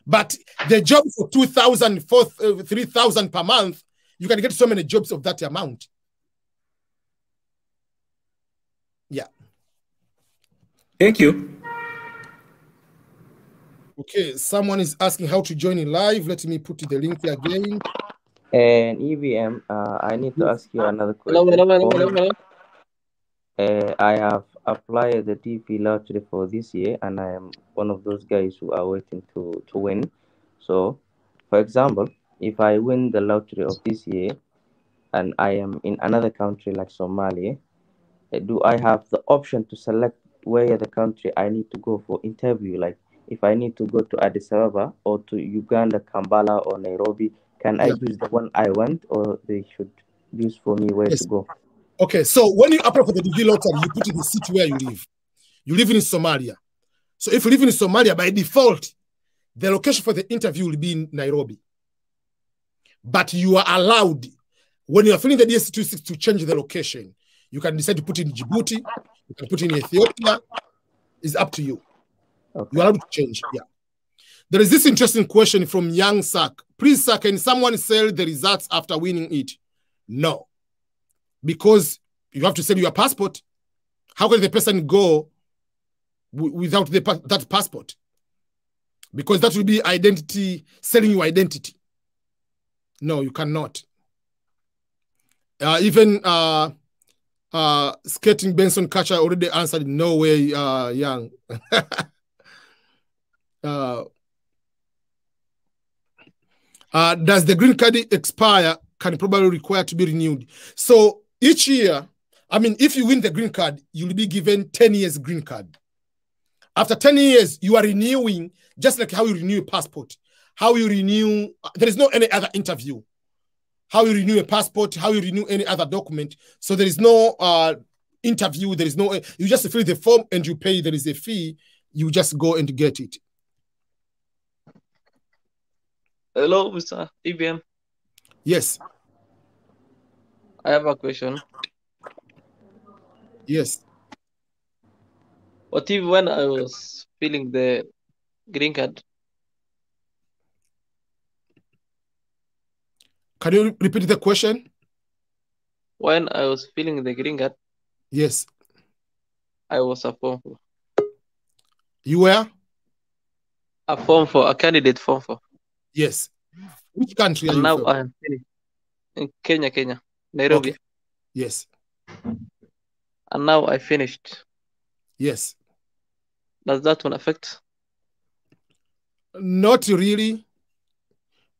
But the job for 2,000, 3,000 per month, you can get so many jobs of that amount. Yeah. Thank you. Okay, someone is asking how to join in live. Let me put the link again. And EVM, I need to ask you another question. Hello. I have applied the DP lottery for this year, and I am one of those guys who are waiting to win. So, for example, if I win the lottery of this year, and I am in another country like Somalia, do I have the option to select where the country I need to go for interview? Like, if I need to go to Addis Ababa or to Uganda, Kampala, or Nairobi, can I choose the one I want, or they should choose for me where to go? Okay, so when you apply for the DV lottery, you put in the city where you live. You live in Somalia. So if you live in Somalia, by default, the location for the interview will be in Nairobi. But you are allowed, when you are filling the DS26, to change the location. You can decide to put in Djibouti, you can put in Ethiopia. It's up to you. Okay. You're allowed to change, yeah. There is this interesting question from Young Sak. Please, sir, can someone sell the results after winning it? No. Because you have to sell your passport. How can the person go without that passport? Because that will be identity, selling your identity. No, you cannot. Skating Benson Catcher already answered no way, Young. Does the green card expire? Can probably require to be renewed. So each year, I mean, if you win the green card, you'll be given 10 years green card. After 10 years, you are renewing, just like how you renew a passport. How you renew, there is no any other interview. How you renew a passport, how you renew any other document. So there is no interview, there is no, you just fill the form and you pay, there is a fee, you just go and get it. Hello, Mr. EBM. Yes. I have a question. Yes. What if when I was filling the green card? Can you repeat the question? When I was filling the green card? Yes. I was a form for. You were? A candidate form for. Yes. Which country are and you now from? I am finished. In Kenya, Nairobi. Okay. Yes. And now I finished. Yes. Does that one affect? Not really.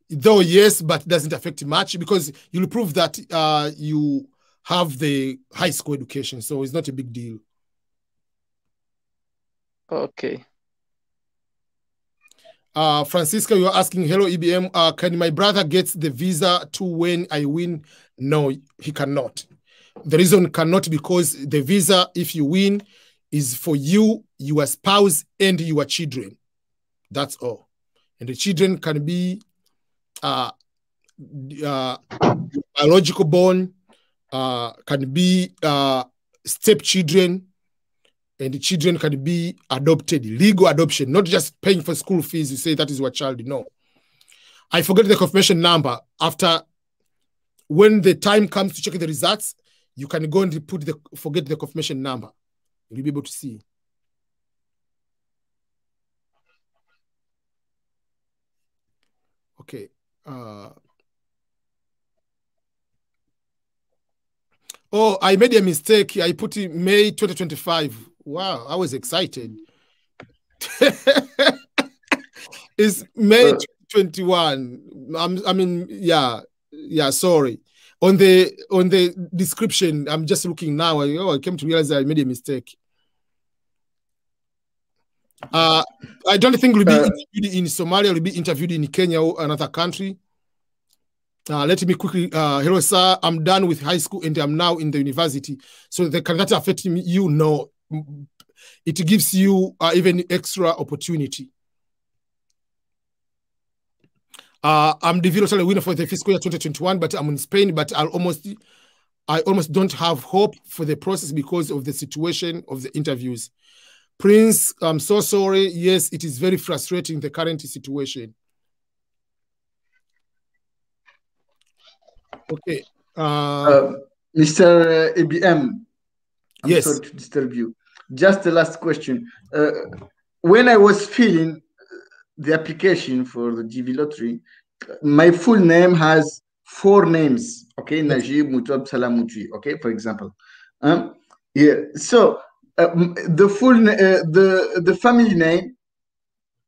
Though, yes, but it doesn't affect much because you'll prove that you have the high school education. So it's not a big deal. Okay. Francisco, you're asking, hello, EBM, can my brother get the visa to when I win? No, he cannot. The reason cannot because the visa, if you win, is for you, your spouse, and your children. That's all. And the children can be biological born, can be stepchildren, and the children can be adopted, legal adoption, not just paying for school fees. You say that is your child. No. I forget the confirmation number. After, when the time comes to check the results, you can go and forget the confirmation number. You'll be able to see. Okay. Oh, I made a mistake. I put in May 2025. Wow, I was excited. It's May 2021. I mean, yeah, sorry. On the description, I'm just looking now. I came to realize that I made a mistake. I don't think we'll be interviewed in Somalia. We'll be interviewed in Kenya or another country. Let me quickly, hello, sir. I'm done with high school and I'm now in the university. So can that affect me? You know, it gives you even extra opportunity. I'm the Vilo winner for the fiscal year 2021, but I'm in Spain, but I almost don't have hope for the process because of the situation of the interviews. Prince, I'm so sorry. Yes, it is very frustrating, the current situation. Okay. Mr. ABM, I'm yes. sorry to disturb you. Just the last question. When I was filling the application for the DV lottery, my full name has 4 names. Okay, Najib Mutab Salam Mutri. Okay, for example. Yeah. So the full the family name,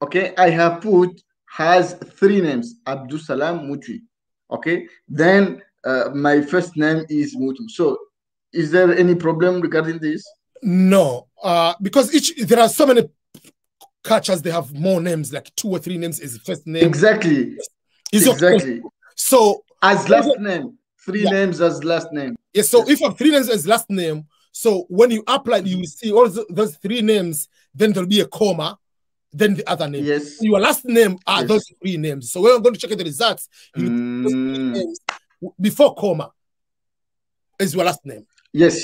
okay, I have put has 3 names, Abdul Salam Mutri. Okay, then my first name is Mutu. So is there any problem regarding this? No, because there are so many catchers, they have more names, like 2 or 3 names as first name. Exactly. It's exactly. Okay. So as last name, 3 names as last name. Yes, so if you have 3 names as last name, so when you apply, you will see all those 3 names, then there'll be a comma, then the other name. Yes. Your last name are those 3 names. So when I'm going to check the results, you those 3 names before comma is your last name. Yes.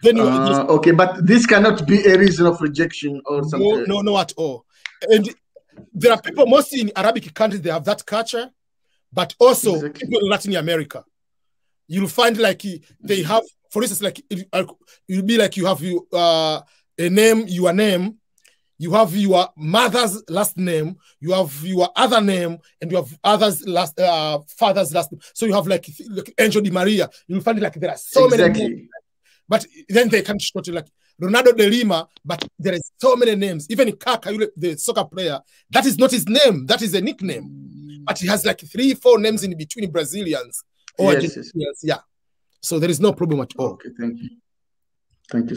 Then you okay, but this cannot be a reason of rejection or something. No, at all. And there are people mostly in Arabic countries, they have that culture, but also people in Latin America. You'll find like they have, for instance, like it'll be like you have a name, your name, you have your mother's last name, you have your other name, and you have father's last name. So you have like Angel Di Maria. You'll find like there are so many names. But then they can't short it like Ronaldo de Lima, but there is so many names. Even Kaka, the soccer player, that is not his name. That is a nickname. But he has like 3-4 names in between Brazilians or Argentinians. Yes. Yeah. So there is no problem at all. Okay, thank you. Thank you.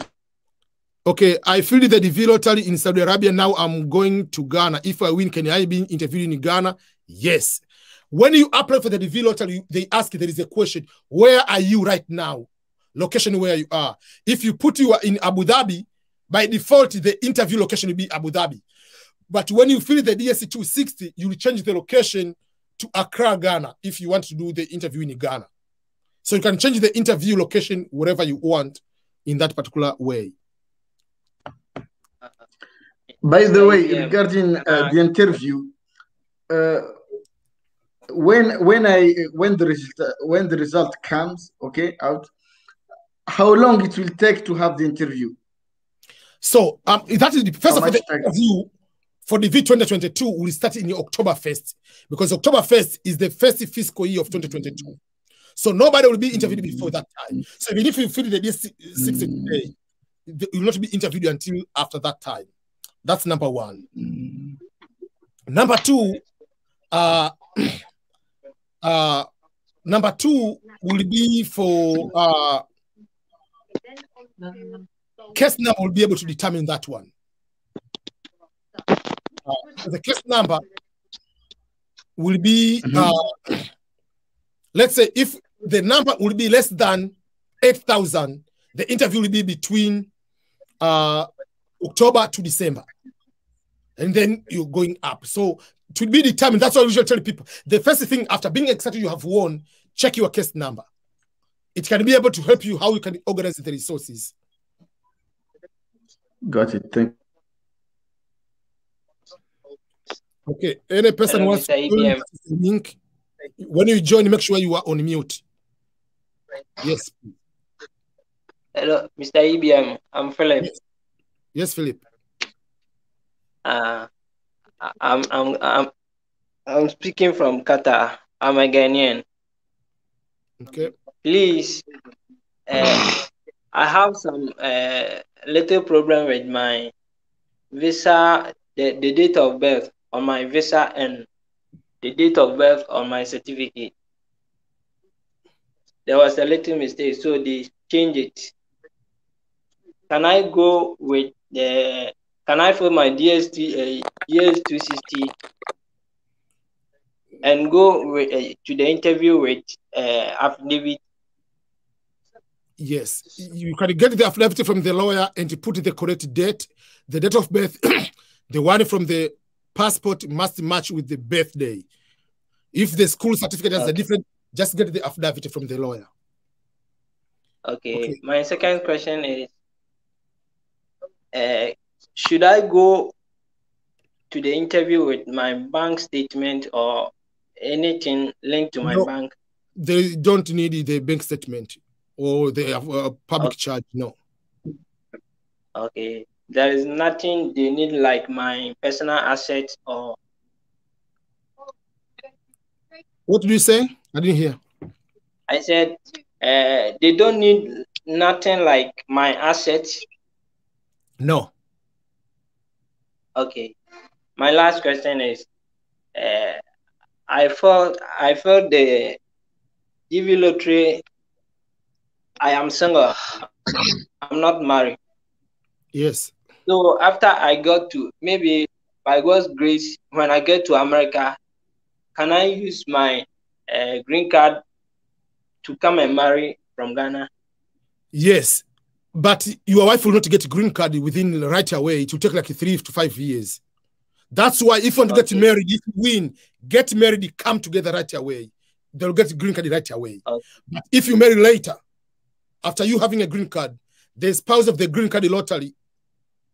Okay, I filled the DV lottery in Saudi Arabia. Now I'm going to Ghana. If I win, can I be interviewed in Ghana? Yes. When you apply for the DV lottery, they ask you, there is a question, where are you right now? Location where you are. If you put you are in Abu Dhabi, by default, the interview location will be Abu Dhabi. But when you fill the DSC 260, you will change the location to Accra, Ghana, if you want to do the interview in Ghana. So you can change the interview location wherever you want in that particular way. By the way, regarding the interview, when the result comes, okay, out, how long it will take to have the interview? So that is the first of all, the interview for the V2022 will start in October 1st, because October 1st is the first fiscal year of 2022. So nobody will be interviewed before that time. So even if you fill the D60 today, you will not be interviewed until after that time. That's number one. Number two, will be for case number will be able to determine that one. The case number will be, let's say, if the number will be less than 8,000, the interview will be between October to December. And then you're going up. So to be determined, that's what I usually tell people. The first thing after being excited you have won, check your case number. It can be able to help you how you can organize the resources. Got it. Thank you. Okay, any person wants to join the link. When you join, make sure you are on mute. Yes. Hello, Mr. EBM. I'm Philip. Yes, Philip. I'm speaking from Qatar. I'm a Ghanaian. Okay. Please, I have some little problem with my visa, the date of birth on my visa and the date of birth on my certificate. There was a little mistake, so they changed it. Can I go with the? Can I fill my DS260 and go with, to the interview with affidavit? Yes, you can get the affidavit from the lawyer and to put the correct date, the date of birth, the one from the passport must match with the birthday. If the school certificate has a different, just get the affidavit from the lawyer. Okay. My second question is, should I go to the interview with my bank statement or anything linked to my bank? They don't need the bank statement or the public charge, no. Okay. There is nothing they need like my personal assets or... What did you say? I didn't hear. I said they don't need nothing like my assets. No. Okay. My last question is, I felt the DV lottery. I am single. I'm not married. Yes. So after I got to, maybe by God's grace, when I get to America, can I use my green card to come and marry from Ghana? Yes, but your wife will not get a green card within right away. It will take like 3 to 5 years. That's why if you want to get married, if you win, get married, come together right away. They'll get a green card right away. But if you marry later, after you having a green card, the spouse of the green card lottery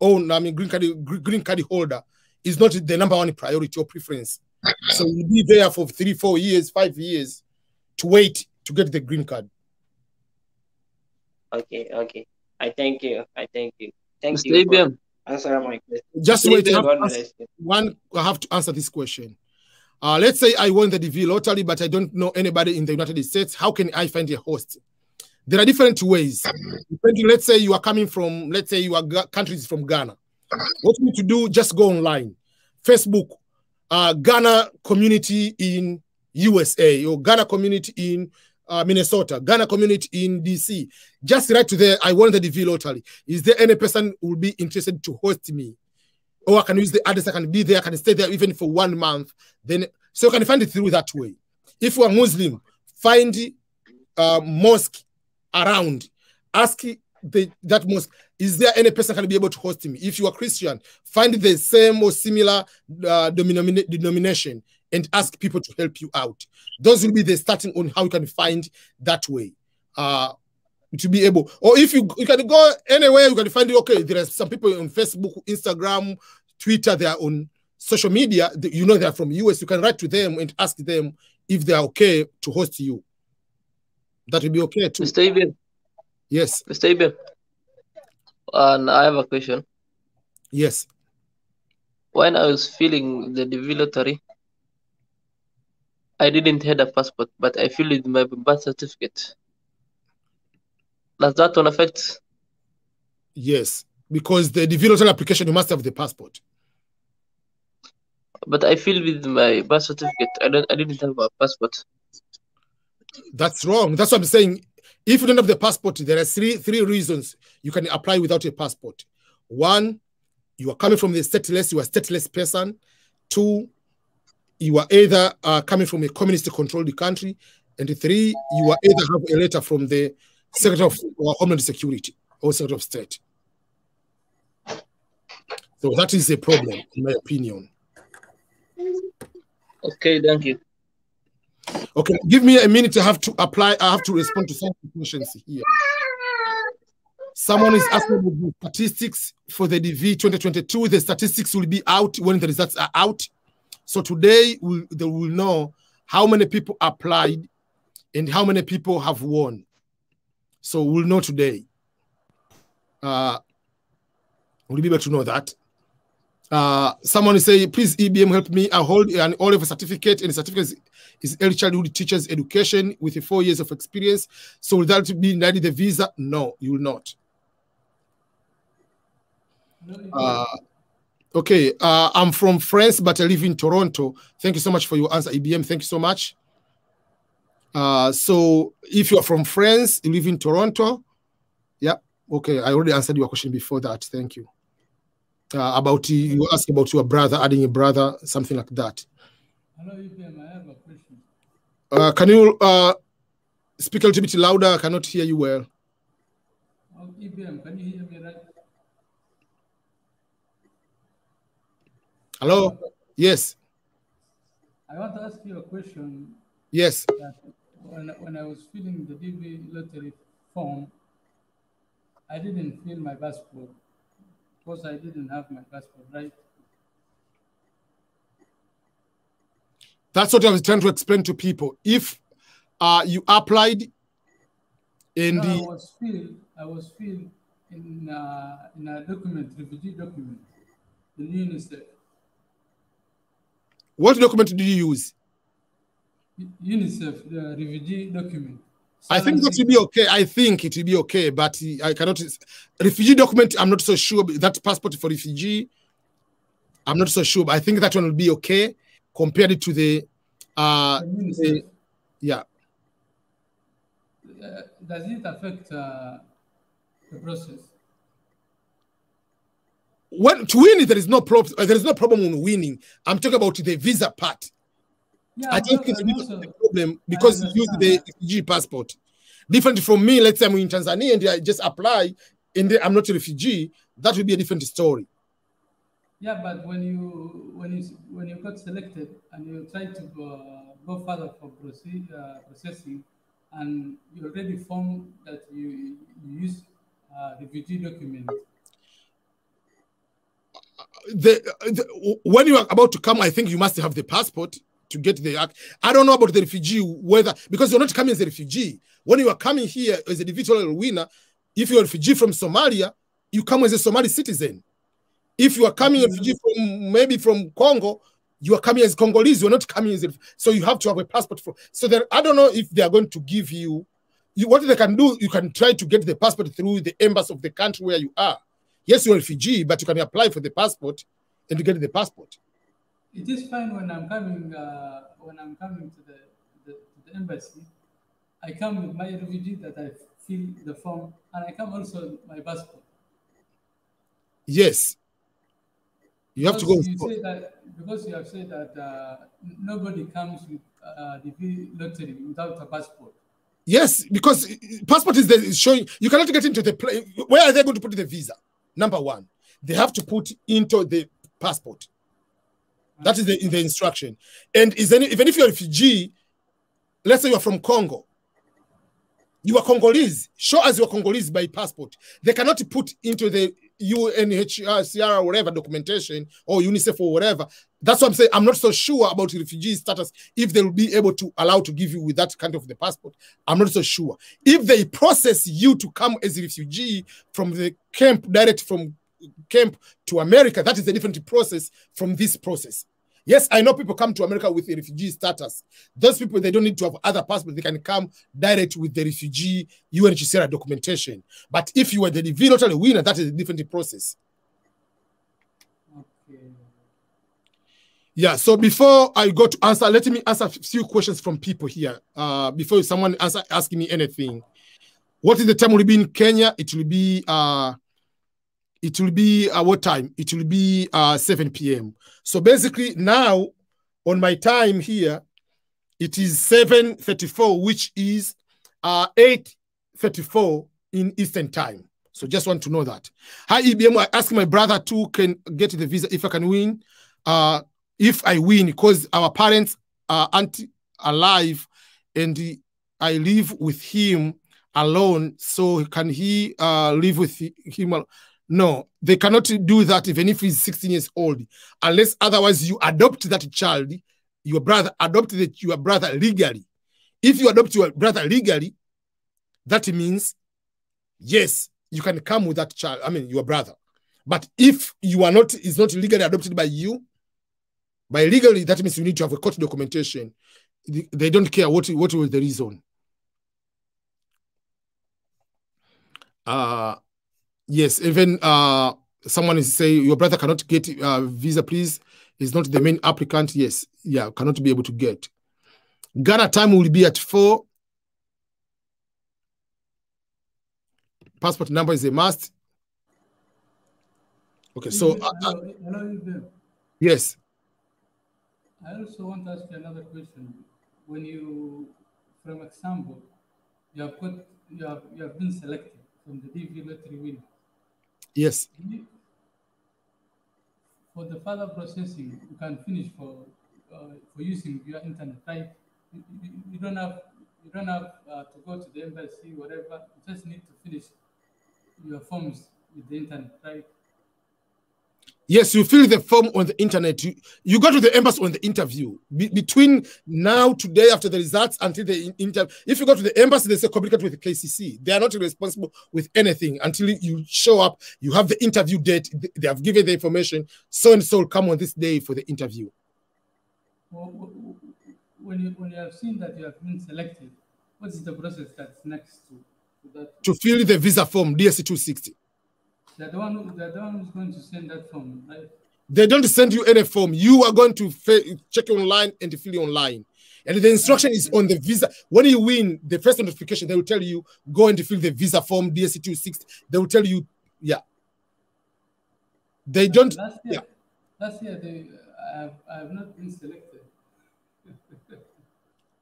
green card holder is not the #1 priority or preference. So you'll be there for 3, 4 years, 5 years to wait to get the green card. Okay. I thank you. Thank Mr. you for EBM. answering my question. Just Mr. wait. EBM, I have to answer this question. Let's say I won the DV lottery, but I don't know anybody in the United States. How can I find a host? There are different ways. Depending, let's say you are coming from, let's say your country is from Ghana. What you need to do, just go online. Facebook, Ghana community in USA, or Ghana community in Minnesota, Ghana community in DC. Just write to there, I want the DV lottery. Is there any person who will be interested to host me? Or I can use the address, I can be there, I can stay there even for 1 month. Then, so you can find it through that way. If you are Muslim, find mosque around. Ask that mosque, is there any person can be able to host me? If you are Christian, find the same or similar denomination and ask people to help you out. Those will be the starting on how you can find that way. To be able, or if you can go anywhere, you can find it. Okay, there are some people on Facebook, Instagram, Twitter, they are on social media, you know, they're from US. You can write to them and ask them if they are okay to host you. That will be okay too. Mr. Ibn. Yes. Mr. Ibn. And I have a question. Yes. When I was filling the DV lottery, I didn't have a passport, but I filled with my birth certificate. Does that one affect? Yes, because the DV lottery application, you must have the passport. But I filled with my birth certificate. I didn't have a passport. That's wrong. That's what I'm saying. If you don't have the passport, there are three reasons you can apply without a passport. One, you are coming from the stateless, you are a stateless person. Two, you are either coming from a communist-controlled country. And three, you are either have a letter from the Secretary of Homeland Security or Secretary of State. So that is a problem, in my opinion. Okay, thank you. Okay, give me a minute. I have to apply. I have to respond to some questions here. Someone is asking about the statistics for the DV 2022. The statistics will be out when the results are out. So today they will know how many people applied and how many people have won. So we'll know today. We'll be able to know that. Someone is saying, please EBM help me. I hold an Oliver certificate, and the certificate is early childhood teachers education with 4 years of experience. So will that be denied the visa? No, you will not. Okay, I'm from France, but I live in Toronto. Thank you so much for your answer, EBM. Thank you so much. So if you are from France, you live in Toronto. Yeah, okay, I already answered your question before that. Thank you. About you asked about your brother, adding a brother, something like that. Hello, EBM, I have a question. Can you speak a little bit louder? I cannot hear you well. Oh, EBM, can you hear me right? Hello? Yes. I want to ask you a question. Yes. That when I was filling the DV lottery form, I didn't fill my passport because I didn't have my passport, right? That's what I was trying to explain to people. If you applied in no, the... I was filled in a document, refugee document, in UNICEF. What document did you use? UNICEF, the refugee document. I think that will be okay. I think it will be okay, but I cannot... Refugee document, I'm not so sure. That passport for refugee, I'm not so sure. But I think that one will be okay compared to the... yeah. Does it affect the process? When to win, there is no problem. There is no problem in winning. I'm talking about the visa part. Yeah, I think it's a problem because you use the refugee passport. Different from me, let's say I'm in Tanzania and I just apply and I'm not a refugee, that would be a different story. Yeah, but when you got selected and you try to go further for processing, and you already formed that you use refugee document. When you are about to come, I think you must have the passport to get the act. I don't know about the refugee, whether, because you're not coming as a refugee. When you are coming here as a individual winner, if you're a refugee from Somalia, you come as a Somali citizen. If you are coming a refugee from maybe from Congo, you are coming as Congolese. You're not coming as a, so you have to have a passport for. So there, I don't know if they are going to give you. what they can do, you can try to get the passport through the embassy of the country where you are. Yes, you're a refugee, but you can apply for the passport and get the passport. It is fine when I'm coming to the embassy. I come with my refugee that I fill the form, and I come also with my passport. Yes. You have to go. Because you have said that nobody comes with the lottery without a passport. Yes, because passport is showing you cannot get into the place. Where are they going to put the visa? Number one, they have to put into the passport. That is in the instruction. And even if you're a refugee, let's say you're from Congo, you are Congolese, show us you're Congolese by passport. They cannot put into the UNHCR or whatever documentation or UNICEF or whatever. That's what I'm saying. I'm not so sure about refugee status, if they will be able to allow to give you with that kind of the passport. I'm not so sure. If they process you to come as a refugee from the camp, direct from camp to America, that is a different process from this process. Yes, I know people come to America with a refugee status. Those people, they don't need to have other passports. They can come direct with the refugee UNHCR documentation. But if you are the DV lottery winner, that is a different process. Okay. Yeah, so before I go to answer, let me answer a few questions from people here. Before someone asking me anything. What is the time will be in Kenya? It will be what time? It will be 7 p.m. So basically now on my time here, it is 7:34, which is 8:34 in Eastern time. So just want to know that. Hi, EBM, I asked my brother to can get the visa if I can win. If I win, because our parents aren't alive and I live with him alone, so can he live with him? No, they cannot do that even if he's 16 years old, unless otherwise you adopt that child, your brother, adopted your brother legally. If you adopt your brother legally, that means, yes, you can come with that child, I mean, your brother. But if you are not, is not legally adopted by you, by legally, that means you need to have a court documentation. They don't care what was the reason. Yes, even someone is saying your brother cannot get visa, please. He's not the main applicant. Yes, yeah, cannot be able to get. Ghana time will be at 4. Passport number is a must. Okay, so hello, yes. I also want to ask you another question. When you, from example, you have been selected from the DV lottery winner. Yes. For the further processing, you can finish for using your internet, right? You don't have to go to the embassy, whatever. You just need to finish your forms with the internet, right? Yes, you fill the form on the internet. You go to the embassy on the interview. Between now, today, after the results, until the interview. If you go to the embassy, they say communicate with the KCC. They are not responsible with anything until you show up. You have the interview date. They have given the information. So and so will come on this day for the interview. Well, when you have seen that you have been selected, what is the process that's next to that? To fill the visa form, DSC 260. They're the one who's going to send that form, right? They don't send you any form. You are going to check online and fill it online. And the instruction is on the visa. When you win the first notification, they will tell you, go and fill the visa form, DSC 260. They will tell you, yeah. They don't. Last year I have not been selected.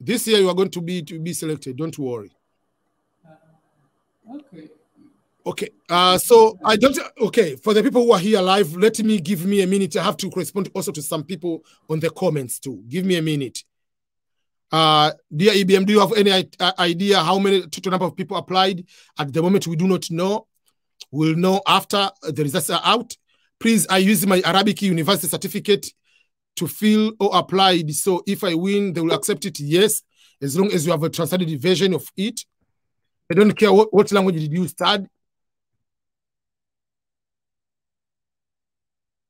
This year you are going to be selected. Don't worry. Okay. Okay, so I don't, okay, for the people who are here live, give me a minute. I have to respond also to some people on the comments too. Give me a minute. Dear EBM, do you have any idea how many total number of people applied? At the moment, we do not know. We'll know after the results are out. Please, I use my Arabic University certificate to fill or applied. So if I win, they will accept it, yes, as long as you have a translated version of it. They don't care what language did you study.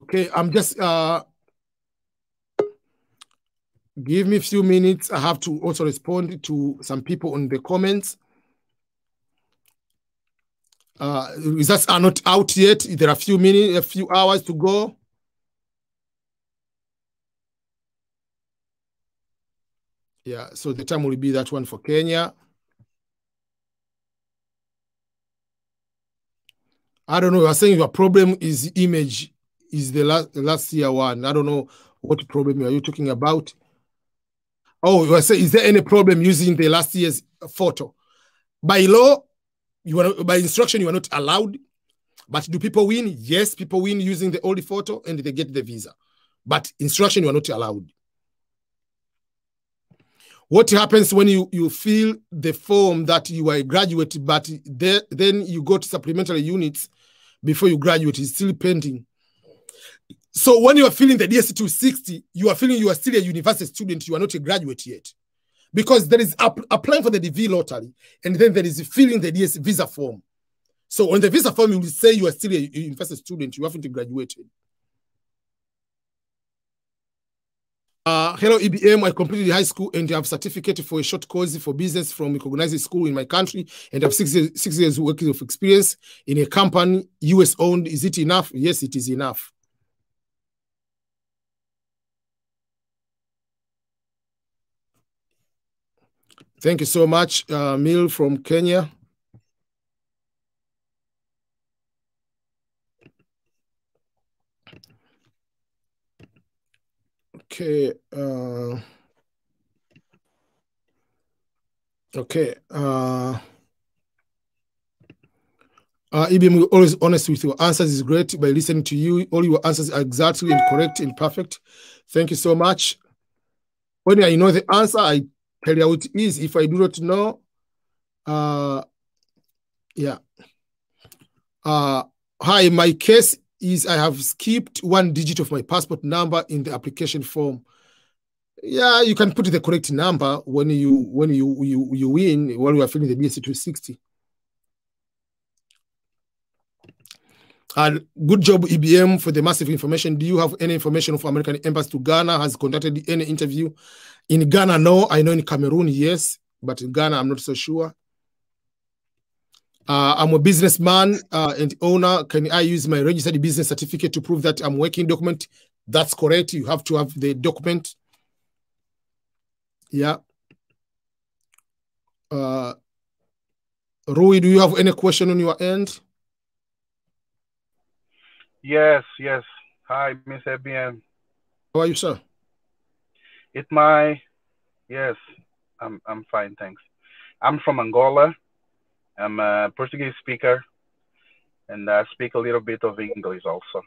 Okay, I'm just, give me a few minutes. I have to also respond to some people on the comments. Results are not out yet. There are a few hours to go. Yeah, so the time will be that one for Kenya. I don't know. You are saying your problem is image, is the last year one. I don't know what problem are you talking about. Oh, you are saying, is there any problem using the last year's photo? By law, by instruction, you are not allowed. But do people win? Yes, people win using the old photo and they get the visa. But instruction, you are not allowed. What happens when you fill the form that you are a graduate, but then you go to supplementary units before you graduate, it's still pending. So when you are filling the DS 260, you are feeling you are still a university student, you are not a graduate yet. Because there is applying for the DV lottery, and then there is filling the DS visa form. So on the visa form, you will say you are still a university student, you haven't graduated. Hello, EBM. I completed high school and have certificate for a short course for business from a recognized school in my country and have 6 years working of experience in a company, US owned. Is it enough? Yes, it is enough. Thank you so much, Mil from Kenya. Okay. EBM, always honest with your answers is great. By listening to you, all your answers are exactly and correct and perfect. Thank you so much. When I know the answer, I tell you how it is. If I do not know, yeah. Hi, my case is I have skipped 1 digit of my passport number in the application form. Yeah, you can put the correct number when you win while you are filling the BSc 260. Good job, EBM, for the massive information. Do you have any information of American Embassy to Ghana? Has conducted any interview? In Ghana, no. I know in Cameroon, yes. But in Ghana, I'm not so sure. I'm a businessman and owner. Can I use my registered business certificate to prove that I'm working document? That's correct. You have to have the document. Yeah. Rui, do you have any question on your end? Yes. Hi, Miss EBM. How are you, sir? Yes, I'm fine, thanks. I'm from Angola. I'm a Portuguese speaker, and I speak a little bit of English also.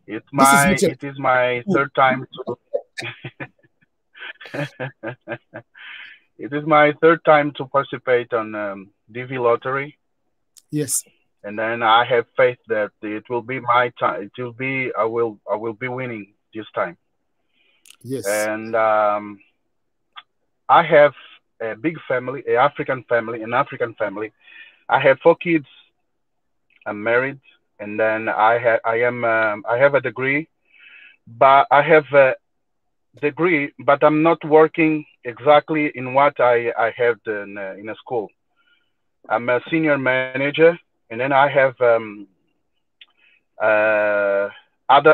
It is my third time to it is my third time to participate on DV lottery. Yes. And then I have faith that it will be my time. I will be winning this time. Yes. And I have a big family, an African family. I have 4 kids. I'm married, and then I have a degree, but I have a degree, but I'm not working exactly in what I have in a school. I'm a senior manager, and then I have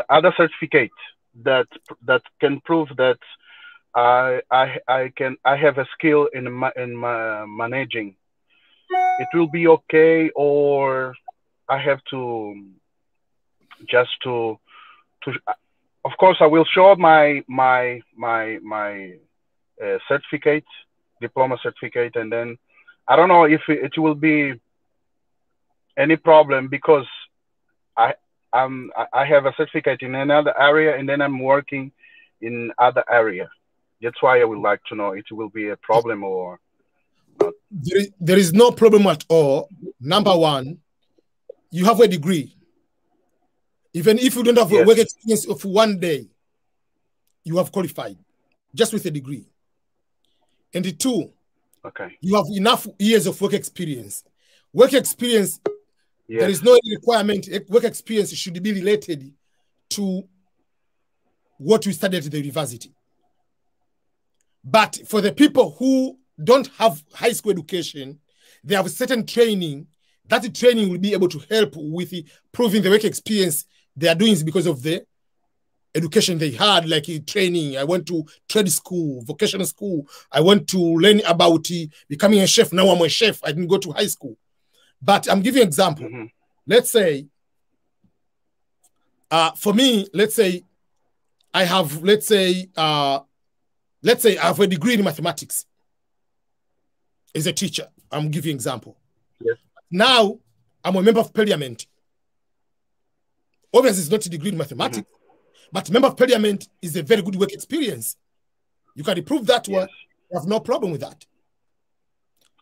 other certificates that can prove that I have a skill in managing. It will be okay, or I have to of course I will show my certificate, diploma certificate, and then I don't know if it will be any problem because I have a certificate in another area and then I'm working in other area. That's why I would like to know it will be a problem or not. There is no problem at all. Number one, you have a degree. Even if you don't have a work experience of 1 day, you have qualified just with a degree. And the 2, you have enough years of work experience. Work experience, there is no requirement. Work experience should be related to what you studied at the university. But for the people who don't have high school education, they have certain training that training will be able to help with proving the work experience they are doing because of the education they had, like training. I went to trade school, vocational school. I went to learn about becoming a chef. Now I'm a chef. I didn't go to high school. But I'm giving you an example. Let's say, for me, let's say I have, let's say I have a degree in mathematics as a teacher. I'm giving you an example. Yes. Now I'm a member of parliament. Obviously, it's not a degree in mathematics, but member of parliament is a very good work experience. You can prove that one. You have no problem with that.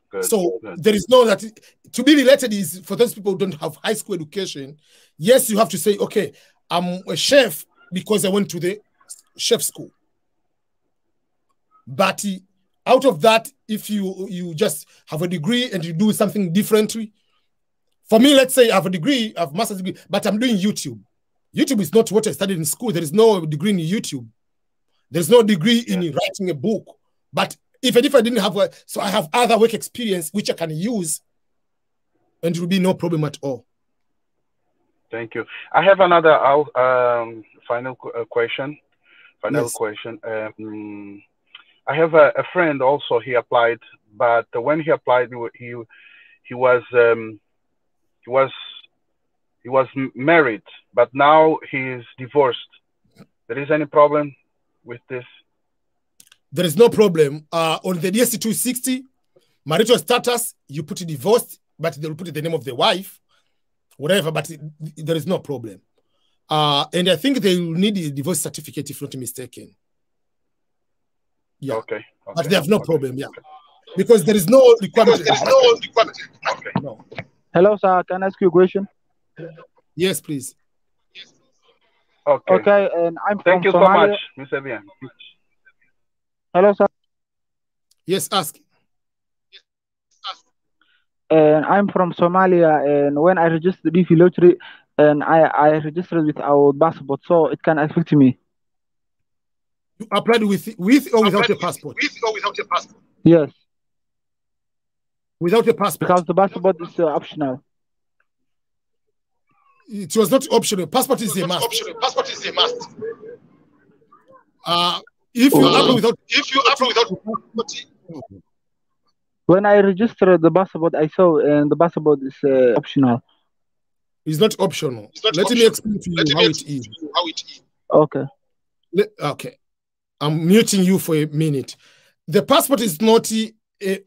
Good, so good. there is no that to be related is for those people who don't have high school education. Yes, you have to say, okay, I'm a chef because I went to the chef school. But out of that, if you just have a degree and you do something differently, for me, let's say I have a degree, I have a master's degree, but I'm doing YouTube. YouTube is not what I studied in school. There is no degree in YouTube. There's no degree in writing a book. But even if I didn't have so I have other work experience which I can use, and it will be no problem at all. Thank you. I have another final question. Yes. Question. I have a friend also. He applied, but when he applied, he was married, but now he is divorced. There is any problem with this? There is no problem. On the DSC 260, marital status, you put it divorced, but they will put the name of the wife, whatever, but there is no problem. And I think they will need a divorce certificate, if not mistaken. Yeah. Okay. But they have no problem, yeah. Because there is no requirement. Okay. No. Hello, sir. Can I ask you a question? Yes, please. Okay. Okay, and I'm Thank from you Somalia. so much, Mr. Bian. Hello, sir. Yes, ask. And I'm from Somalia, and when I registered the DV lottery, and I registered with our passport, so it can affect me. You applied with or without a passport? Yes. Without a passport? Because the passport is optional. It was not optional. Passport is a must. If you apply without, When I registered the passport, I saw and the passport is optional. It's not optional. Let me explain to you how it is. Okay. Okay. I'm muting you for a minute. The passport is not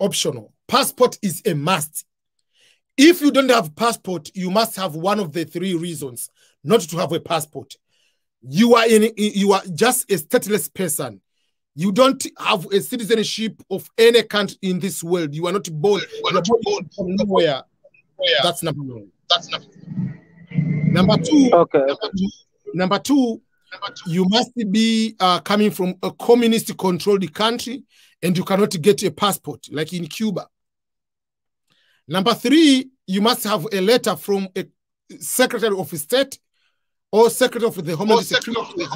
optional. Passport is a must. If you don't have passport, you must have one of the three reasons not to have a passport. You are just a stateless person. You don't have a citizenship of any country in this world. You are not born. You are born from nowhere. That's number one. Number two. Okay. Number two, you must be coming from a communist-controlled country, and you cannot get a passport, like in Cuba. Number three, you must have a letter from a Secretary of State or Secretary of the Homeland Security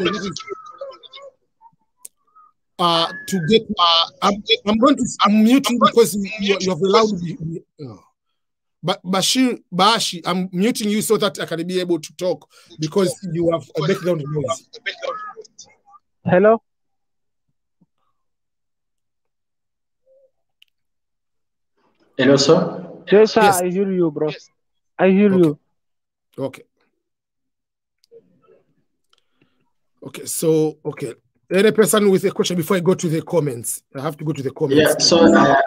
to get. I'm going to mute you because you have allowed me. But Bashi, I'm muting you so that I can be able to talk because you have a background noise. Hello? Hello, sir? Yes, sir, Yes. I hear you, bro. I hear you. Okay. Okay, so, okay. Any person with a question before I go to the comments? I have to go to the comments. Yeah, so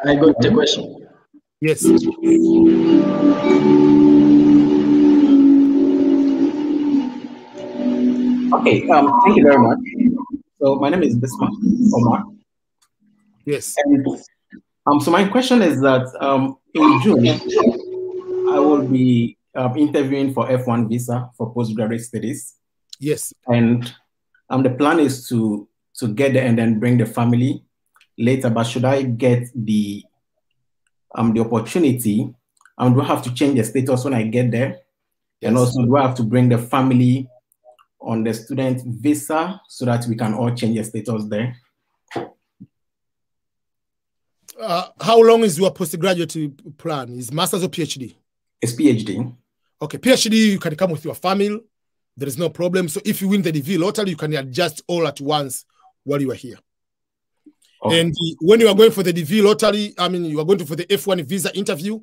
I got the question. Yes. Okay, thank you very much. So my name is Bisma Omar. Yes. And so my question is that in June, I will be interviewing for F1 visa for postgraduate studies. Yes. And the plan is to get there and then bring the family later. But should I get the opportunity, do I have to change the status when I get there? Yes. And also, do I have to bring the family on the student visa so that we can all change the status there? How long is your postgraduate plan? Is master's or PhD? It's PhD. Okay, PhD, you can come with your family. There is no problem. So if you win the DV lottery, you can adjust all at once while you are here. Okay. And when you are going for the DV lottery, I mean, you are going for the F1 visa interview,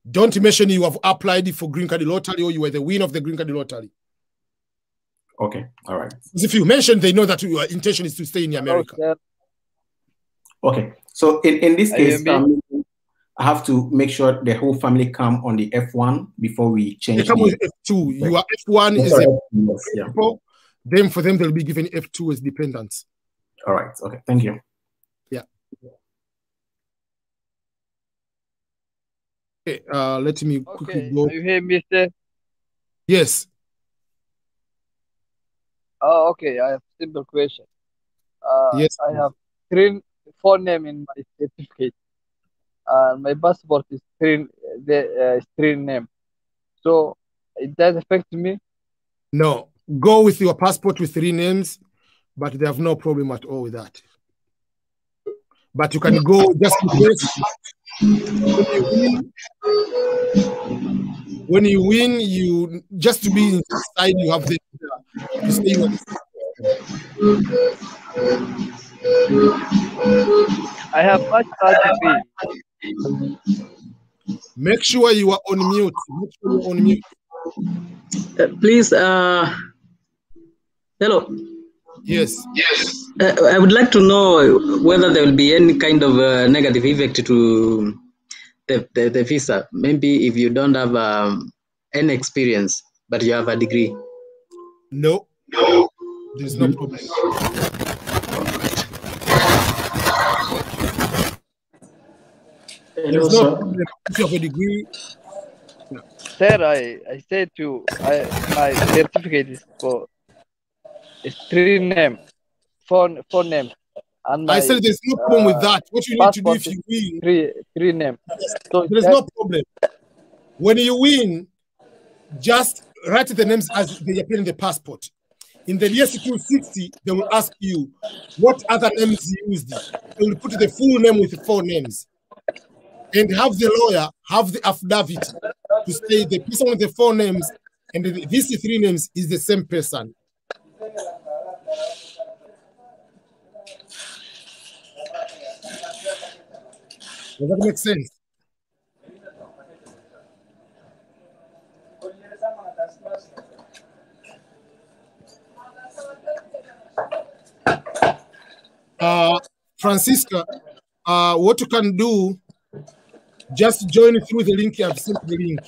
don't mention you have applied for green card lottery or you were the winner of the green card lottery. Okay, all right. Because if you mention, they know that your intention is to stay in America. Okay, so in this case, I have to make sure the whole family come on the F1 before we change. They come with F2. You are F1 is a then for them they'll be given F2 as dependents. All right. Okay. Thank you. Yeah. Okay. Let me quickly go. Are you here, Mister? Yes. Oh, okay. I have a simple question. Yes. I have four names in my certificate. My passport is three name. So it does affect me? No. Go with your passport with 3 names, but they have no problem at all with that. But you can go just in case. When you win, you just to be inside, you have the to stay with. I have master's degree. Make sure you are on mute. Make sure you're on mute. Please, hello. Yes. I would like to know whether there will be any kind of negative effect to the visa. Maybe if you don't have any experience, but you have a degree. No. There's no problem. There's no problem if you have a degree. Sir, I said to my certificate is for three name, four name, and I said there's no problem with that. What you need to do if you win, three name. So there's no problem. When you win, just write the names as they appear in the passport. In the year 260, they will ask you what other names you used. They will put the full name with 4 names, and have the lawyer have the affidavit to say the person with the 4 names and these 3 names is the same person. Does that make sense? Francisca, what you can do, just join through the link. I've sent the link.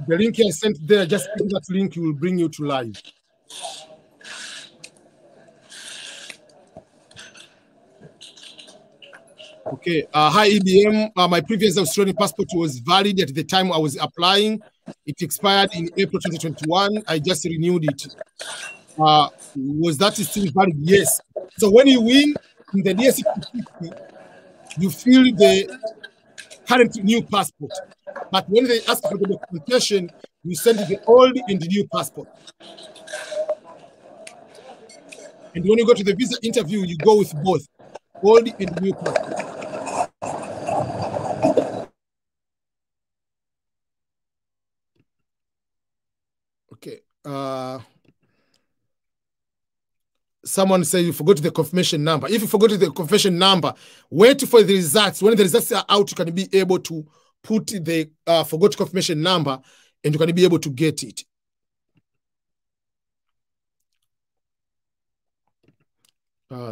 The link I sent there, just click that link, it will bring you to live. Okay. Hi, EBM. My previous Australian passport was valid at the time I was applying. It expired in April 2021. I just renewed it. Was that still valid? Yes. So when you win in the DSC 50, you fill the current new passport. But when they ask for the documentation, you send the old and the new passport. And when you go to the visa interview, you go with both old and new passport. Okay. Someone say you forgot the confirmation number. If you forgot the confirmation number, wait for the results. When the results are out, you can be able to put the forgot confirmation number and you can be able to get it.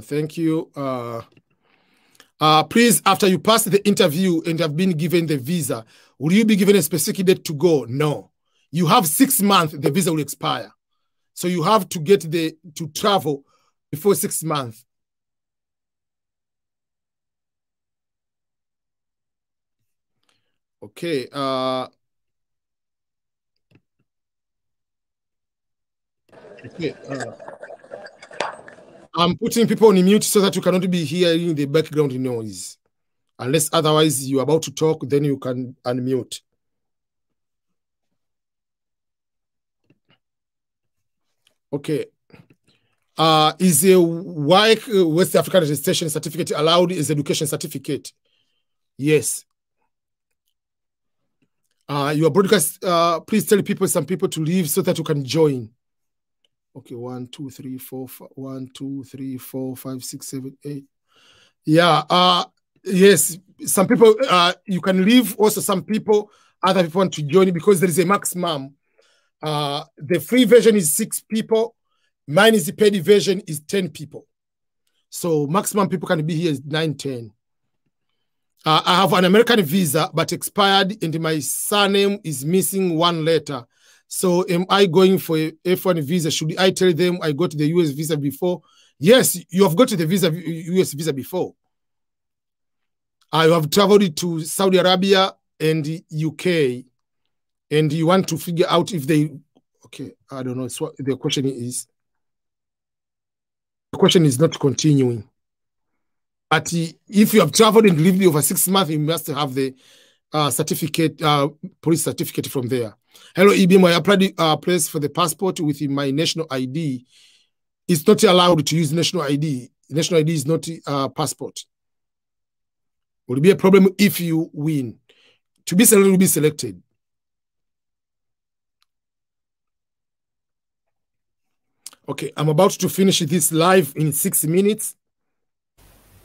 Thank you. Please, after you pass the interview and have been given the visa, will you be given a specific date to go? No. You have 6 months, the visa will expire. So you have to get to travel before 6 months. Okay. Okay. I'm putting people on mute so that you cannot be hearing the background noise. Unless otherwise you're about to talk, then you can unmute. Okay. Is a WAEC West African registration certificate allowed as education certificate? Yes. Your broadcast, please tell people, some people to leave so that you can join. Okay, 1, 2, 3, 4, 5, 1, 2, 3, 4, 5, 6, 7, 8. Yeah, yes, some people, you can leave. Also, some people, other people want to join because there is a maximum. The free version is 6 people. Mine is the paid version is 10 people. So maximum people can be here is 9, 10. I have an American visa, but expired, and my surname is missing 1 letter. So am I going for a F1 visa? Should I tell them I got the US visa before? Yes, you have got the US visa before. I have traveled to Saudi Arabia and UK, and you want to figure out if they, okay, I don't know, it's what the question is. The question is not continuing. But if you have traveled and lived over 6 months, you must have the certificate, police certificate from there. Hello, IBM, I applied place for the passport with my national ID. It's not allowed to use national ID. National ID is not passport. Will be a problem if you win. To be selected, will be selected. Okay, I'm about to finish this live in 6 minutes.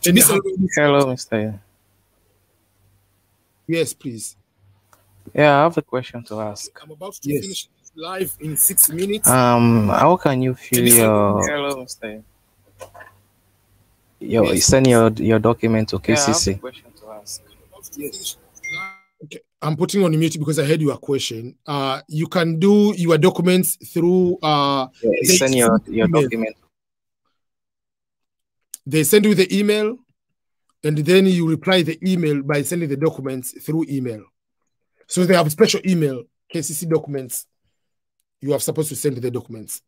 Hello, Mr. Yes, please. Yeah, I have a question to ask. I'm about to finish this live in 6 minutes. How can you fill your Hello, Mr. send your document to Yeah, I have KCC? a question to ask. Yes. Okay, I'm putting on mute because I heard your question. You can do your documents through Send your document. They send you the email, and then you reply the email by sending the documents through email. So they have special email, KCC documents. You are supposed to send the documents.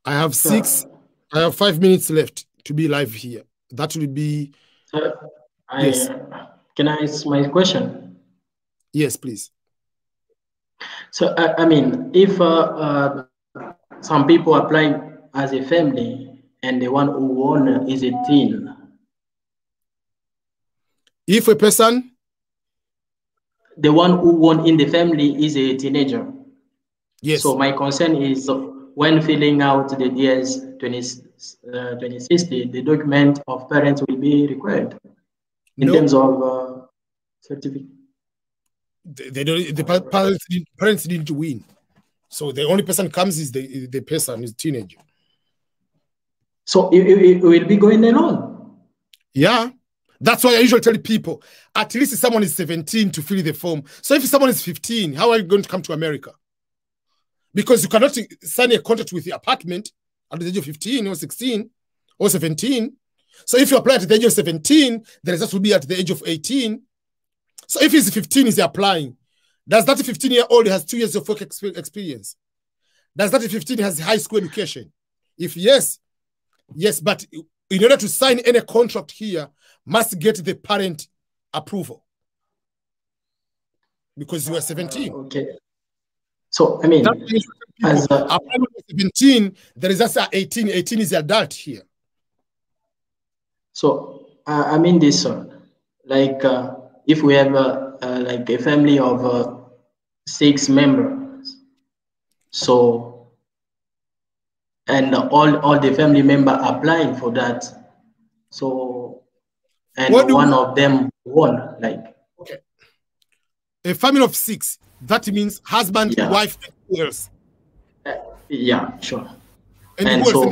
I have 5 minutes left to be live here. That will be. Yes. Can I ask my question? Yes, please. So, I mean, if some people apply as a family and the one who won is a teen. If a person? The one who won in the family is a teenager. Yes. So my concern is when filling out the DS 2060, the document of parents will be required in terms of certificate. They don't. The parents didn't win, so the only person comes is the person is teenager. So it will be going alone. Yeah, that's why I usually tell people at least someone is 17 to fill the form. So if someone is 15, how are you going to come to America? Because you cannot sign a contract with the apartment at the age of 15 or 16 or 17. So if you apply at the age of 17, the results will be at the age of 18. So if he's 15, he's applying. Does that 15-year-old has 2 years of work experience? Does that 15 has high school education? If yes, yes, but in order to sign any contract here, must get the parent approval. Because you are 17. Okay. So, I mean, as 17, the results are 18. 18 is adult here. So, I mean this, like, if we have like a family of 6 members, so, and all the family member applying for that, so, and one of them won, like. Okay. A family of 6, that means husband, wife, and who else? Yeah, sure. And so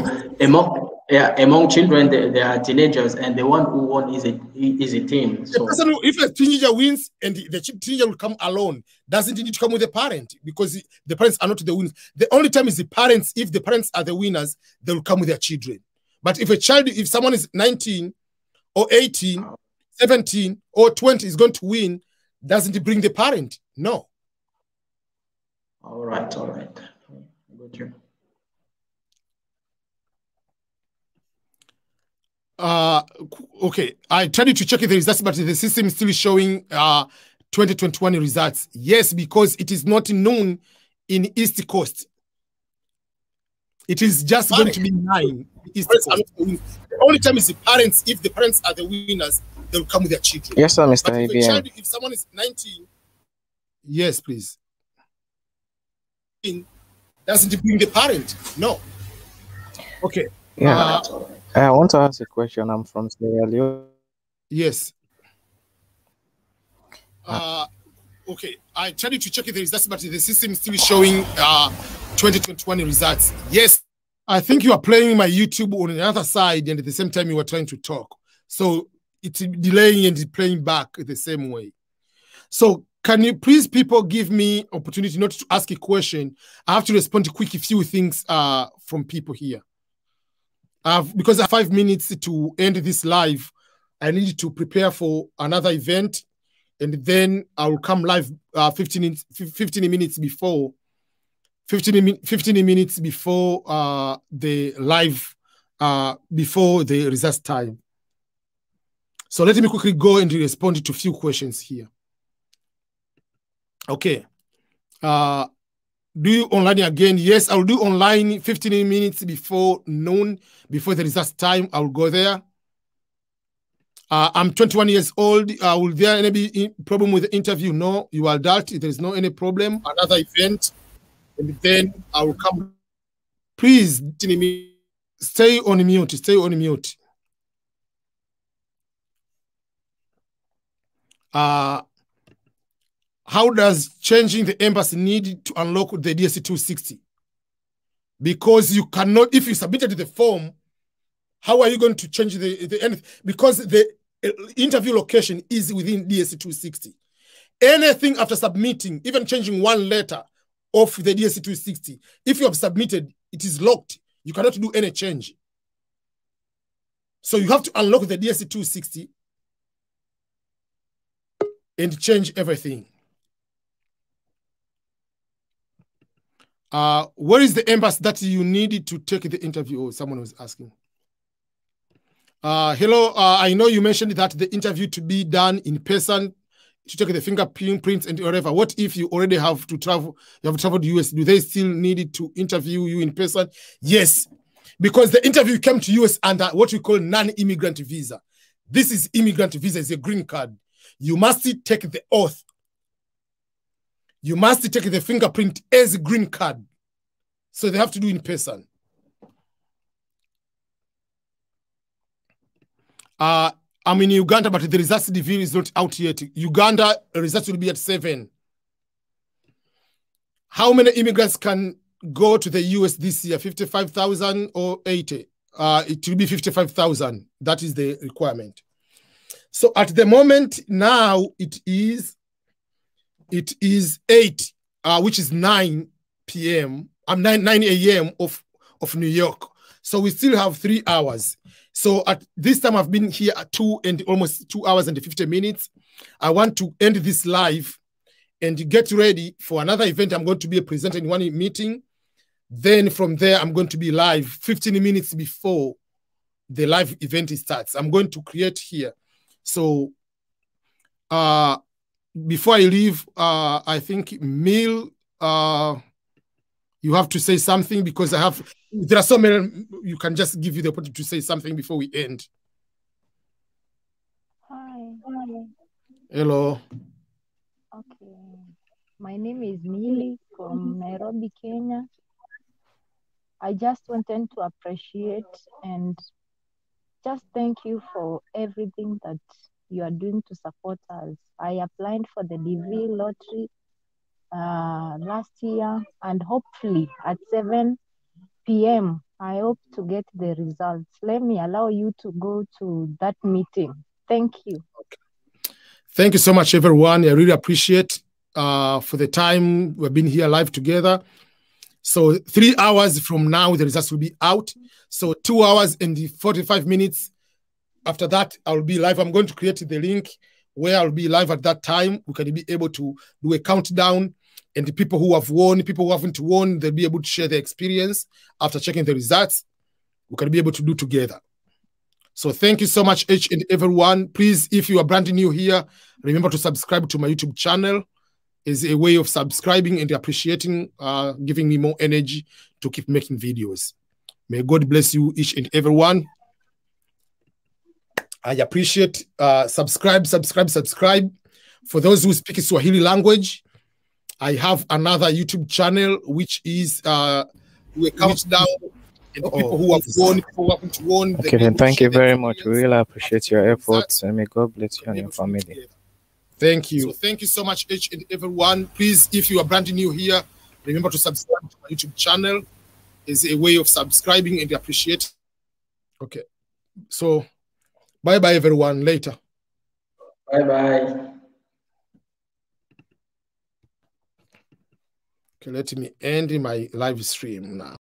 among children, they are teenagers, and the one who won is a teen. So If a teenager wins and the teenager will come alone, doesn't need to come with the parent because the parents are not the winners. The only time is the parents. If the parents are the winners, they will come with their children. But if someone is 19 or 18, 17 or 20 is going to win, doesn't bring the parent. No. All right. Got you. Okay, I tried to check the results, but the system is still showing 2021 results. Yes, because it is not known in East Coast. It is just going to be 9. The only time is the parents. If the parents are the winners, they'll come with their children. Yes, sir, Mr. But ABM. if someone is 19, yes, please. Doesn't bring the parent. No. Okay. Yeah. I want to ask a question. I'm from Sierra Leone. Yes. Okay. I tried to check if the results, but the system is still showing 2021 results. Yes. I think you are playing my YouTube on the other side, and at the same time you were trying to talk. So it's delaying and playing back the same way. So can you please, people, give me opportunity not to ask a question. I have to respond to quick a few things from people here. Because I have 5 minutes to end this live, I need to prepare for another event, and then I will come live 15 minutes before. 15 minutes before the live, before the results time. So let me quickly go and respond to a few questions here. Okay. Do you online again? Yes, I'll do online 15 minutes before noon, before the results time. I'll go there. I'm 21 years old. Will there be problem with the interview? No, you are adult. There is no any problem. Another event, and then I will come. Please stay on mute. Stay on mute. How does changing the embassy need to unlock the DSC-260? Because you cannot, if you submitted the form, how are you going to change the because the interview location is within DSC-260. Anything after submitting, even changing one letter of the DSC-260, if you have submitted, it is locked. You cannot do any change. So you have to unlock the DSC-260 and change everything. Where is the embassy that you needed to take the interview? Someone was asking. Hello, I know you mentioned that the interview to be done in person, to take the fingerprints and whatever. What if you already have to travel, you have traveled to US? Do they still need to interview you in person? Yes, because the interview came to US under what we call non-immigrant visa. This is immigrant visa, it's a green card. You must take the oath. You must take the fingerprint as a green card. So they have to do in person. I'm in Uganda, but the results review is not out yet. Uganda results will be at 7. How many immigrants can go to the US this year? 55,000 or 80? It will be 55,000. That is the requirement. So at the moment now it is 8, which is 9 p.m. 9 a.m. of New York. So we still have 3 hours. So at this time I've been here at almost 2 hours and 50 minutes. I want to end this live and get ready for another event. I'm going to be a presenter in one meeting. Then from there, I'm going to be live 15 minutes before the live event starts. I'm going to create here. So before I leave, I think Mil, you have to say something because there are so many, you can just give you the opportunity to say something before we end. Hi. Hello. Okay. My name is Mili from Nairobi, Kenya. I just wanted to appreciate and just thank you for everything that you are doing to support us. I applied for the DV lottery last year, and hopefully at 7 p.m. I hope to get the results. Let me allow you to go to that meeting. Thank you. Thank you so much, everyone. I really appreciate for the time we've been here live together. So 3 hours from now, the results will be out. So 2 hours and 45 minutes. After that, I'll be live. I'm going to create the link where I'll be live at that time. We can be able to do a countdown, and the people who have won, people who haven't won, they'll be able to share their experience after checking the results. We can be able to do together. So thank you so much, each and everyone. Please, if you are brand new here, remember to subscribe to my YouTube channel. is a way of subscribing and appreciating, giving me more energy to keep making videos. May God bless you each and every one. I appreciate subscribe. For those who speak Swahili language, I have another YouTube channel which is we count down and people who have won, people who haven't won. Okay, then thank you very much. We really appreciate your efforts, and may God bless you and your family. Thank you. So thank you so much, each and everyone. Please, if you are brand new here, remember to subscribe to my YouTube channel. It's a way of subscribing and appreciate. Okay. So bye-bye, everyone. Later. Bye-bye. Okay, let me end my live stream now.